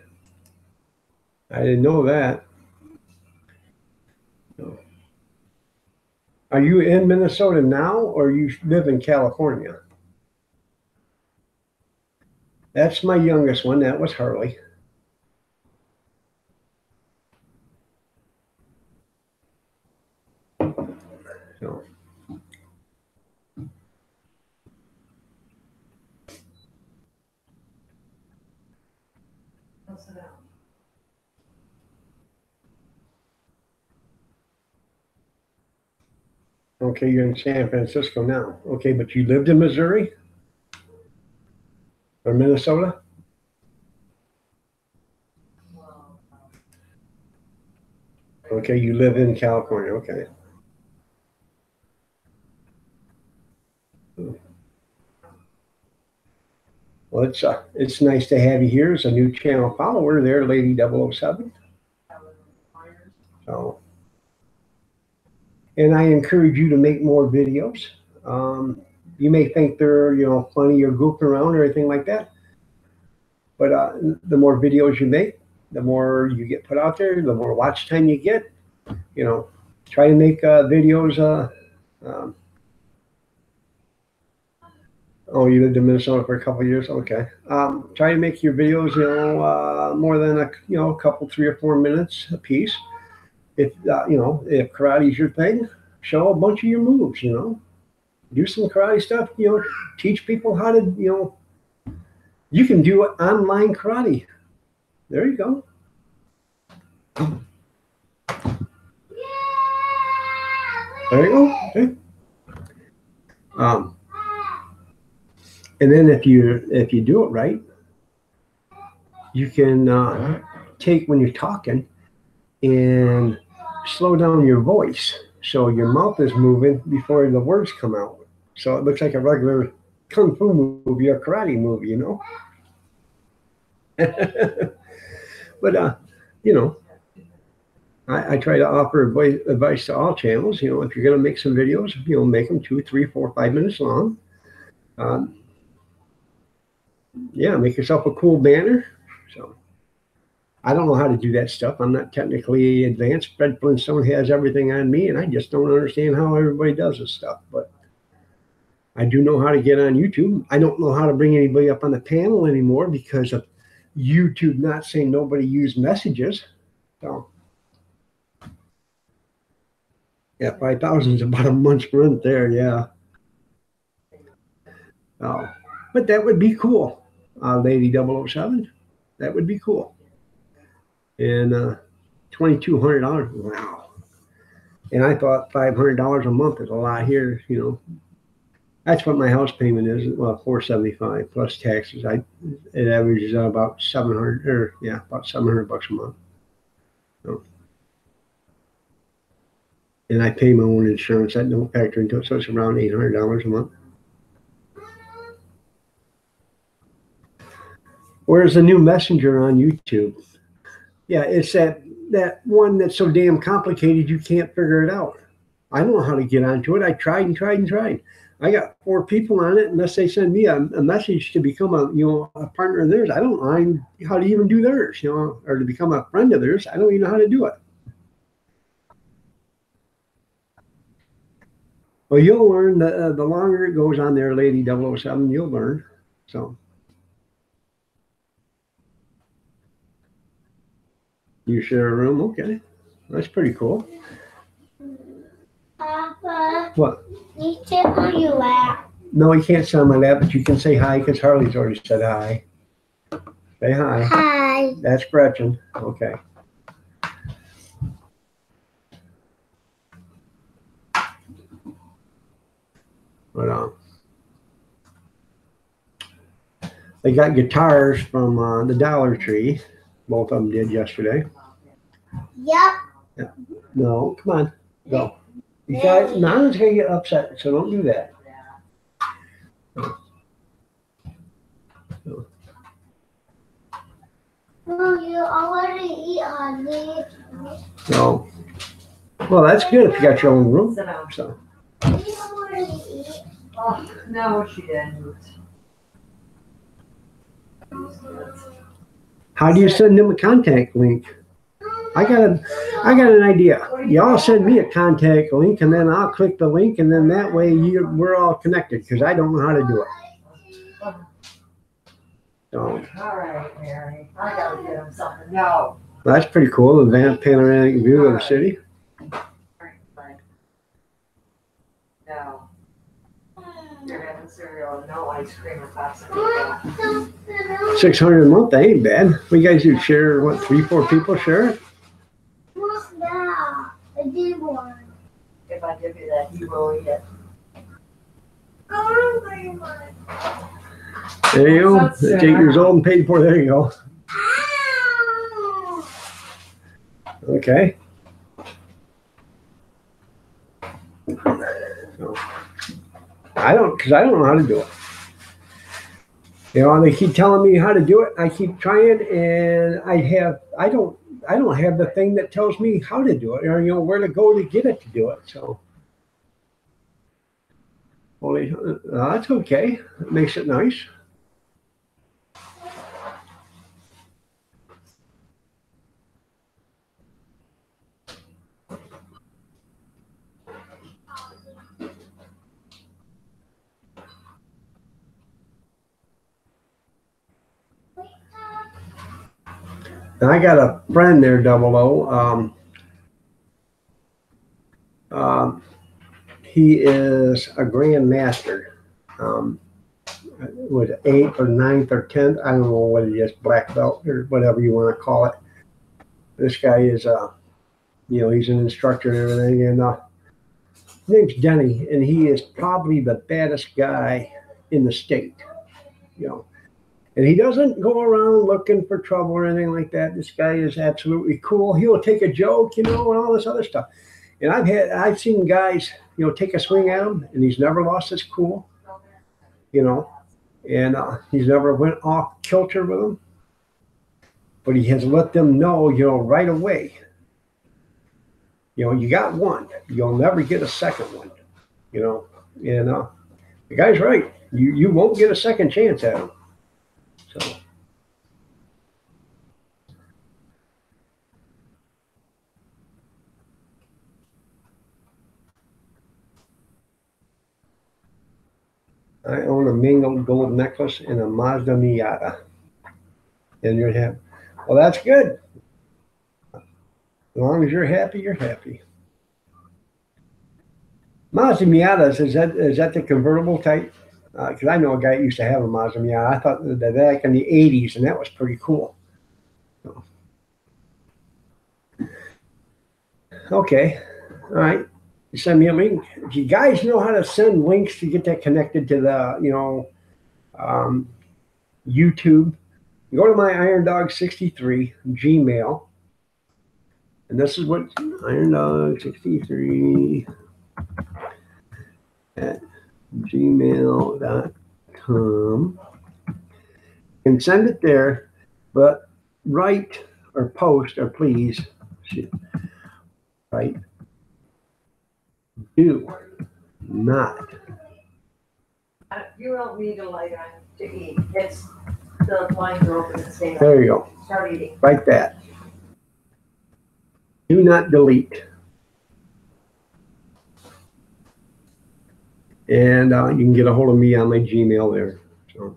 I didn't know that. No. Are you in Minnesota now, or you live in California? That's my youngest one. That was Harley. So. Okay, you're in San Francisco now. Okay, but you lived in Missouri or Minnesota? Okay, you live in California. Okay. Well, it's nice to have you here as a new channel follower there, Lady 007. So, and I encourage you to make more videos. You may think they're funny or goofing around or anything like that, but the more videos you make, the more you get put out there, the more watch time you get. Try to make videos. Oh, you lived in Minnesota for a couple of years. Okay. Try to make your videos, more than a couple, 3 or 4 minutes a piece. If if karate is your thing, show a bunch of your moves. Do some karate stuff. Teach people how to. You can do online karate. There you go. There you go. Okay. And then if you do it right, you can take when you're talking and slow down your voice so your mouth is moving before the words come out. So it looks like a regular kung fu movie or karate movie, But I try to offer advice to all channels. If you're going to make some videos, make them 2, 3, 4, 5 minutes long. Yeah, make yourself a cool banner. So I don't know how to do that stuff. I'm not technically advanced. Fred Flintstone has everything on me, and I just don't understand how everybody does this stuff. But I do know how to get on YouTube. I don't know how to bring anybody up on the panel anymore because of YouTube not saying nobody use messages. So yeah, 5,000 is about a month's rent there. Yeah. Oh, but that would be cool. Lady 007, that would be cool. And $2,200, wow. And I thought $500 a month is a lot here. That's what my house payment is. Well, $475 plus taxes. It averages out about $700 bucks a month. So, and I pay my own insurance. That don't factor into it, so it's around $800 a month. Where's the new messenger on YouTube? Yeah, it's that one that's so damn complicated you can't figure it out. I don't know how to get onto it. I tried and tried and tried. I got 4 people on it, unless they send me a message to become a partner of theirs. I don't know how to even do theirs, or to become a friend of theirs. I don't even know how to do it. Well, you'll learn. The longer it goes on there, Lady 007, you'll learn. So. You share a room? Okay. That's pretty cool. Papa. What? You sit on your lap. No, you can't sit on my lap, but you can say hi because Harley's already said hi. Say hi. Hi. That's Gretchen. Okay. But they got guitars from the Dollar Tree. Both of them did yesterday. Yep. No, come on, go. You guys, Nana's gonna get upset, so don't do that. Oh, you already eat on me. So, well, that's good if you got your own room. Sit down. So, You already eat. Oh, no, she didn't. how do you send them a contact link? I got an idea. Y'all send me a contact link, and then I'll click the link, and then that way we're all connected because I don't know how to do it. So All right, Mary. I gotta get him something. No. that's pretty cool. Advanced panoramic view of the city. No. You're having cereal and no ice cream or pasta. $600 a month. That ain't bad. We guys do share what 3-4 people share it. What's that? I did one. If I give you that, you will eat it. There you go. That's 8 years old and paid for. There you go. Ow! Okay. So, I don't know how to do it. You know, they keep telling me how to do it. I keep trying, and I don't have the thing that tells me how to do it, or where to go to get it to do it. So, well, that's okay. It makes it nice. And I got a friend there, 00. He is a grandmaster. Was it 8th or 9th or 10th? I don't know what it is, black belt or whatever you want to call it. This guy is, he's an instructor and everything. And his name's Denny, and he is probably the baddest guy in the state. And he doesn't go around looking for trouble or anything like that. This guy is absolutely cool. He'll take a joke, and all this other stuff. And I've seen guys, take a swing at him, and he's never lost his cool, and he's never went off kilter with them. But he has let them know, right away. You got one. You'll never get a second one, And the guy's right. You won't get a second chance at him. So. I own a mingled gold necklace and a Mazda Miata. And you're happy. Well, that's good. As long as you're happy, you're happy. Mazda Miatas, is that the convertible type? Because I know a guy that used to have a Mazda Miata. I thought that back in the 80s, and that was pretty cool. So. Okay. All right. You send me a link. If you guys know how to send links to get that connected to the, YouTube, you go to my Iron Dog 63 Gmail. And this is what Iron Dog 63 at gmail.com. And send it there, but write or post or please write. Do not. You don't need a light on to eat. It's the blinds are open and stay. There you go. Start eating. Write that. Do not delete. And you can get a hold of me on my Gmail there. So.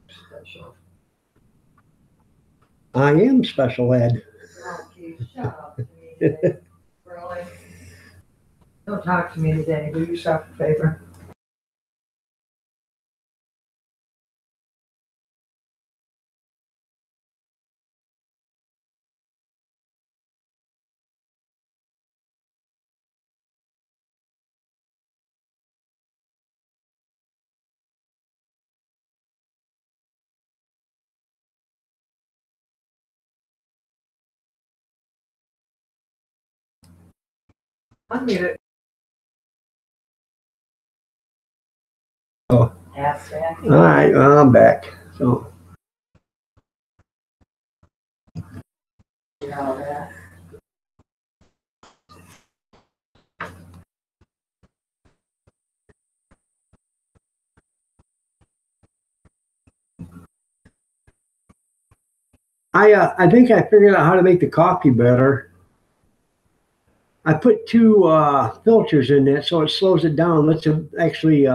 Special. I am special ed. Oh, geez, shut up to me today. Really? Don't talk to me today. Do yourself a favor. Unmute it. Oh. Ask that. All right, well, I'm back. So. You know that. I think I figured out how to make the coffee better. I put two filters in there, so it slows it down, lets it actually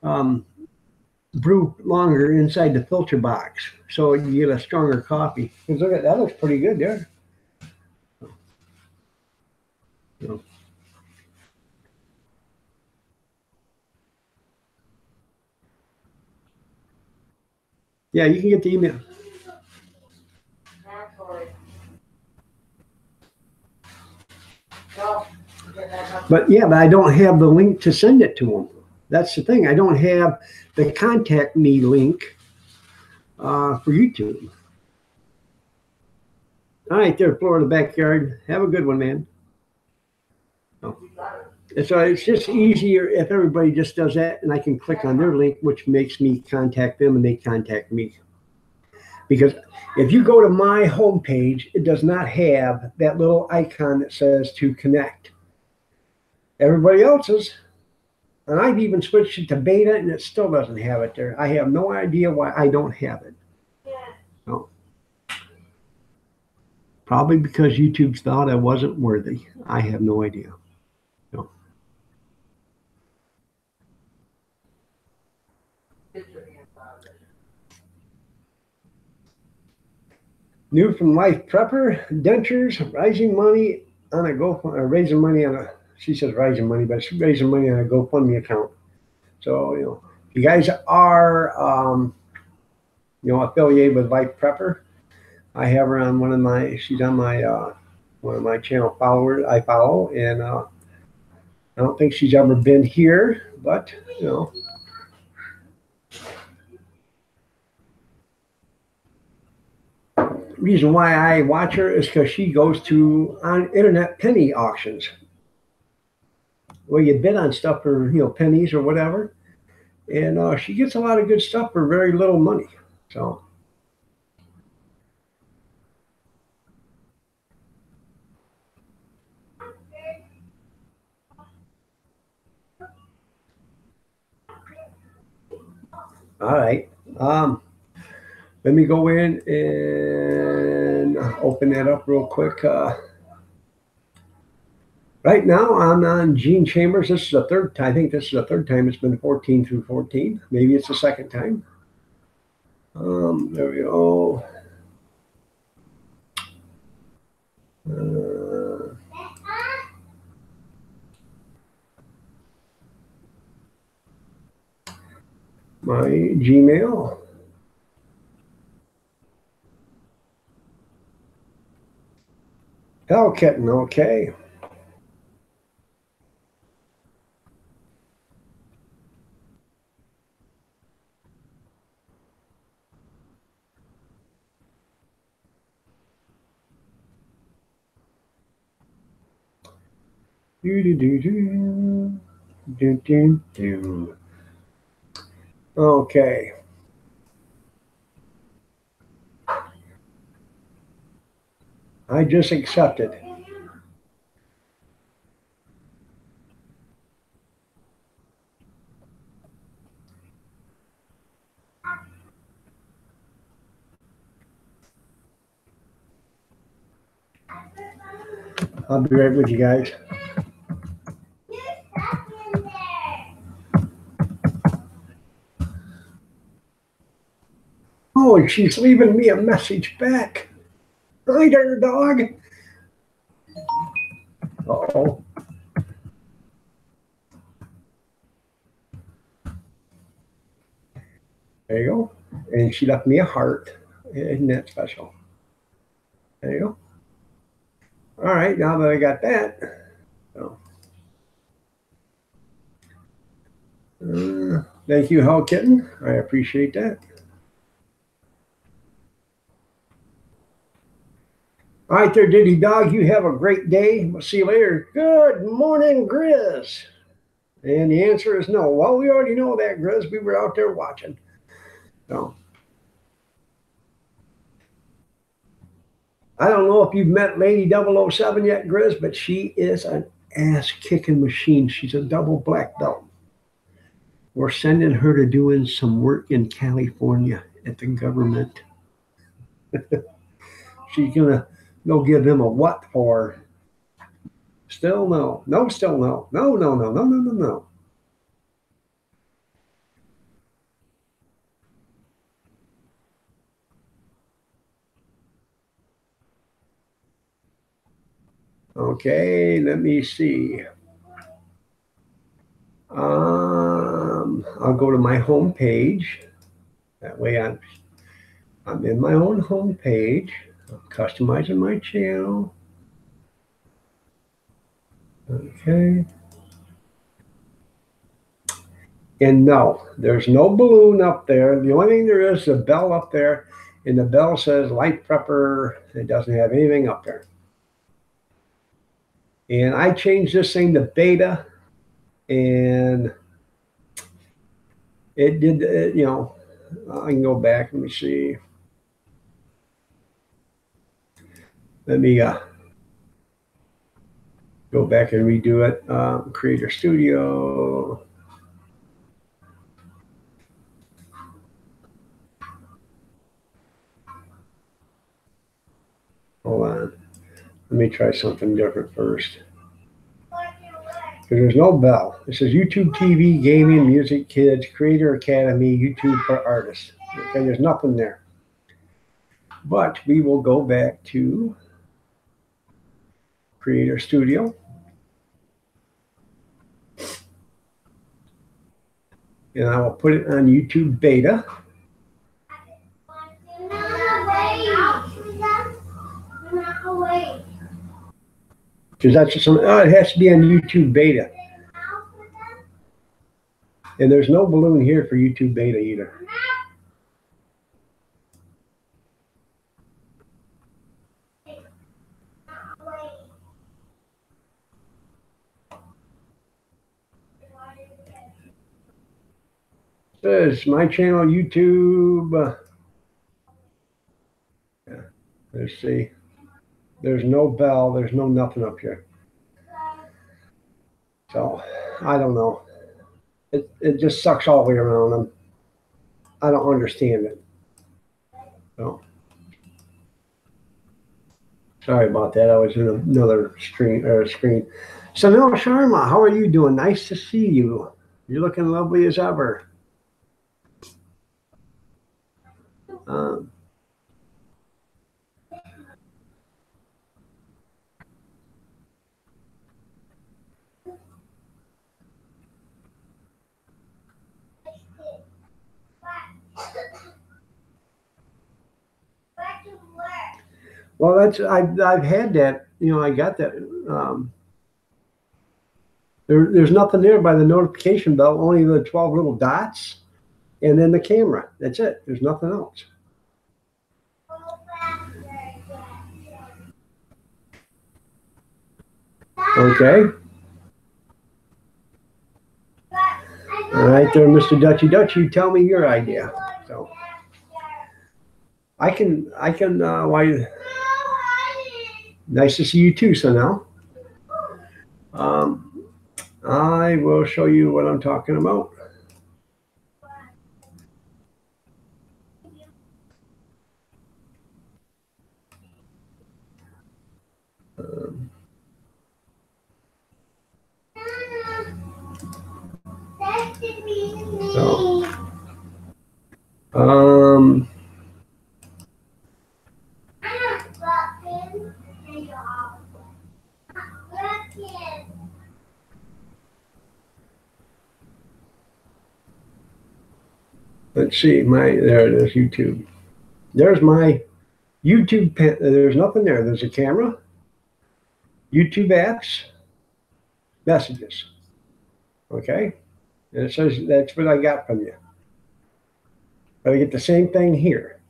brew longer inside the filter box, so you get a stronger coffee. Because look at that, looks pretty good there. So. Yeah, you can get the email. But yeah, but I don't have the link to send it to them. That's the thing. I don't have the contact me link for YouTube. All right, there, Florida Backyard. Have a good one, man. Oh. So it's just easier if everybody just does that, and I can click on their link, which makes me contact them, and they contact me. Because if you go to my homepage, it does not have that little icon that says to connect. Everybody else's, and I've even switched it to beta, and it still doesn't have it there. I have no idea why I don't have it. So, probably because YouTube thought I wasn't worthy. I have no idea. So. New from Life Prepper, dentures, raising money on a raising money on a, she says raising money, but she's raising money on a GoFundMe account. So, if you guys are, affiliated with Life Prepper, I have her on she's on my, one of my channel followers I follow, and I don't think she's ever been here, but, reason why I watch her is because she goes to internet penny auctions where you bid on stuff for pennies or whatever, and she gets a lot of good stuff for very little money. So all right, let me go in and open that up real quick. Right now, I'm on Gene Chambers. This is the third time. I think this is the third time it's been 14 through 14. Maybe it's the second time. There we go. My Gmail. Hell kitten, okay. Okay. I just accepted. I'll be right with you guys. Oh, and she's leaving me a message back. Hi there, dog. Uh-oh. There you go. And she left me a heart. Isn't that special? There you go. All right, now that I got that. So, thank you, Hell Kitten. I appreciate that. All right there, Diddy Dog. You have a great day. We'll see you later. Good morning, Grizz. And the answer is no. Well, we already know that, Grizz. We were out there watching. So, I don't know if you've met Lady 007 yet, Grizz, but she is an ass-kicking machine. She's a double black belt. We're sending her to doing some work in California at the government. She's gonna go give him a what for? Still no. No, still no. No, no, no, no, no, no, no. Okay, let me see. I'll go to my home page. That way I'm in my own home page. I'm customizing my channel. Okay. And no, there's no balloon up there. The only thing there is a bell up there, and the bell says Light Prepper. It doesn't have anything up there. And I changed this thing to beta, and it did, you know, I can go back. Let me see. Let me go back and redo it. Creator Studio. Hold on. Let me try something different first. There's no bell. It says YouTube TV, Gaming, Music, Kids, Creator Academy, YouTube for Artists. Okay, there's nothing there. But we will go back to Creator Studio. And I will put it on YouTube Beta. Because that's just something, it has to be on YouTube Beta. And there's no balloon here for YouTube Beta either. Says my channel YouTube. Yeah, let's see. There's no bell. There's no nothing up here. So I don't know. It just sucks all the way around them. I don't understand it. So sorry about that. I was in another screen. Sanil Sharma, how are you doing? Nice to see you. You're looking lovely as ever. Well, that's I've had that. You know, I got that. There's nothing there by the notification bell. Only the 12 little dots, and then the camera. That's it. There's nothing else. Okay. All right, there, Mr. Dutchy Dutchy. Tell me your idea. So I can. Why? Nice to see you too, Sanel. I will show you what I'm talking about. Let's see, there it is, YouTube. There's my YouTube, there's nothing there. There's a camera, YouTube apps, messages. Okay? And it says that's what I got from you. But I get the same thing here.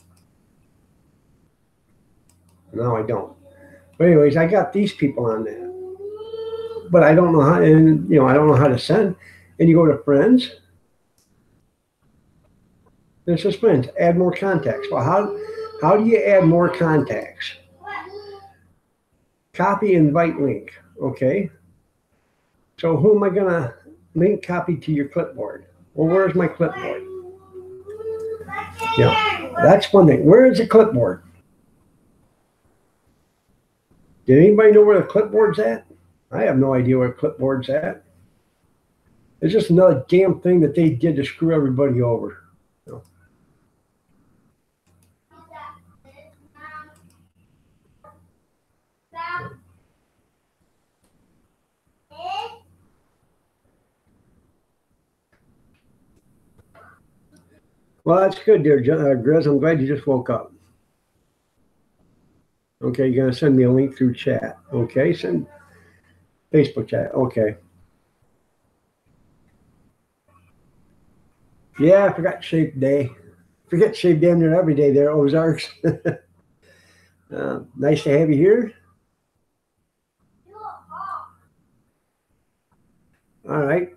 No, I don't. But anyways, I got these people on there. But I don't know how, and I don't know how to send. And you go to friends. And it says friends, add more contacts. Well, how do you add more contacts? Copy invite link. Okay. So who am I gonna link copy to your clipboard? Well, where's my clipboard? Yeah, that's one thing. Where is the clipboard? Did anybody know where the clipboard's at? I have no idea where the clipboard's at. It's just another damn thing that they did to screw everybody over. Well, that's good, dear Grizz. I'm glad you just woke up. Okay, you're going to send me a link through chat. Okay, send Facebook chat. Okay. Yeah, I forgot shave day. Forget shave damn near every day there, Ozarks. Nice to have you here. All right.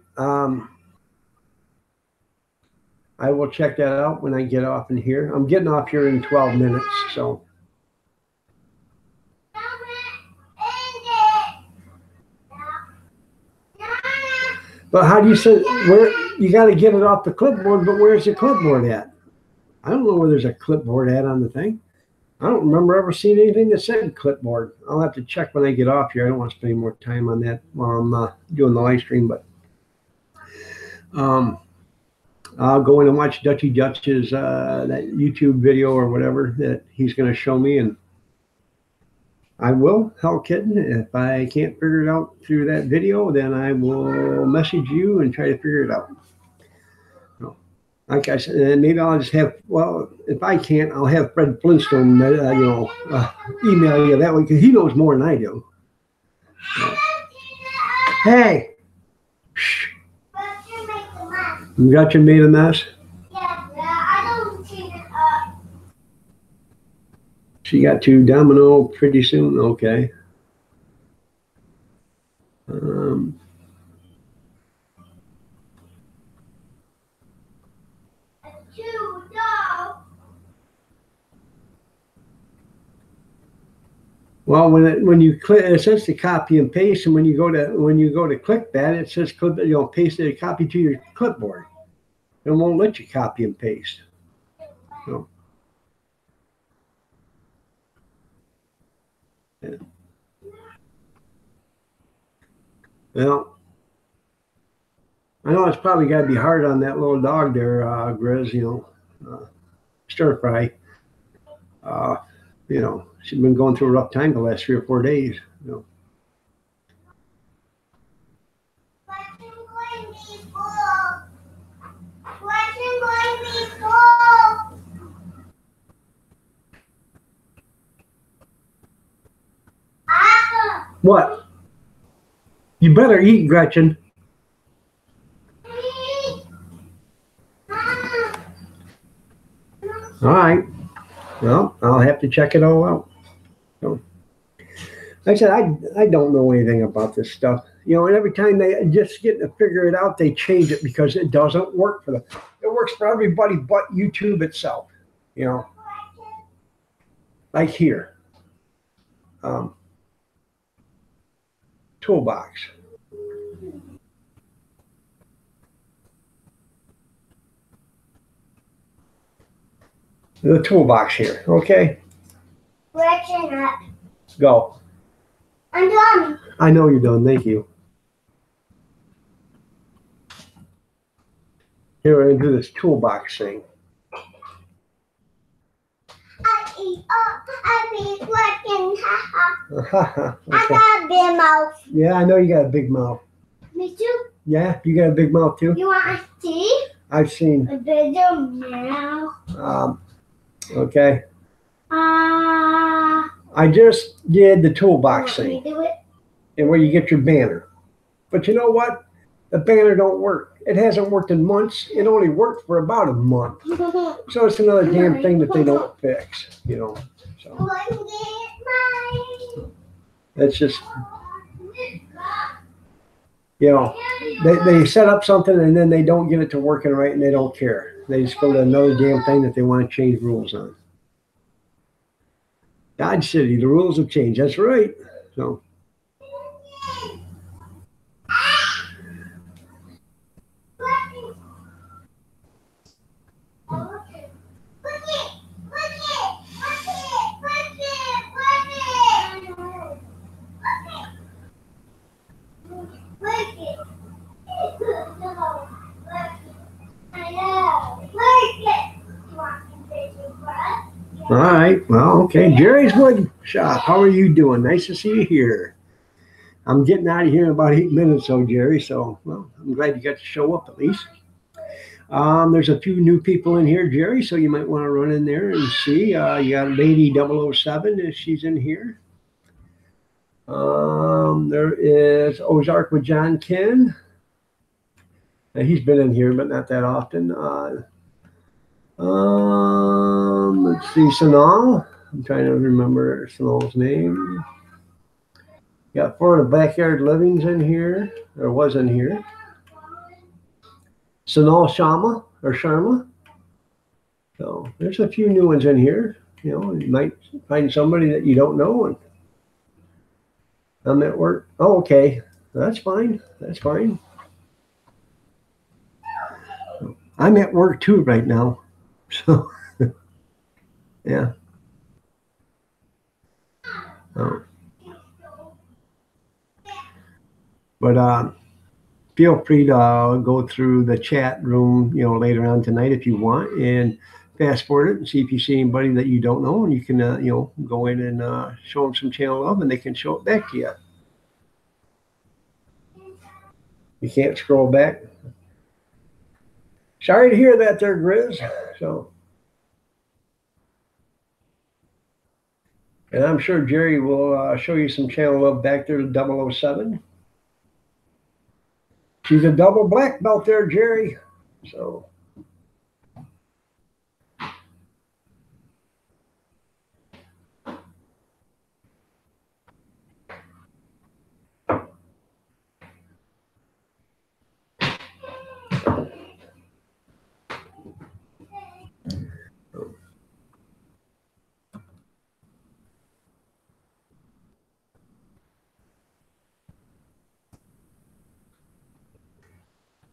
I will check that out when I get off in here. I'm getting off here in 12 minutes, so. But how do you send, where, you got to get it off the clipboard, but where's the clipboard at? I don't know where there's a clipboard at on the thing. I don't remember ever seeing anything that said clipboard. I'll have to check when I get off here. I don't want to spend any more time on that while I'm doing the live stream, but I'll go in and watch Dutchy Dutch's that YouTube video or whatever that he's going to show me, and I will, hell kidding. If I can't figure it out through that video, then I will message you and try to figure it out. So, like I said, maybe I'll just have, well, if I can't, I'll have Fred Flintstone, email you that way, because he knows more than I do. So, hey! Shh. You got your made a mess? Yeah, I don't clean it up. She got to Domino pretty soon. Okay. Well, when you click, it says to copy and paste, and when you go to click that, it says paste a copy to your clipboard. It won't let you copy and paste. So, yeah. Well, I know it's probably got to be hard on that little dog there, Grizz. Stir fry. She's been going through a rough time the last 3 or 4 days. What? You better eat, Gretchen. All right. Well, I'll have to check it all out. So, like I said, I don't know anything about this stuff. And every time they just get to figure it out, they change it because it doesn't work for them. It works for everybody but YouTube itself. Like here. Toolbox. The toolbox here, okay? Working up. Go. I'm done. I know you're done, thank you. Here, we're going to do this toolbox thing. I be working. Okay. I got a big mouth. Yeah, I know you got a big mouth. Me too. Yeah, you got a big mouth too? You want tea? I've seen. A video now. Okay. Ah. I just did the toolbox Let me thing, do it. and where you get your banner. But you know what? The banner don't work. It hasn't worked in months. It only worked for about a month. So it's another damn thing that they don't fix, you know. So it's just, you know, they set up something and then they don't get it to working right and they don't care. They just go to another damn thing that they want to change rules on. Dodge City, the rules have changed. That's right. So. All right. Well, okay. Jerry's Wood Shop. How are you doing? Nice to see you here. I'm getting out of here in about 8 minutes, though, Jerry. So, well, I'm glad you got to show up at least. There's a few new people in here, Jerry, so you might want to run in there and see. You got Lady 007 if she's in here. There is Ozark with John Ken. He's been in here, but not that often. Let's see, Sanal. I'm trying to remember Sanal's name. Got Florida Backyard Livings in here, or was in here. Sanal Sharma, or Sharma. So there's a few new ones in here. You know, you might find somebody that you don't know. And I'm at work. Oh, okay. That's fine. That's fine. I'm at work too right now. So, yeah. Oh. But feel free to go through the chat room, you know, later on tonight if you want, and fast forward it and see if you see anybody that you don't know, and you can, you know, go in and show them some channel love, and they can show it back to you. You can't scroll back. Sorry to hear that there, Grizz. So, and I'm sure Jerry will show you some channel love back there to 007. She's a double black belt there, Jerry. So.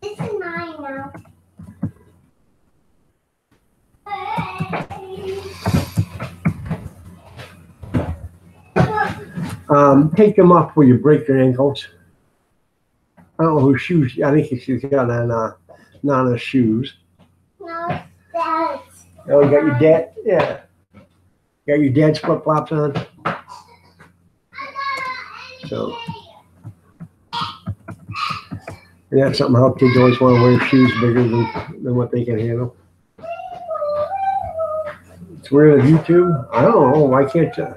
This is mine now. Take them off where you break your ankles. I don't know whose shoes. I think she's got on Nana's shoes. No, that's. Oh, you got your dad. Yeah. You got your dad's flip flops on. So. And that's something how kids always want to wear shoes bigger than what they can handle. It's weird on YouTube. I don't know. Why can't you?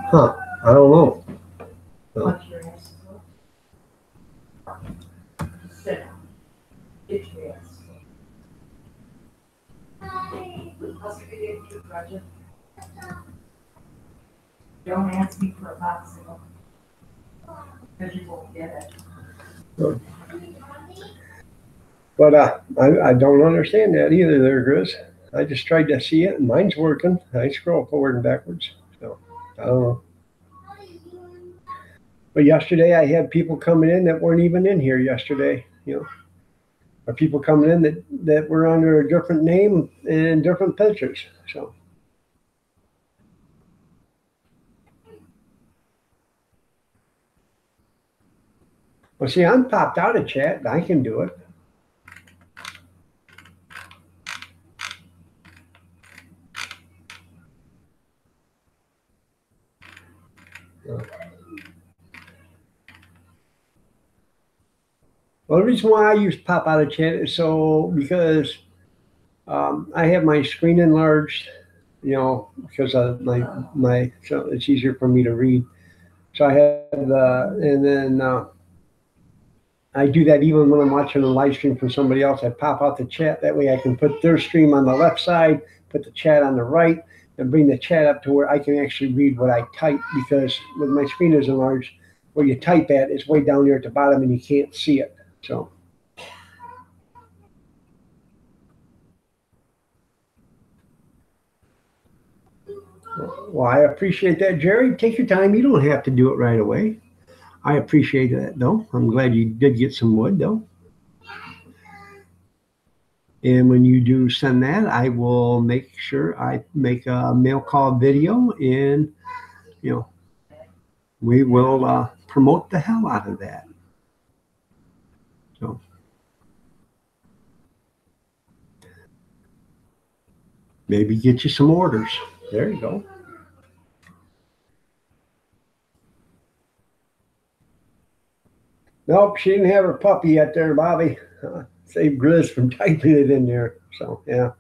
Huh. I don't know. So. Sit down. Get your ass. How's it going to Roger? Don't ask me for a popsicle. Because you won't get it. But I don't understand that either there, Grizz. I just tried to see it, and mine's working. I scroll forward and backwards. So, I don't know. But yesterday I had people coming in that weren't even in here yesterday, you know. Or people coming in that were under a different name and different pictures. So. Well, see, I'm popped out of chat. I can do it. Well, the reason why I use pop out of chat is because I have my screen enlarged, because of my so it's easier for me to read. So I have and then I do that even when I'm watching a live stream from somebody else. I pop out the chat. That way I can put their stream on the left side, put the chat on the right, and bring the chat up to where I can actually read what I type, because when my screen is enlarged, where you type at is way down there at the bottom and you can't see it. So. Well, I appreciate that, Jerry. Take your time. You don't have to do it right away. I appreciate that, though. I'm glad you did get some wood, though. And when you do send that, I will make sure I make a mail call video, and, we will promote the hell out of that. So. Maybe get you some orders. There you go. Nope, she didn't have her puppy yet there, Bobby. Saved Grizz from typing it in there. So, yeah.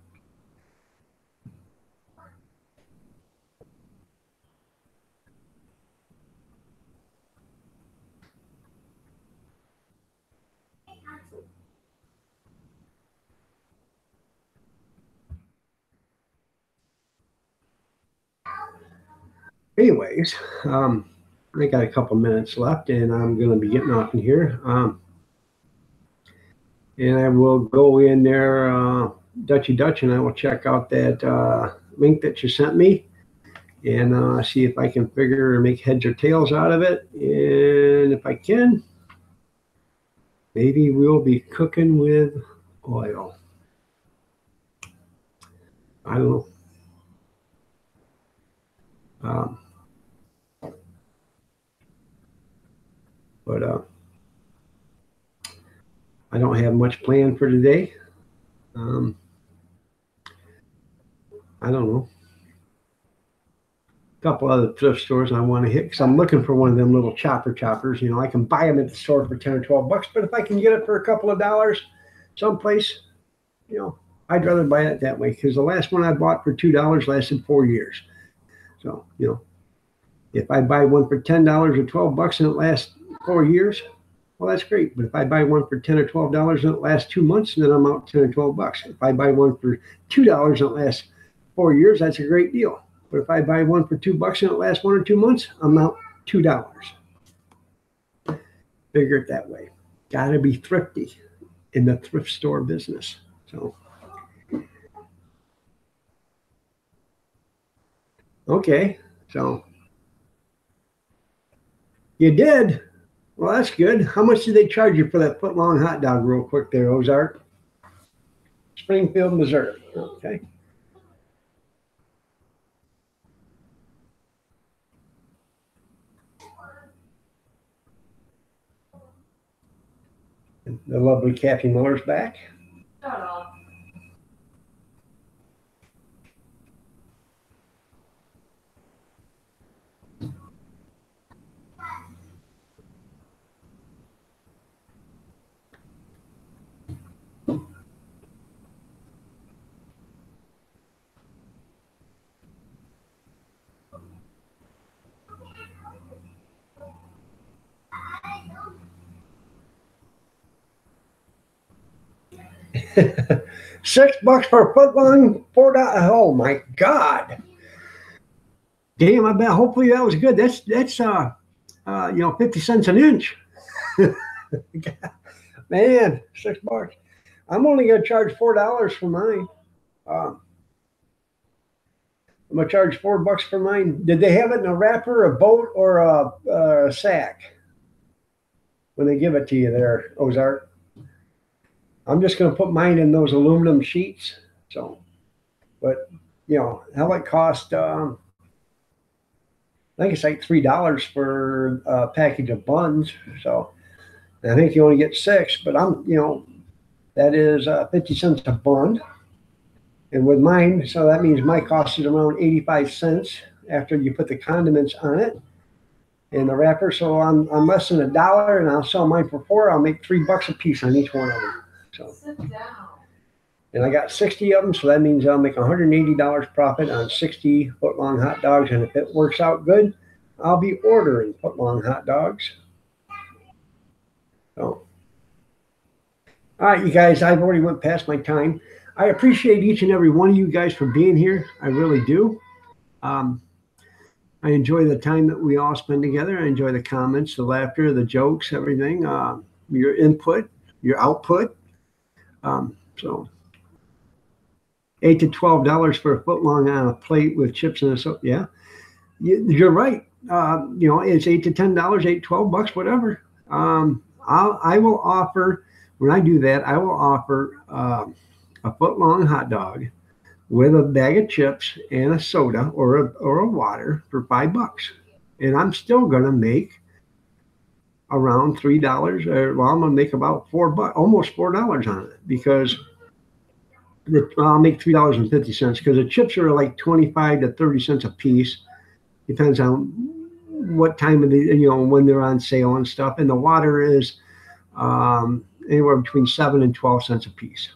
Anyways, I got a couple minutes left, and I'm going to be getting off in here. And I will go in there, Dutchy Dutch, and I will check out that link that you sent me, and see if I can figure or make heads or tails out of it. And if I can, maybe we'll be cooking with oil. I don't know. But I don't have much planned for today. I don't know. A couple other thrift stores I want to hit, because I'm looking for one of them little choppers. I can buy them at the store for 10 or 12 bucks, but if I can get it for a couple of dollars someplace, I'd rather buy it that way, because the last one I bought for $2 lasted 4 years. So, if I buy one for $10 or 12 bucks and it lasts 4 years, well, that's great. But if I buy one for $10 or $12 and it lasts 2 months, then I'm out 10 or 12 bucks. If I buy one for $2 and it lasts 4 years, that's a great deal. But if I buy one for $2 and it lasts 1 or 2 months, I'm out $2. Figure it that way. Got to be thrifty in the thrift store business. So, okay. So, you did. Well, that's good. How much did they charge you for that foot-long hot dog, real quick there, Ozark? Springfield, Missouri. Okay. The lovely Kathy Miller's back. Shut up. $6 for a foot long, $4. Oh my God! Damn! I bet. Hopefully that was good. That's 50 cents an inch. Man, $6. I'm only gonna charge $4 for mine. I'm gonna charge $4 for mine. Did they have it in a wrapper, a boat, or a sack when they give it to you there, Ozark? I'm just going to put mine in those aluminum sheets. So, but hell, it cost, I think it's like $3 for a package of buns. So I think you only get 6, but that is 50 cents a bun. And with mine, so that means my cost is around 85 cents after you put the condiments on it. in the wrapper. So I'm less than $1, and I'll sell mine for $4. I'll make $3 a piece on each one of them. So. Sit down. And I got 60 of them, so that means I'll make $180 profit on 60 foot-long hot dogs. And if it works out good, I'll be ordering foot-long hot dogs. So, all right, you guys, I've already went past my time. I appreciate each and every one of you guys for being here. I really do. I enjoy the time that we all spend together. I enjoy the comments, the laughter, the jokes, everything, your input, your output. So $8 to $12 for a foot long on a plate with chips and a yeah, you're right. It's $8 to $10, $8, $12, whatever. I will offer, when I do that, I will offer a foot long hot dog with a bag of chips and a soda or a water for $5. And I'm still going to make around $3, or well, I'm going to make about $4, almost $4 on it, because I'll make $3.50 because the chips are like 25 to 30 cents a piece. Depends on what time of the, when they're on sale and stuff. And the water is anywhere between 7 and 12 cents a piece.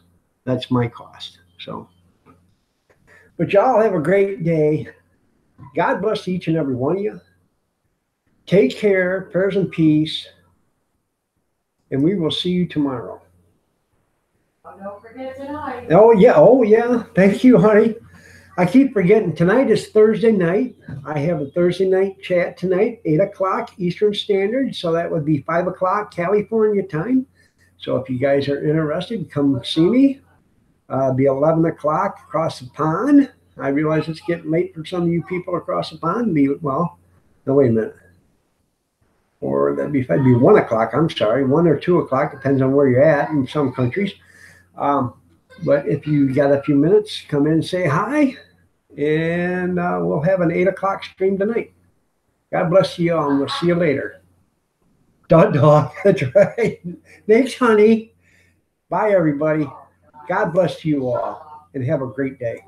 That's my cost. So, but y'all have a great day. God bless each and every one of you. Take care, prayers and peace, and we will see you tomorrow. Oh, don't forget tonight. Oh yeah. Thank you, honey. I keep forgetting. Tonight is Thursday night. I have a Thursday night chat tonight, 8 o'clock Eastern Standard. So that would be 5 o'clock California time. So if you guys are interested, come see me. Be 11 o'clock across the pond. I realize it's getting late for some of you people across the pond. No, wait a minute. Or that'd be 1 o'clock. I'm sorry, 1 or 2 o'clock, depends on where you're at in some countries. But if you got a few minutes, come in and say hi, and we'll have an 8 o'clock stream tonight. God bless you all, and we'll see you later. Dog. That's right. Thanks, honey. Bye, everybody. God bless you all, and have a great day.